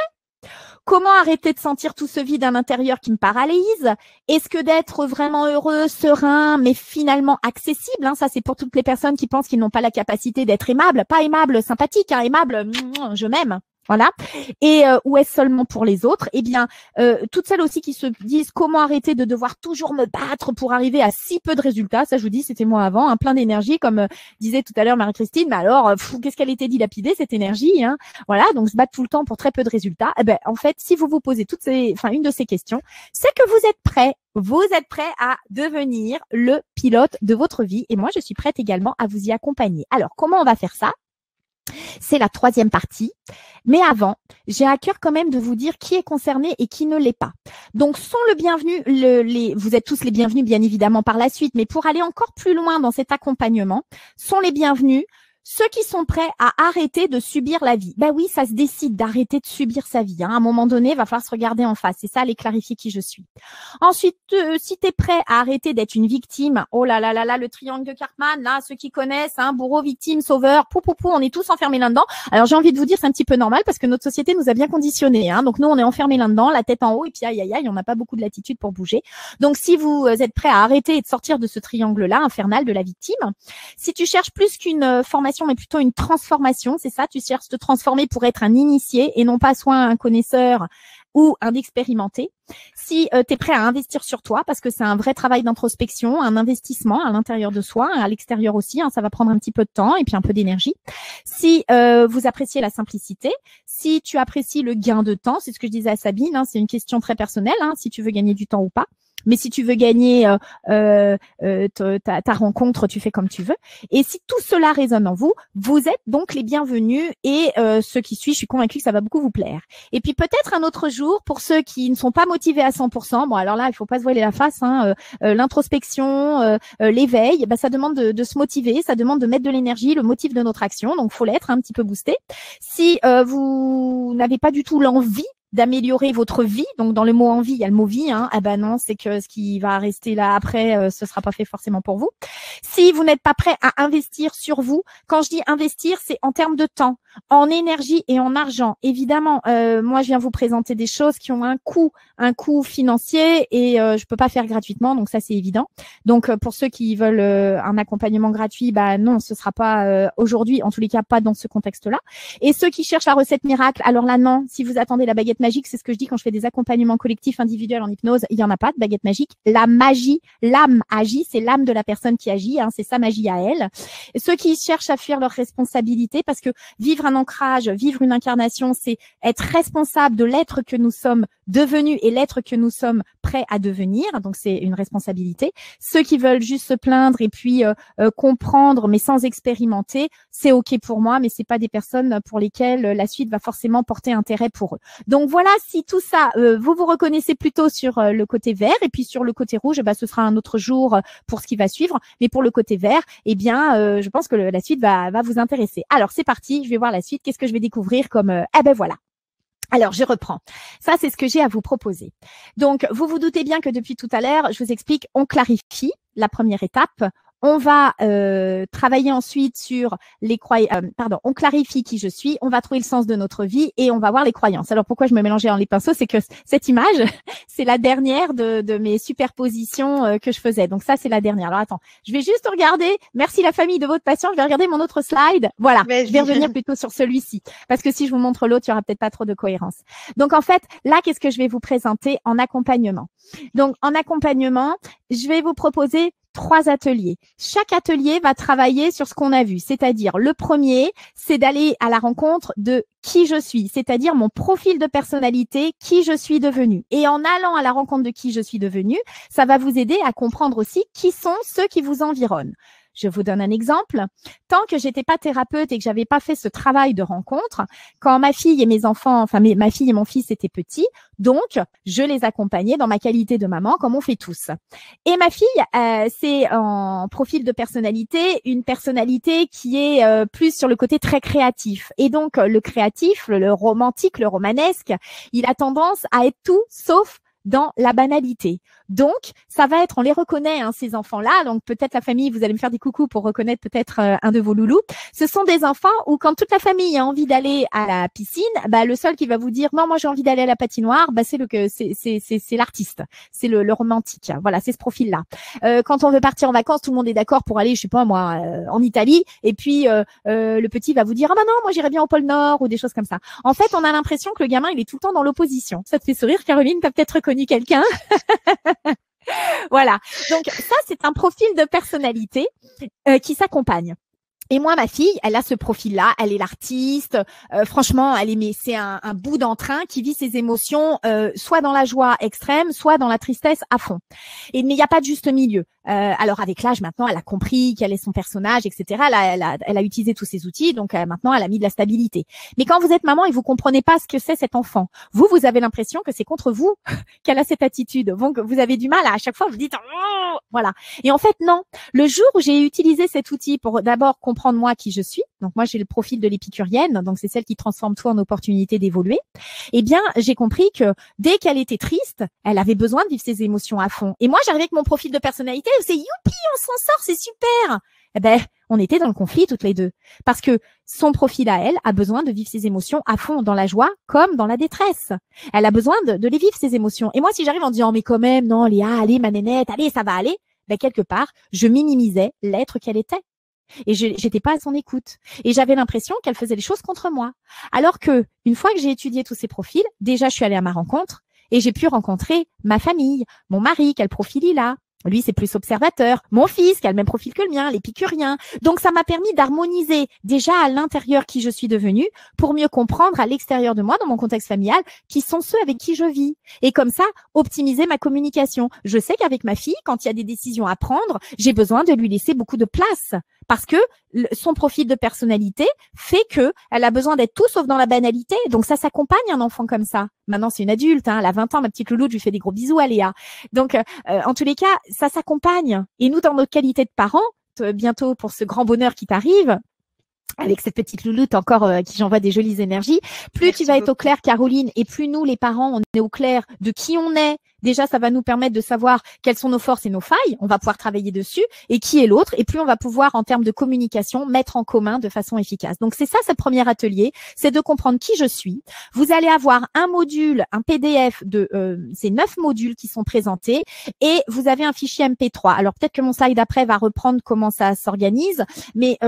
Comment arrêter de sentir tout ce vide à l'intérieur qui me paralyse? Est-ce que d'être vraiment heureux, serein, mais finalement accessible, ça c'est pour toutes les personnes qui pensent qu'ils n'ont pas la capacité d'être aimable, pas aimable, sympathique, aimable, je m'aime. Voilà. Et ou est-ce seulement pour les autres? Eh bien, toutes celles aussi qui se disent comment arrêter de devoir toujours me battre pour arriver à si peu de résultats. Ça, je vous dis, c'était moi avant, hein, plein d'énergie, comme disait tout à l'heure Marie-Christine. Mais alors, qu'est-ce qu'elle était dilapidée, cette énergie, hein? Voilà. Donc, se battre tout le temps pour très peu de résultats. Eh ben, en fait, si vous vous posez une de ces questions, c'est que vous êtes prêt. Vous êtes prêt à devenir le pilote de votre vie. Et moi, je suis prête également à vous y accompagner. Alors, comment on va faire ça? C'est la troisième partie. Mais avant, j'ai à cœur quand même de vous dire qui est concerné et qui ne l'est pas. Donc, sont le bienvenu, vous êtes tous les bienvenus, bien évidemment, par la suite. Mais pour aller encore plus loin dans cet accompagnement, sont les bienvenus ceux qui sont prêts à arrêter de subir la vie. Ben oui, ça se décide d'arrêter de subir sa vie. Hein. À un moment donné, il va falloir se regarder en face. C'est ça, aller clarifier qui je suis. Ensuite, si tu es prêt à arrêter d'être une victime, oh là là là là, le triangle de Cartman, là, ceux qui connaissent, hein, bourreau, victime, sauveur, on est tous enfermés là-dedans. Alors, j'ai envie de vous dire, c'est un petit peu normal parce que notre société nous a bien conditionnés. Hein. Donc, nous, on est enfermés là-dedans, la tête en haut, et puis aïe, aïe, aïe, on n'a pas beaucoup de latitude pour bouger. Donc, si vous êtes prêt à arrêter et de sortir de ce triangle-là, infernal de la victime, si tu cherches plus qu'une formation, mais plutôt une transformation, c'est ça, tu cherches de te transformer pour être un initié et non pas soit un connaisseur ou un expérimenté. Si tu es prêt à investir sur toi, parce que c'est un vrai travail d'introspection, un investissement à l'intérieur de soi, à l'extérieur aussi, hein, ça va prendre un petit peu de temps et puis un peu d'énergie. Si vous appréciez la simplicité, si tu apprécies le gain de temps, c'est ce que je disais à Sabine, hein, c'est une question très personnelle, hein, si tu veux gagner du temps ou pas. Mais si tu veux gagner ta rencontre, tu fais comme tu veux. Et si tout cela résonne en vous, vous êtes donc les bienvenus. Et ceux qui suivent, je suis convaincue que ça va beaucoup vous plaire. Et puis peut-être un autre jour, pour ceux qui ne sont pas motivés à 100%, bon alors là, il faut pas se voiler la face, hein, l'introspection, l'éveil, bah, ça demande de se motiver, ça demande de mettre de l'énergie, le motif de notre action. Donc, faut l'être un petit peu boosté. Si vous n'avez pas du tout l'envie d'améliorer votre vie, donc dans le mot envie, il y a le mot vie, hein. Ah ben non, c'est que ce qui va rester là après, ce sera pas fait forcément pour vous. Si vous n'êtes pas prêt à investir sur vous, quand je dis investir, c'est en termes de temps, en énergie et en argent. Évidemment, moi je viens vous présenter des choses qui ont un coût financier et je peux pas faire gratuitement, donc ça c'est évident. Donc pour ceux qui veulent un accompagnement gratuit, bah non, ce sera pas aujourd'hui, en tous les cas pas dans ce contexte-là. Et ceux qui cherchent la recette miracle, alors là non, si vous attendez la baguette magique, c'est ce que je dis quand je fais des accompagnements collectifs individuels en hypnose, il y en a pas de baguette magique. La magie, l'âme agit, c'est l'âme de la personne qui agit, hein, c'est sa magie à elle. Et ceux qui cherchent à fuir leurs responsabilités, parce que vivre un ancrage, vivre une incarnation, c'est être responsable de l'être que nous sommes devenus et l'être que nous sommes prêts à devenir, donc c'est une responsabilité. Ceux qui veulent juste se plaindre et puis comprendre, mais sans expérimenter, c'est ok pour moi, mais c'est pas des personnes pour lesquelles la suite va forcément porter intérêt pour eux. Donc voilà, si tout ça, vous vous reconnaissez plutôt sur le côté vert et puis sur le côté rouge, bah, ce sera un autre jour pour ce qui va suivre. Mais pour le côté vert, eh bien, je pense que la suite va vous intéresser. Alors c'est parti, je vais voir la suite. Qu'est-ce que je vais découvrir comme eh ben voilà. Alors, je reprends. Ça, c'est ce que j'ai à vous proposer. Donc, vous vous doutez bien que depuis tout à l'heure, je vous explique, on clarifie la première étape. On va travailler ensuite sur les croyances. On clarifie qui je suis. On va trouver le sens de notre vie et on va voir les croyances. Alors pourquoi je me mélangeais en les pinceaux, c'est que cette image, c'est la dernière de mes superpositions que je faisais. Donc ça, c'est la dernière. Alors attends, je vais juste regarder. Merci la famille de votre patience. Je vais regarder mon autre slide. Voilà, je vais revenir plutôt sur celui-ci parce que si je vous montre l'autre, il y aura peut-être pas trop de cohérence. Donc en fait, là, qu'est-ce que je vais vous présenter en accompagnement? Donc en accompagnement, je vais vous proposer 3 ateliers. Chaque atelier va travailler sur ce qu'on a vu. C'est-à-dire, le premier, c'est d'aller à la rencontre de qui je suis, c'est-à-dire mon profil de personnalité, qui je suis devenue. Et en allant à la rencontre de qui je suis devenue, ça va vous aider à comprendre aussi qui sont ceux qui vous environnent. Je vous donne un exemple. Tant que j'étais pas thérapeute et que j'avais pas fait ce travail de rencontre, quand ma fille et mes enfants, ma fille et mon fils étaient petits, donc je les accompagnais dans ma qualité de maman, comme on fait tous. Et ma fille, c'est en profil de personnalité, une personnalité qui est plus sur le côté très créatif. Et donc le créatif, le romantique, le romanesque, il a tendance à être tout sauf dans la banalité. Donc, ça va être, on les reconnaît, hein, ces enfants-là. Donc, peut-être la famille, vous allez me faire des coucous pour reconnaître peut-être un de vos loulous. Ce sont des enfants où quand toute la famille a envie d'aller à la piscine, bah, le seul qui va vous dire non, moi j'ai envie d'aller à la patinoire, bah, c'est l'artiste, c'est le romantique. Voilà, c'est ce profil-là. Quand on veut partir en vacances, tout le monde est d'accord pour aller, je sais pas moi, en Italie. Et puis le petit va vous dire ah bah non, moi j'irais bien au pôle Nord ou des choses comme ça. En fait, on a l'impression que le gamin il est tout le temps dans l'opposition. Ça te fait sourire, Caroline? T'as peut-être reconnu quelqu'un. Voilà. Donc ça, c'est un profil de personnalité qui s'accompagne. Et moi, ma fille, elle a ce profil-là, elle est l'artiste. Franchement, c'est un bout d'entrain qui vit ses émotions soit dans la joie extrême, soit dans la tristesse à fond. Mais il n'y a pas de juste milieu. Alors avec l'âge, maintenant, elle a compris quel est son personnage, etc. Elle a utilisé tous ces outils, donc maintenant, elle a mis de la stabilité. Mais quand vous êtes maman et vous comprenez pas ce que c'est cet enfant, vous avez l'impression que c'est contre vous qu'elle a cette attitude. Donc vous avez du mal à chaque fois, vous dites oh! Voilà. Et en fait, non. Le jour où j'ai utilisé cet outil pour d'abord comprendre moi qui je suis, donc moi j'ai le profil de l'épicurienne, donc c'est celle qui transforme tout en opportunité d'évoluer, eh bien j'ai compris que dès qu'elle était triste, elle avait besoin de vivre ses émotions à fond. Et moi j'arrivais avec mon profil de personnalité, c'est youpi, on s'en sort, c'est super. Eh ben, on était dans le conflit toutes les deux. Parce que son profil à elle a besoin de vivre ses émotions à fond, dans la joie comme dans la détresse. Elle a besoin de les vivre, ses émotions. Et moi, si j'arrive en disant, mais quand même, non, Léa, allez, ma nénette, allez, ça va aller, ben, quelque part, je minimisais l'être qu'elle était. Et j'étais pas à son écoute. Et j'avais l'impression qu'elle faisait les choses contre moi. Alors que, une fois que j'ai étudié tous ces profils, déjà, je suis allée à ma rencontre et j'ai pu rencontrer ma famille, mon mari, quel profil il a. Lui, c'est plus observateur. Mon fils, qui a le même profil que le mien, l'épicurien. Donc, ça m'a permis d'harmoniser déjà à l'intérieur qui je suis devenue pour mieux comprendre à l'extérieur de moi, dans mon contexte familial, qui sont ceux avec qui je vis. Et comme ça, optimiser ma communication. Je sais qu'avec ma fille, quand il y a des décisions à prendre, j'ai besoin de lui laisser beaucoup de place parce que son profil de personnalité fait que elle a besoin d'être tout sauf dans la banalité. Donc, ça s'accompagne un enfant comme ça. Maintenant, c'est une adulte, hein, elle a 20 ans, ma petite louloute, je lui fais des gros bisous à Léa. Donc, en tous les cas, ça s'accompagne. Et nous, dans notre qualité de parents, bientôt pour ce grand bonheur qui t'arrive, avec cette petite louloute encore qui j'envoie des jolies énergies, plus Merci tu vas beaucoup. Être au clair, Caroline, et plus nous, les parents, on est au clair de qui on est. Déjà, ça va nous permettre de savoir quelles sont nos forces et nos failles. On va pouvoir travailler dessus. Et qui est l'autre. Et plus on va pouvoir, en termes de communication, mettre en commun de façon efficace. Donc, c'est ça, ce premier atelier. C'est de comprendre qui je suis. Vous allez avoir un module, un PDF de ces 9 modules qui sont présentés. Et vous avez un fichier MP3. Alors, peut-être que mon slide d'après va reprendre comment ça s'organise. Mais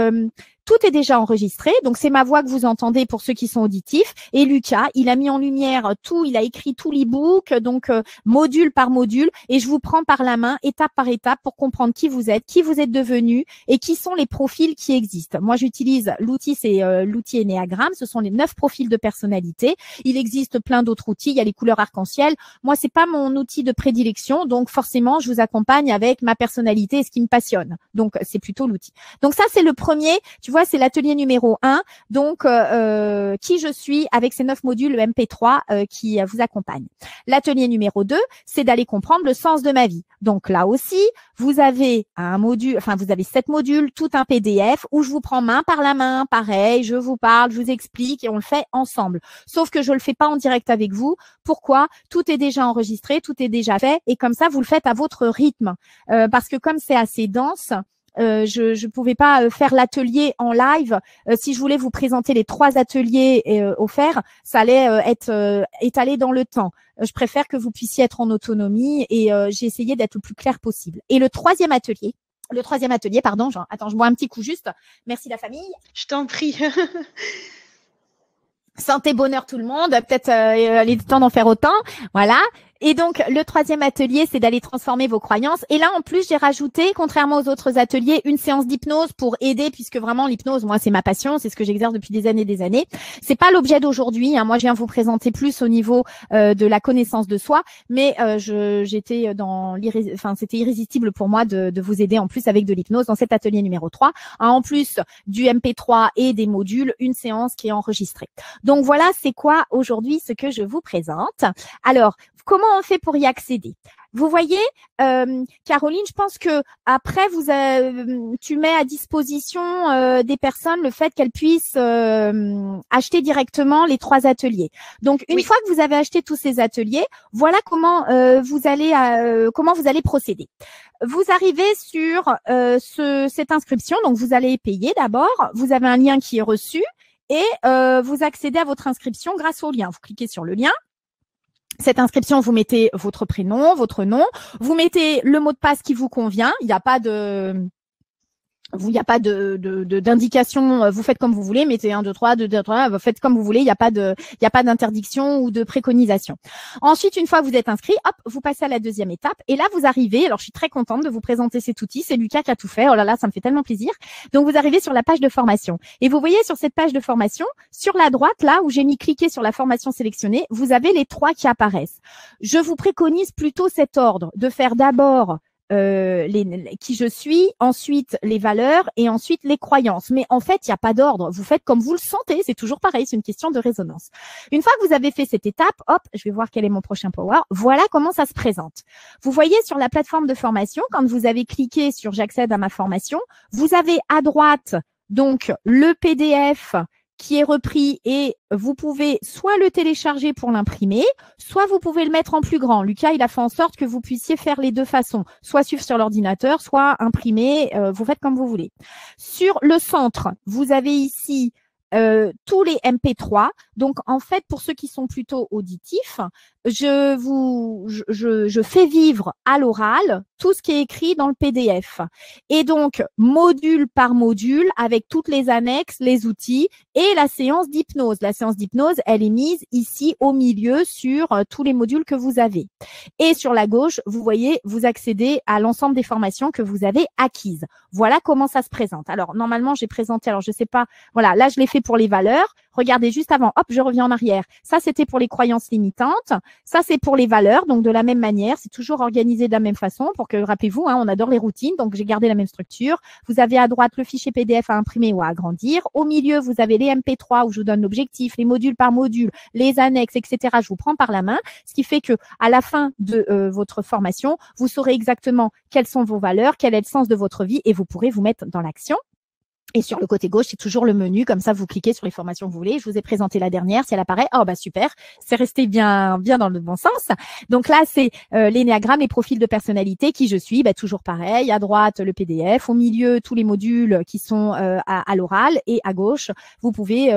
tout est déjà enregistré. Donc, c'est ma voix que vous entendez pour ceux qui sont auditifs. Et Lucas, il a mis en lumière tout. Il a écrit tout l'e-book. Donc, module par module, et je vous prends par la main, étape par étape, pour comprendre qui vous êtes devenu et qui sont les profils qui existent. Moi, j'utilise l'outil, c'est l'outil Ennéagramme. Ce sont les 9 profils de personnalité. Il existe plein d'autres outils. Il y a les couleurs arc-en-ciel. Moi, c'est pas mon outil de prédilection, donc forcément, je vous accompagne avec ma personnalité et ce qui me passionne. Donc, c'est plutôt l'outil. Donc, ça, c'est le premier. Tu vois, c'est l'atelier numéro 1. Donc, qui je suis avec ces 9 modules, le MP3 qui vous accompagne. L'atelier numéro 2, c'est d'aller comprendre le sens de ma vie. Donc là aussi, vous avez un module, enfin vous avez 7 modules, tout un PDF où je vous prends main par la main, pareil, je vous parle, je vous explique et on le fait ensemble. Sauf que je le fais pas en direct avec vous. Pourquoi? Tout est déjà enregistré, tout est déjà fait et comme ça vous le faites à votre rythme. Parce que comme c'est assez dense, je pouvais pas faire l'atelier en live. Si je voulais vous présenter les 3 ateliers offerts, ça allait être étalé dans le temps. Je préfère que vous puissiez être en autonomie et j'ai essayé d'être le plus clair possible. Et le troisième atelier, pardon, attends, je bois un petit coup juste. Merci la famille. Je t'en prie. Santé, bonheur tout le monde. Peut-être il est temps d'en faire autant. Voilà. Et donc, le troisième atelier, c'est d'aller transformer vos croyances. Et là, en plus, j'ai rajouté, contrairement aux autres ateliers, une séance d'hypnose pour aider, puisque vraiment, l'hypnose, moi, c'est ma passion, c'est ce que j'exerce depuis des années. C'est pas l'objet d'aujourd'hui. Hein. Moi, je viens vous présenter plus au niveau de la connaissance de soi, mais j'étais dans c'était irrésistible pour moi de vous aider en plus avec de l'hypnose dans cet atelier numéro 3. Hein, en plus du MP3 et des modules, une séance qui est enregistrée. Donc voilà, c'est quoi aujourd'hui ce que je vous présente. Alors, comment on fait pour y accéder? Vous voyez, Caroline, je pense que après tu mets à disposition des personnes le fait qu'elles puissent acheter directement les 3 ateliers. Donc une fois que vous avez acheté tous ces ateliers, voilà comment vous allez procéder. Vous arrivez sur cette inscription, donc vous allez payer d'abord. Vous avez un lien qui est reçu et vous accédez à votre inscription grâce au lien. Vous cliquez sur le lien. Cette inscription, vous mettez votre prénom, votre nom, vous mettez le mot de passe qui vous convient. Il n'y a pas d'indication, vous faites comme vous voulez, mettez 1, 2, 3, 2, 2, 3, vous faites comme vous voulez, il n'y a pas d'interdiction ou de préconisation. Ensuite, une fois que vous êtes inscrit, hop, vous passez à la deuxième étape et là, vous arrivez, alors je suis très contente de vous présenter cet outil, c'est Lucas qui a tout fait, oh là là, ça me fait tellement plaisir. Donc, vous arrivez sur la page de formation et vous voyez sur cette page de formation, sur la droite, là où j'ai mis cliquer sur la formation sélectionnée, vous avez les 3 qui apparaissent. Je vous préconise plutôt cet ordre, de faire d'abord qui je suis, ensuite les valeurs et ensuite les croyances. Mais en fait, il n'y a pas d'ordre. Vous faites comme vous le sentez. C'est toujours pareil. C'est une question de résonance. Une fois que vous avez fait cette étape, hop, je vais voir quel est mon prochain power. Voilà comment ça se présente. Vous voyez sur la plateforme de formation, quand vous avez cliqué sur j'accède à ma formation, vous avez à droite donc le PDF qui est repris et vous pouvez soit le télécharger pour l'imprimer, soit vous pouvez le mettre en plus grand. Lucas, il a fait en sorte que vous puissiez faire les 2 façons, soit suivre sur l'ordinateur, soit imprimer, vous faites comme vous voulez. Sur le centre, vous avez ici tous les MP3. Donc, en fait, pour ceux qui sont plutôt auditifs, je fais vivre à l'oral tout ce qui est écrit dans le PDF. Et donc, module par module, avec toutes les annexes, les outils et la séance d'hypnose. La séance d'hypnose, elle est mise ici au milieu sur tous les modules que vous avez. Et sur la gauche, vous voyez, vous accédez à l'ensemble des formations que vous avez acquises. Voilà comment ça se présente. Alors, normalement, j'ai présenté, alors je sais pas, voilà, là, je l'ai fait pour les valeurs. Regardez juste avant, hop, je reviens en arrière. Ça, c'était pour les croyances limitantes. Ça, c'est pour les valeurs. Donc, de la même manière, c'est toujours organisé de la même façon pour que, rappelez-vous, on adore les routines. Donc, j'ai gardé la même structure. Vous avez à droite le fichier PDF à imprimer ou à agrandir. Au milieu, vous avez les MP3 où je vous donne l'objectif, les modules par module, les annexes, etc. Je vous prends par la main. Ce qui fait que à la fin de votre formation, vous saurez exactement quelles sont vos valeurs, quel est le sens de votre vie et vous pourrez vous mettre dans l'action. Et sur le côté gauche, c'est toujours le menu. Comme ça, vous cliquez sur les formations que vous voulez. Je vous ai présenté la dernière. Si elle apparaît, oh bah super, c'est resté bien dans le bon sens. Donc là, c'est l'énéagramme, les profils de personnalité, qui je suis. Bah, toujours pareil. À droite, le PDF. Au milieu, tous les modules qui sont à l'oral. Et à gauche, vous pouvez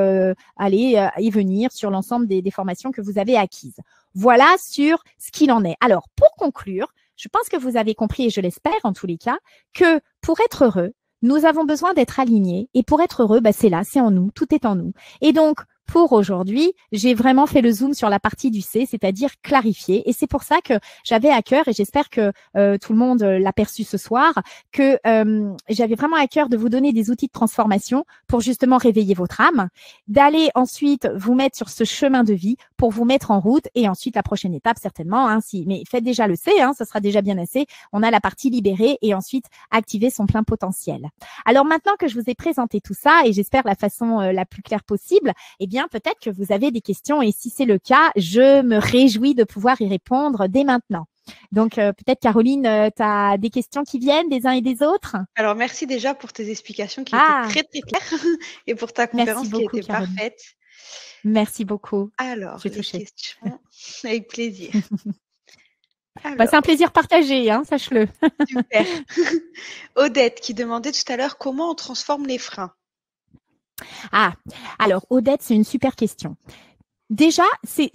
aller y venir sur l'ensemble des formations que vous avez acquises. Voilà sur ce qu'il en est. Alors, pour conclure, je pense que vous avez compris, et je l'espère en tous les cas, que pour être heureux, nous avons besoin d'être alignés et pour être heureux, bah, c'est là, c'est en nous, tout est en nous. Et donc, pour aujourd'hui, j'ai vraiment fait le zoom sur la partie du C, c'est-à-dire clarifier. Et c'est pour ça que j'avais à cœur, et j'espère que tout le monde l'a perçu ce soir, que j'avais vraiment à cœur de vous donner des outils de transformation pour justement réveiller votre âme, d'aller ensuite vous mettre sur ce chemin de vie pour vous mettre en route. Et ensuite, la prochaine étape, certainement, mais faites déjà le C, ça sera déjà bien assez. On a la partie libérée et ensuite activer son plein potentiel. Alors maintenant que je vous ai présenté tout ça, et j'espère la façon la plus claire possible, eh bien, peut-être que vous avez des questions et si c'est le cas, je me réjouis de pouvoir y répondre dès maintenant. Donc, peut-être, Caroline, tu as des questions qui viennent des uns et des autres? Alors, merci déjà pour tes explications qui étaient très, très claires et pour ta conférence qui était parfaite. Merci beaucoup. Alors, les questions, avec plaisir. Bah, c'est un plaisir partagé, sache-le. Super. Odette qui demandait tout à l'heure comment on transforme les freins. Ah, alors Odette, c'est une super question. Déjà, c'est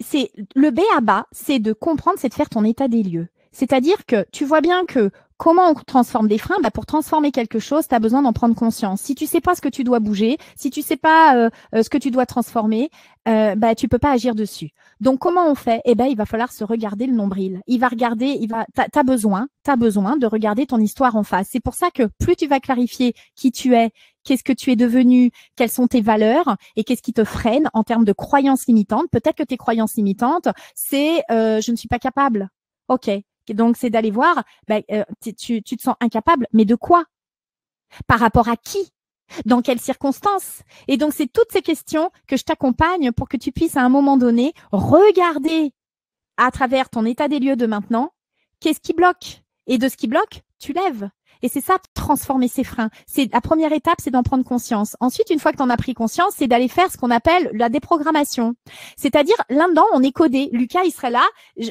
le B à bas, c'est de comprendre, c'est de faire ton état des lieux. C'est-à-dire que tu vois bien que comment on transforme des freins, bah pour transformer quelque chose, tu as besoin d'en prendre conscience. Si tu sais pas ce que tu dois bouger, si tu sais pas ce que tu dois transformer, bah tu peux pas agir dessus. Donc comment on fait? Eh ben il va falloir se regarder le nombril. T'as besoin de regarder ton histoire en face. C'est pour ça que plus tu vas clarifier qui tu es, qu'est-ce que tu es devenu, quelles sont tes valeurs et qu'est-ce qui te freine en termes de croyances limitantes. Peut-être que tes croyances limitantes, c'est je ne suis pas capable. OK. Donc, c'est d'aller voir, tu te sens incapable, mais de quoi? Par rapport à qui? Dans quelles circonstances? Et donc, c'est toutes ces questions que je t'accompagne pour que tu puisses, à un moment donné, regarder à travers ton état des lieux de maintenant, qu'est-ce qui bloque? Et de ce qui bloque, tu lèves. Et c'est ça, transformer ses freins. C'est la première étape, c'est d'en prendre conscience. Ensuite, une fois que tu en as pris conscience, c'est d'aller faire ce qu'on appelle la déprogrammation. C'est-à-dire, là-dedans, on est codé. Lucas, il serait là.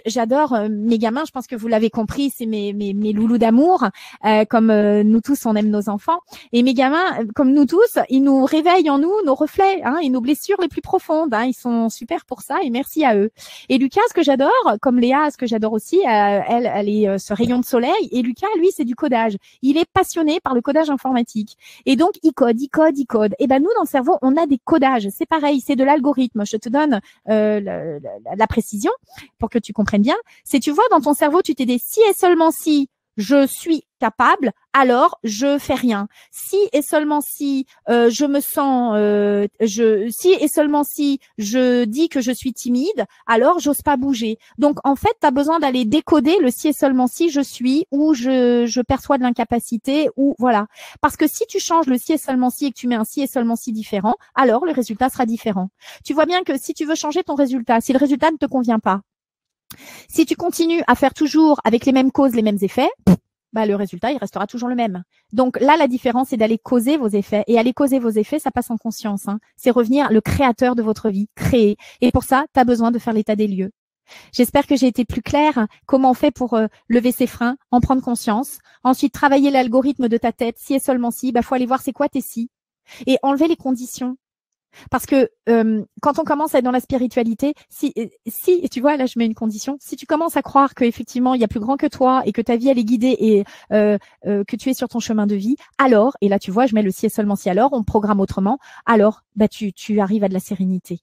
J'adore mes gamins, je pense que vous l'avez compris, c'est mes loulous d'amour. Comme nous tous, on aime nos enfants. Et mes gamins, comme nous tous, ils nous réveillent en nous nos reflets, hein, et nos blessures les plus profondes. Hein, ils sont super pour ça et merci à eux. Et Lucas, ce que j'adore, comme Léa, ce que j'adore aussi, elle est ce rayon de soleil. Et Lucas, lui, c'est du codage. Il est passionné par le codage informatique. Et donc, il code. Et ben nous, dans le cerveau, on a des codages. C'est pareil, c'est de l'algorithme. Je te donne la précision pour que tu comprennes bien. C'est, tu vois, dans ton cerveau, tu t'es dit si et seulement si je suis capable, alors je fais rien. Si et seulement si je me sens, si et seulement si je dis que je suis timide, alors j'ose pas bouger. Donc en fait, tu as besoin d'aller décoder le si et seulement si je suis ou je perçois de l'incapacité ou voilà. Parce que si tu changes le si et seulement si et que tu mets un si et seulement si différent, alors le résultat sera différent. Tu vois bien que si tu veux changer ton résultat, si le résultat ne te convient pas, si tu continues à faire toujours avec les mêmes causes, les mêmes effets, bah, le résultat, il restera toujours le même. Donc là, la différence, c'est d'aller causer vos effets. Et aller causer vos effets, ça passe en conscience. Hein. C'est revenir le créateur de votre vie, créer. Et pour ça, tu as besoin de faire l'état des lieux. J'espère que j'ai été plus claire. Comment on fait pour lever ses freins, en prendre conscience. Ensuite, travailler l'algorithme de ta tête. Si et seulement si, bah, faut aller voir c'est quoi tes si. Et enlever les conditions. Parce que quand on commence à être dans la spiritualité, si tu vois, là je mets une condition, si tu commences à croire qu'effectivement il y a plus grand que toi et que ta vie elle est guidée et que tu es sur ton chemin de vie, alors, et là tu vois, je mets le si et seulement si alors, on programme autrement, alors bah tu arrives à de la sérénité.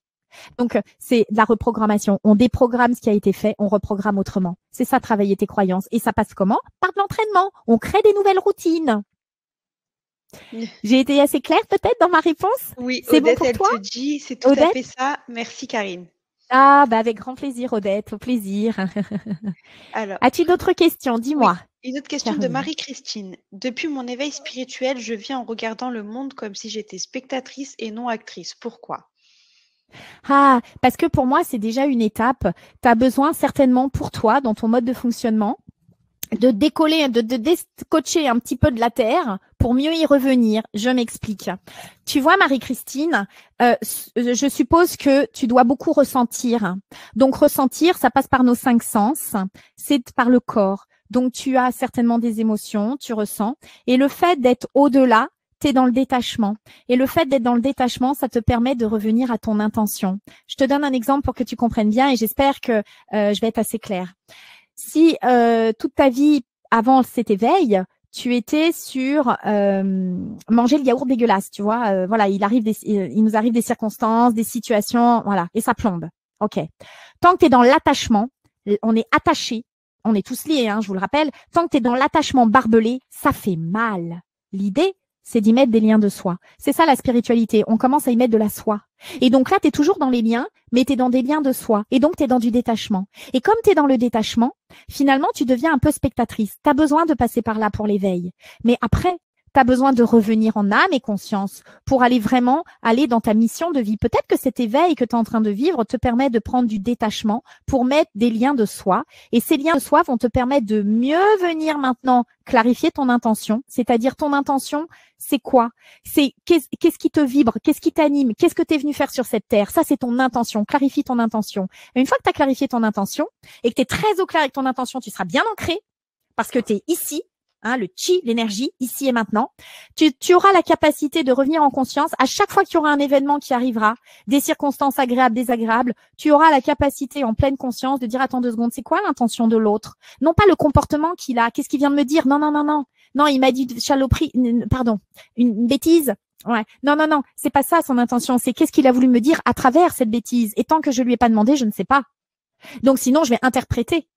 Donc c'est de la reprogrammation. On déprogramme ce qui a été fait, on reprogramme autrement. C'est ça, travailler tes croyances. Et ça passe comment? Par de l'entraînement. On crée des nouvelles routines. J'ai été assez claire peut-être dans ma réponse? Oui, c'est Odette, bon pour toi? elle te dit, c'est tout Odette à fait ça. Merci Karine. Ah, bah avec grand plaisir, Odette, au plaisir. Alors, As-tu d'autres questions? Dis-moi. une autre question de Marie-Christine. Depuis mon éveil spirituel, je vis en regardant le monde comme si j'étais spectatrice et non actrice. Pourquoi? Ah, parce que pour moi, c'est déjà une étape. Tu as besoin certainement pour toi, dans ton mode de fonctionnement, de décoller, de décocher un petit peu de la terre pour mieux y revenir. Je m'explique. Tu vois, Marie-Christine, je suppose que tu dois beaucoup ressentir. Donc, ressentir, ça passe par nos 5 sens. C'est par le corps. Donc, tu as certainement des émotions, tu ressens. Et le fait d'être au-delà, tu es dans le détachement. Et le fait d'être dans le détachement, ça te permet de revenir à ton intention. Je te donne un exemple pour que tu comprennes bien et j'espère que je vais être assez claire. Si toute ta vie avant cet éveil, tu étais sur manger le yaourt dégueulasse, tu vois, voilà, il nous arrive des circonstances, des situations, voilà, et ça plombe. OK. Tant que tu es dans l'attachement, on est attaché, on est tous liés, hein, je vous le rappelle, tant que tu es dans l'attachement barbelé, ça fait mal. L'idée, c'est d'y mettre des liens de soi. C'est ça la spiritualité, on commence à y mettre de la soi. Et donc là, tu es toujours dans les liens, mais tu es dans des liens de soi. Et donc, tu es dans du détachement. Et comme tu es dans le détachement, finalement, tu deviens un peu spectatrice. Tu as besoin de passer par là pour l'éveil. Mais après, tu as besoin de revenir en âme et conscience pour aller vraiment aller dans ta mission de vie. Peut-être que cet éveil que tu es en train de vivre te permet de prendre du détachement pour mettre des liens de soi. Et ces liens de soi vont te permettre de mieux venir maintenant clarifier ton intention. C'est-à-dire ton intention, c'est quoi? C'est qu'est-ce qui te vibre? Qu'est-ce qui t'anime? Qu'est-ce que tu es venu faire sur cette terre? Ça, c'est ton intention. Clarifie ton intention. Et une fois que tu as clarifié ton intention et que tu es très au clair avec ton intention, tu seras bien ancré parce que tu es ici. Hein, le chi, l'énergie, ici et maintenant. Tu auras la capacité de revenir en conscience à chaque fois qu'il y aura un événement qui arrivera, des circonstances agréables, désagréables. Tu auras la capacité en pleine conscience de dire attends 2 secondes, c'est quoi l'intention de l'autre? Non pas le comportement qu'il a, qu'est-ce qu'il vient de me dire? Non, non, non, non. Non, il m'a dit chaloperie, pardon, une bêtise. Ouais. Non, non, non, c'est pas ça son intention. C'est qu'est-ce qu'il a voulu me dire à travers cette bêtise. Et tant que je lui ai pas demandé, je ne sais pas. Donc sinon, je vais interpréter.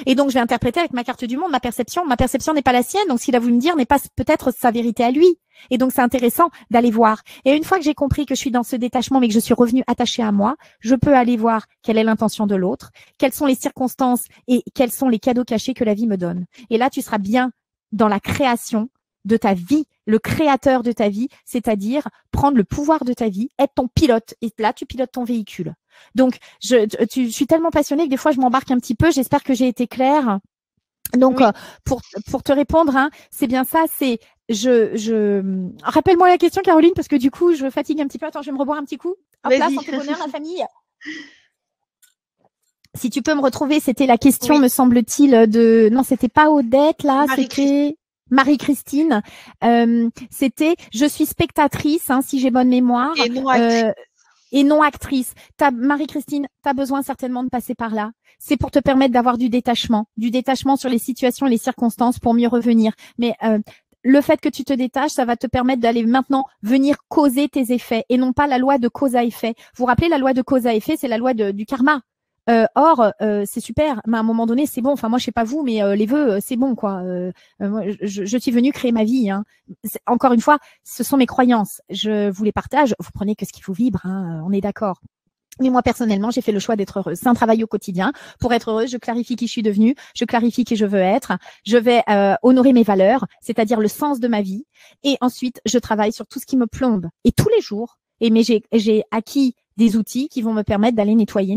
Et donc, je vais interpréter avec ma carte du monde, ma perception. Ma perception n'est pas la sienne, donc ce qu'il a voulu me dire n'est pas peut-être sa vérité à lui. Et donc, c'est intéressant d'aller voir. Et une fois que j'ai compris que je suis dans ce détachement, mais que je suis revenue attachée à moi, je peux aller voir quelle est l'intention de l'autre, quelles sont les circonstances et quels sont les cadeaux cachés que la vie me donne. Et là, tu seras bien dans la création de ta vie, le créateur de ta vie, c'est-à-dire prendre le pouvoir de ta vie, être ton pilote. Et là, tu pilotes ton véhicule. Donc, je suis tellement passionnée que des fois, je m'embarque un petit peu. J'espère que j'ai été claire. Donc, Oui. pour te répondre, hein, c'est bien ça. C'est rappelle-moi la question, Caroline, parce que du coup, je fatigue un petit peu. Attends, je vais me reboire un petit coup. Hop là, Vas-y. santé, bonheur, la famille. Si tu peux me retrouver, c'était la question, Oui. me semble-t-il, de… Non, c'était pas Odette, là, Marie-Christine. c'était Marie-Christine. C'était « Je suis spectatrice, hein, si j'ai bonne mémoire. Et non actrice. Et non actrice. Marie-Christine, tu as besoin certainement de passer par là. C'est pour te permettre d'avoir du détachement sur les situations, les circonstances pour mieux revenir. Mais le fait que tu te détaches, ça va te permettre d'aller maintenant venir causer tes effets et non pas la loi de cause à effet. Vous vous rappelez, la loi de cause à effet, c'est la loi du karma. Or, c'est super, mais à un moment donné, c'est bon. Enfin, moi, je sais pas vous, mais les vœux, c'est bon, quoi. Moi, je suis venue créer ma vie. Hein. Encore une fois, ce sont mes croyances. Je vous les partage. Vous prenez que ce qui vous vibre. Hein, on est d'accord. Mais moi, personnellement, j'ai fait le choix d'être heureuse. C'est un travail au quotidien. Pour être heureuse, je clarifie qui je suis devenue, je clarifie qui je veux être. Je vais honorer mes valeurs, c'est-à-dire le sens de ma vie. Et ensuite, je travaille sur tout ce qui me plombe. Et tous les jours, mais j'ai acquis des outils qui vont me permettre d'aller nettoyer.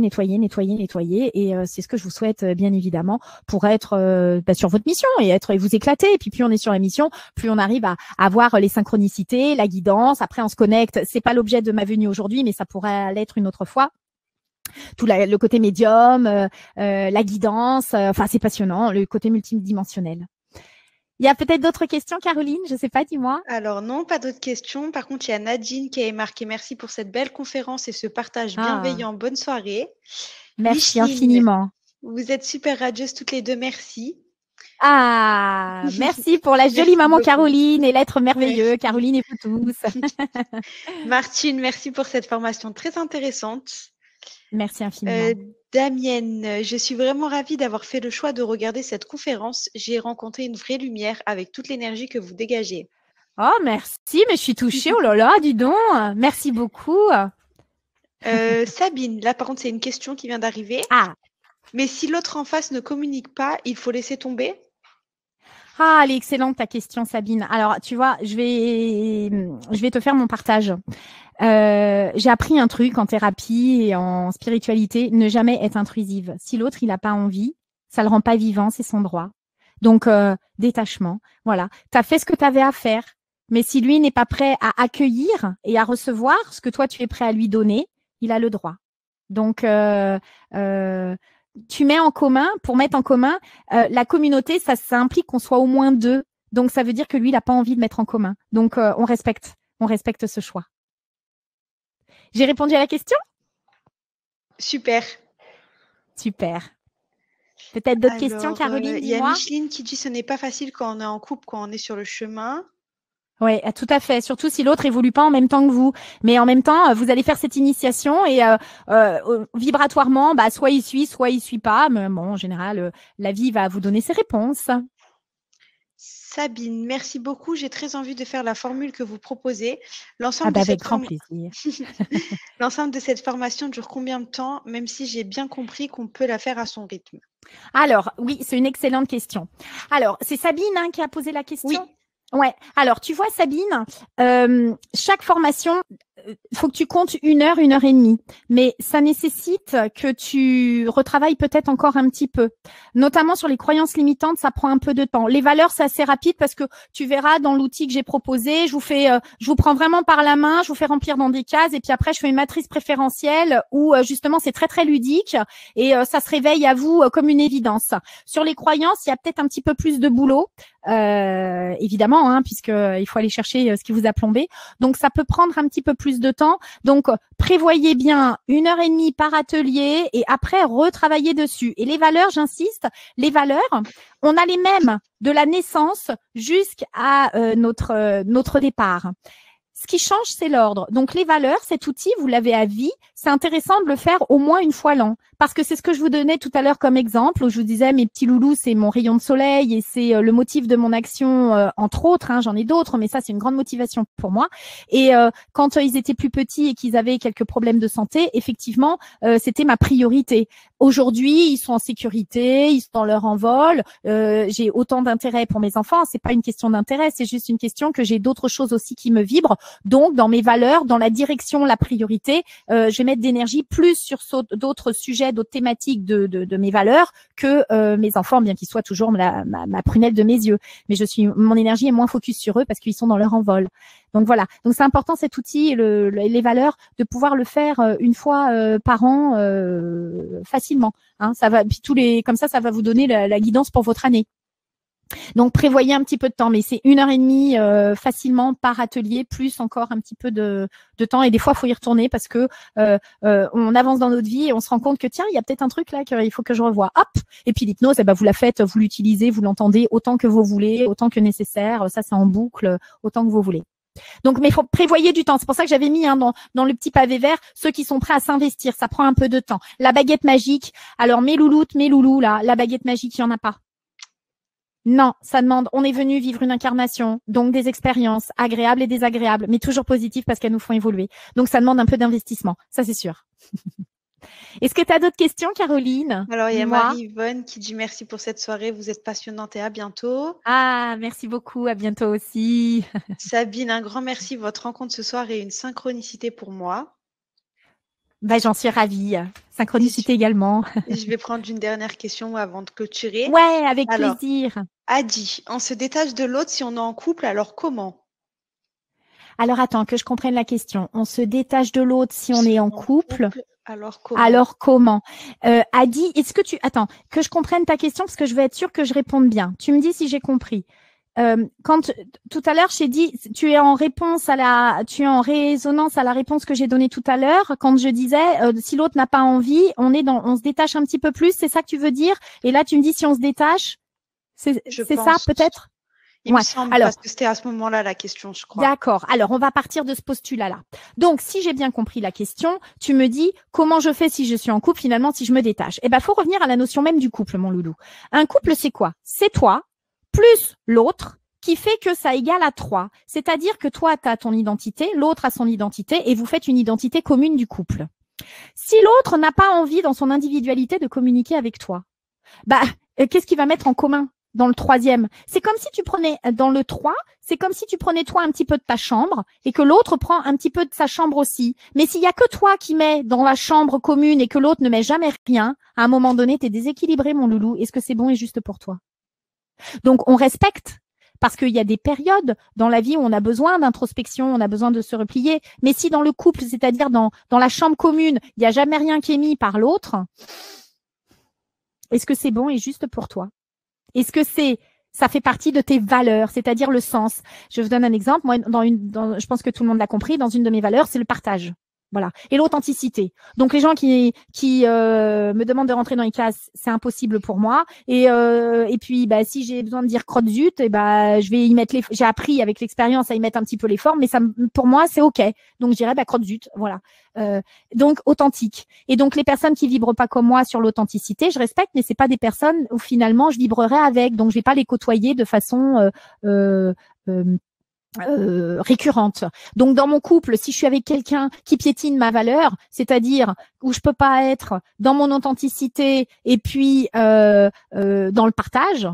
Et c'est ce que je vous souhaite, bien évidemment, pour être sur votre mission et vous éclater. Et puis, plus on est sur la mission, plus on arrive à avoir les synchronicités, la guidance. Après, on se connecte. C'est pas l'objet de ma venue aujourd'hui, mais ça pourrait l'être une autre fois. Tout le côté médium, la guidance. Enfin, c'est passionnant, le côté multidimensionnel. Il y a peut-être d'autres questions, Caroline? Je sais pas, dis-moi. Alors non, pas d'autres questions. Par contre, il y a Nadine qui a marqué merci pour cette belle conférence et ce partage bienveillant. Bonne soirée. Merci Micheline, infiniment. Vous êtes super radieuses toutes les deux, merci. Ah, merci pour la jolie maman beaucoup. Caroline et l'être merveilleux. Merci. Caroline et vous tous. Martine, merci pour cette formation très intéressante. Merci infiniment. Damienne, je suis vraiment ravie d'avoir fait le choix de regarder cette conférence. J'ai rencontré une vraie lumière avec toute l'énergie que vous dégagez. Oh, merci, mais je suis touchée. Oh là là, dis donc. Merci beaucoup. Sabine, là par contre, c'est une question qui vient d'arriver. Ah. Mais si l'autre en face ne communique pas, il faut laisser tomber? Ah, elle est excellente ta question, Sabine. Alors, tu vois, je vais te faire mon partage. J'ai appris un truc en thérapie et en spiritualité, ne jamais être intrusive. Si l'autre, il n'a pas envie, ça le rend pas vivant, c'est son droit. Donc, détachement, voilà. Tu as fait ce que tu avais à faire, mais si lui n'est pas prêt à accueillir et à recevoir ce que toi, tu es prêt à lui donner, il a le droit. Donc, tu mets en commun, pour mettre en commun, la communauté, ça implique qu'on soit au moins deux. Donc, ça veut dire que lui, il n'a pas envie de mettre en commun. Donc, on respecte ce choix. J'ai répondu à la question? Super. Super. Peut-être d'autres questions, Caroline, dis-moi. Il y a Micheline qui dit « Ce n'est pas facile quand on est en couple, quand on est sur le chemin ». Oui, tout à fait. Surtout si l'autre évolue pas en même temps que vous. Mais en même temps, vous allez faire cette initiation et vibratoirement, soit il suit pas. Mais bon, en général, la vie va vous donner ses réponses. Sabine, merci beaucoup. J'ai très envie de faire la formule que vous proposez. L'ensemble avec grand plaisir. L'ensemble de cette formation dure combien de temps, même si j'ai bien compris qu'on peut la faire à son rythme? Alors, oui, c'est une excellente question. Alors, c'est Sabine qui a posé la question? Oui. Ouais. Alors, tu vois, Sabine, chaque formation, faut que tu comptes 1 heure, 1 heure et demie. Mais ça nécessite que tu retravailles peut-être encore un petit peu. Notamment sur les croyances limitantes, ça prend un peu de temps. Les valeurs, c'est assez rapide parce que tu verras dans l'outil que j'ai proposé, je vous prends vraiment par la main, je vous fais remplir dans des cases et puis après, je fais une matrice préférentielle où justement, c'est très, très ludique et ça se réveille à vous comme une évidence. Sur les croyances, il y a peut-être un petit peu plus de boulot. Évidemment, puisqu'il faut aller chercher ce qui vous a plombé. Donc, ça peut prendre un petit peu plus de temps. Donc, prévoyez bien 1 heure et demie par atelier et après, retravaillez dessus. Et les valeurs, j'insiste, les valeurs, on a les mêmes de la naissance jusqu'à notre départ. Ce qui change, c'est l'ordre. Donc, les valeurs, cet outil, vous l'avez à vie. C'est intéressant de le faire au moins 1 fois l'an. Parce que c'est ce que je vous donnais tout à l'heure comme exemple, où je vous disais, mes petits loulous, c'est mon rayon de soleil et c'est le motif de mon action, entre autres. J'en ai d'autres, mais ça, c'est une grande motivation pour moi. Et quand ils étaient plus petits et qu'ils avaient quelques problèmes de santé, effectivement, c'était ma priorité. aujourd'hui, ils sont en sécurité, ils sont dans leur envol. J'ai autant d'intérêt pour mes enfants. C'est pas une question d'intérêt, c'est juste une question que j'ai d'autres choses aussi qui me vibrent. Donc, dans mes valeurs, dans la direction, la priorité, je vais mettre d'énergie plus sur d'autres sujets, d'autres thématiques de mes valeurs que mes enfants, bien qu'ils soient toujours ma prunelle de mes yeux. Mais mon énergie est moins focus sur eux parce qu'ils sont dans leur envol. Donc voilà. Donc c'est important cet outil, les valeurs, de pouvoir le faire une fois par an facilement. Hein, ça va, puis comme ça va vous donner la guidance pour votre année. Donc prévoyez un petit peu de temps, mais c'est 1 heure et demie facilement par atelier, plus encore un petit peu de temps. Et des fois, il faut y retourner parce que on avance dans notre vie et on se rend compte que tiens, il y a peut-être un truc là qu'il faut que je revoie. Hop. Et puis l'hypnose, vous la faites, vous l'utilisez, vous l'entendez autant que vous voulez, autant que nécessaire. Ça, c'est en boucle, autant que vous voulez. Donc, mais faut prévoyer du temps. C'est pour ça que j'avais mis dans le petit pavé vert ceux qui sont prêts à s'investir. Ça prend un peu de temps. La baguette magique. Alors, mes loulous, là, la baguette magique, il n'y en a pas. Non, ça demande, on est venu vivre une incarnation, donc des expériences agréables et désagréables, mais toujours positives parce qu'elles nous font évoluer. Donc, ça demande un peu d'investissement. Ça, c'est sûr. Est-ce que tu as d'autres questions, Caroline? Alors, il y a Marie-Yvonne qui dit merci pour cette soirée. Vous êtes passionnante et à bientôt. Ah, merci beaucoup. À bientôt aussi. Sabine, un grand merci. Votre rencontre ce soir est une synchronicité pour moi. J'en suis ravie. Synchronicité également. Je vais prendre une dernière question avant de clôturer. Ouais, avec plaisir. Adi, on se détache de l'autre si on est en couple, alors comment? Alors attends, que je comprenne la question. On se détache de l'autre si on est en couple. Alors comment? Adi, est-ce que attends, que je comprenne ta question parce que je veux être sûre que je réponde bien. Tu me dis si j'ai compris. Quand tout à l'heure j'ai dit, tu es en résonance à la réponse que j'ai donnée tout à l'heure quand je disais si l'autre n'a pas envie, on se détache un petit peu plus, c'est ça que tu veux dire? Et là tu me dis si on se détache, c'est ça peut-être? Il me semble, parce que c'était à ce moment-là la question, je crois. D'accord. Alors, on va partir de ce postulat-là. Donc, si j'ai bien compris la question, tu me dis comment je fais si je suis en couple, finalement, si je me détache. Faut revenir à la notion même du couple, mon loulou. Un couple, c'est quoi? C'est toi plus l'autre qui fait que ça égale à 3. C'est-à-dire que toi, tu as ton identité, l'autre a son identité et vous faites une identité commune du couple. Si l'autre n'a pas envie dans son individualité de communiquer avec toi, qu'est-ce qu'il va mettre en commun dans le 3e? C'est comme si tu prenais, dans le 3, c'est comme si tu prenais toi un petit peu de ta chambre et que l'autre prend un petit peu de sa chambre aussi. Mais s'il y a que toi qui mets dans la chambre commune et que l'autre ne met jamais rien, à un moment donné, tu es déséquilibré, mon loulou. Est-ce que c'est bon et juste pour toi? Donc, on respecte. Parce qu'il y a des périodes dans la vie où on a besoin d'introspection, on a besoin de se replier. Mais si dans le couple, c'est-à-dire dans la chambre commune, il n'y a jamais rien qui est mis par l'autre, est-ce que c'est bon et juste pour toi? Est-ce que ça fait partie de tes valeurs, c'est-à-dire le sens? Je vous donne un exemple. Moi, je pense que tout le monde l'a compris, dans une de mes valeurs, c'est le partage. Voilà. Et l'authenticité. Donc, les gens qui me demandent de rentrer dans les classes, c'est impossible pour moi. Et puis, si j'ai besoin de dire crotte zut, je vais y mettre j'ai appris avec l'expérience à y mettre un petit peu les formes, mais pour moi, c'est OK. Donc, je dirais, crotte zut. Voilà. Donc, authentique. Et donc, les personnes qui vibrent pas comme moi sur l'authenticité, je respecte, mais c'est pas des personnes où finalement je vibrerai avec. Donc, je vais pas les côtoyer de façon, récurrente. Donc dans mon couple, si je suis avec quelqu'un qui piétine ma valeur, c'est-à-dire où je peux pas être dans mon authenticité et puis dans le partage,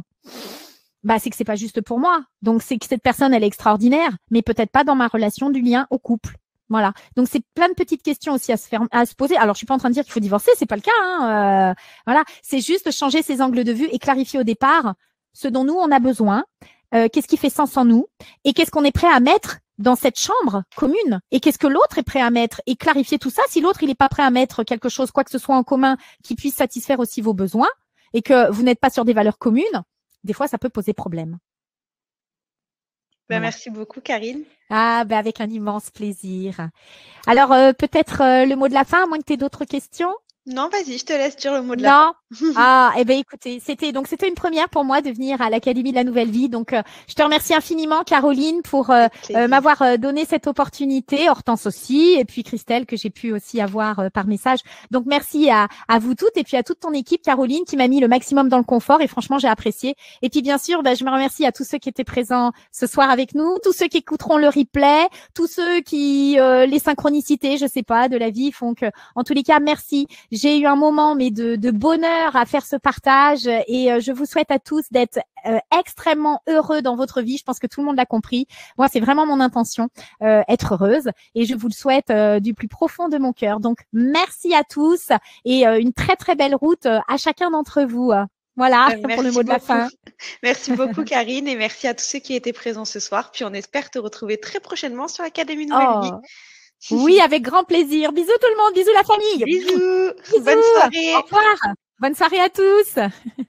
c'est que c'est pas juste pour moi. Donc c'est que cette personne elle est extraordinaire, mais peut-être pas dans ma relation du lien au couple. Voilà. Donc c'est plein de petites questions aussi à se poser. Alors je suis pas en train de dire qu'il faut divorcer, c'est pas le cas. Hein. Voilà. C'est juste changer ses angles de vue et clarifier au départ ce dont nous on a besoin. Qu'est-ce qui fait sens en nous et qu'est-ce qu'on est prêt à mettre dans cette chambre commune et qu'est-ce que l'autre est prêt à mettre et clarifier tout ça. Si l'autre il n'est pas prêt à mettre quelque chose, quoi que ce soit en commun qui puisse satisfaire aussi vos besoins et que vous n'êtes pas sur des valeurs communes, des fois ça peut poser problème. Voilà. Merci beaucoup, Karine. Avec un immense plaisir. Alors peut-être le mot de la fin, à moins que tu aies d'autres questions. Non, vas-y, je te laisse dire le mot de la fin. Écoutez, c'était une première pour moi de venir à l'Académie de la Nouvelle Vie. Donc, je te remercie infiniment, Caroline, pour m'avoir donné cette opportunité. Hortense aussi, et puis Christelle, que j'ai pu aussi avoir par message. Donc, merci à vous toutes, et puis à toute ton équipe, Caroline, qui m'a mis le maximum dans le confort, et franchement, j'ai apprécié. Et puis, bien sûr, je me remercie à tous ceux qui étaient présents ce soir avec nous, tous ceux qui écouteront le replay, tous ceux qui, les synchronicités, je sais pas, de la vie font que, en tous les cas, merci. J'ai eu un moment mais de bonheur à faire ce partage et je vous souhaite à tous d'être extrêmement heureux dans votre vie. Je pense que tout le monde l'a compris. Moi, c'est vraiment mon intention, être heureuse et je vous le souhaite du plus profond de mon cœur. Donc, merci à tous et une très très belle route à chacun d'entre vous. Voilà pour le mot de la fin. Merci beaucoup, Karine, et merci à tous ceux qui étaient présents ce soir. Puis on espère te retrouver très prochainement sur Académie Nouvelle Vie. Oui, avec grand plaisir. Bisous tout le monde, bisous la famille. Bisous. Bonne soirée. Au revoir. Bonne soirée à tous.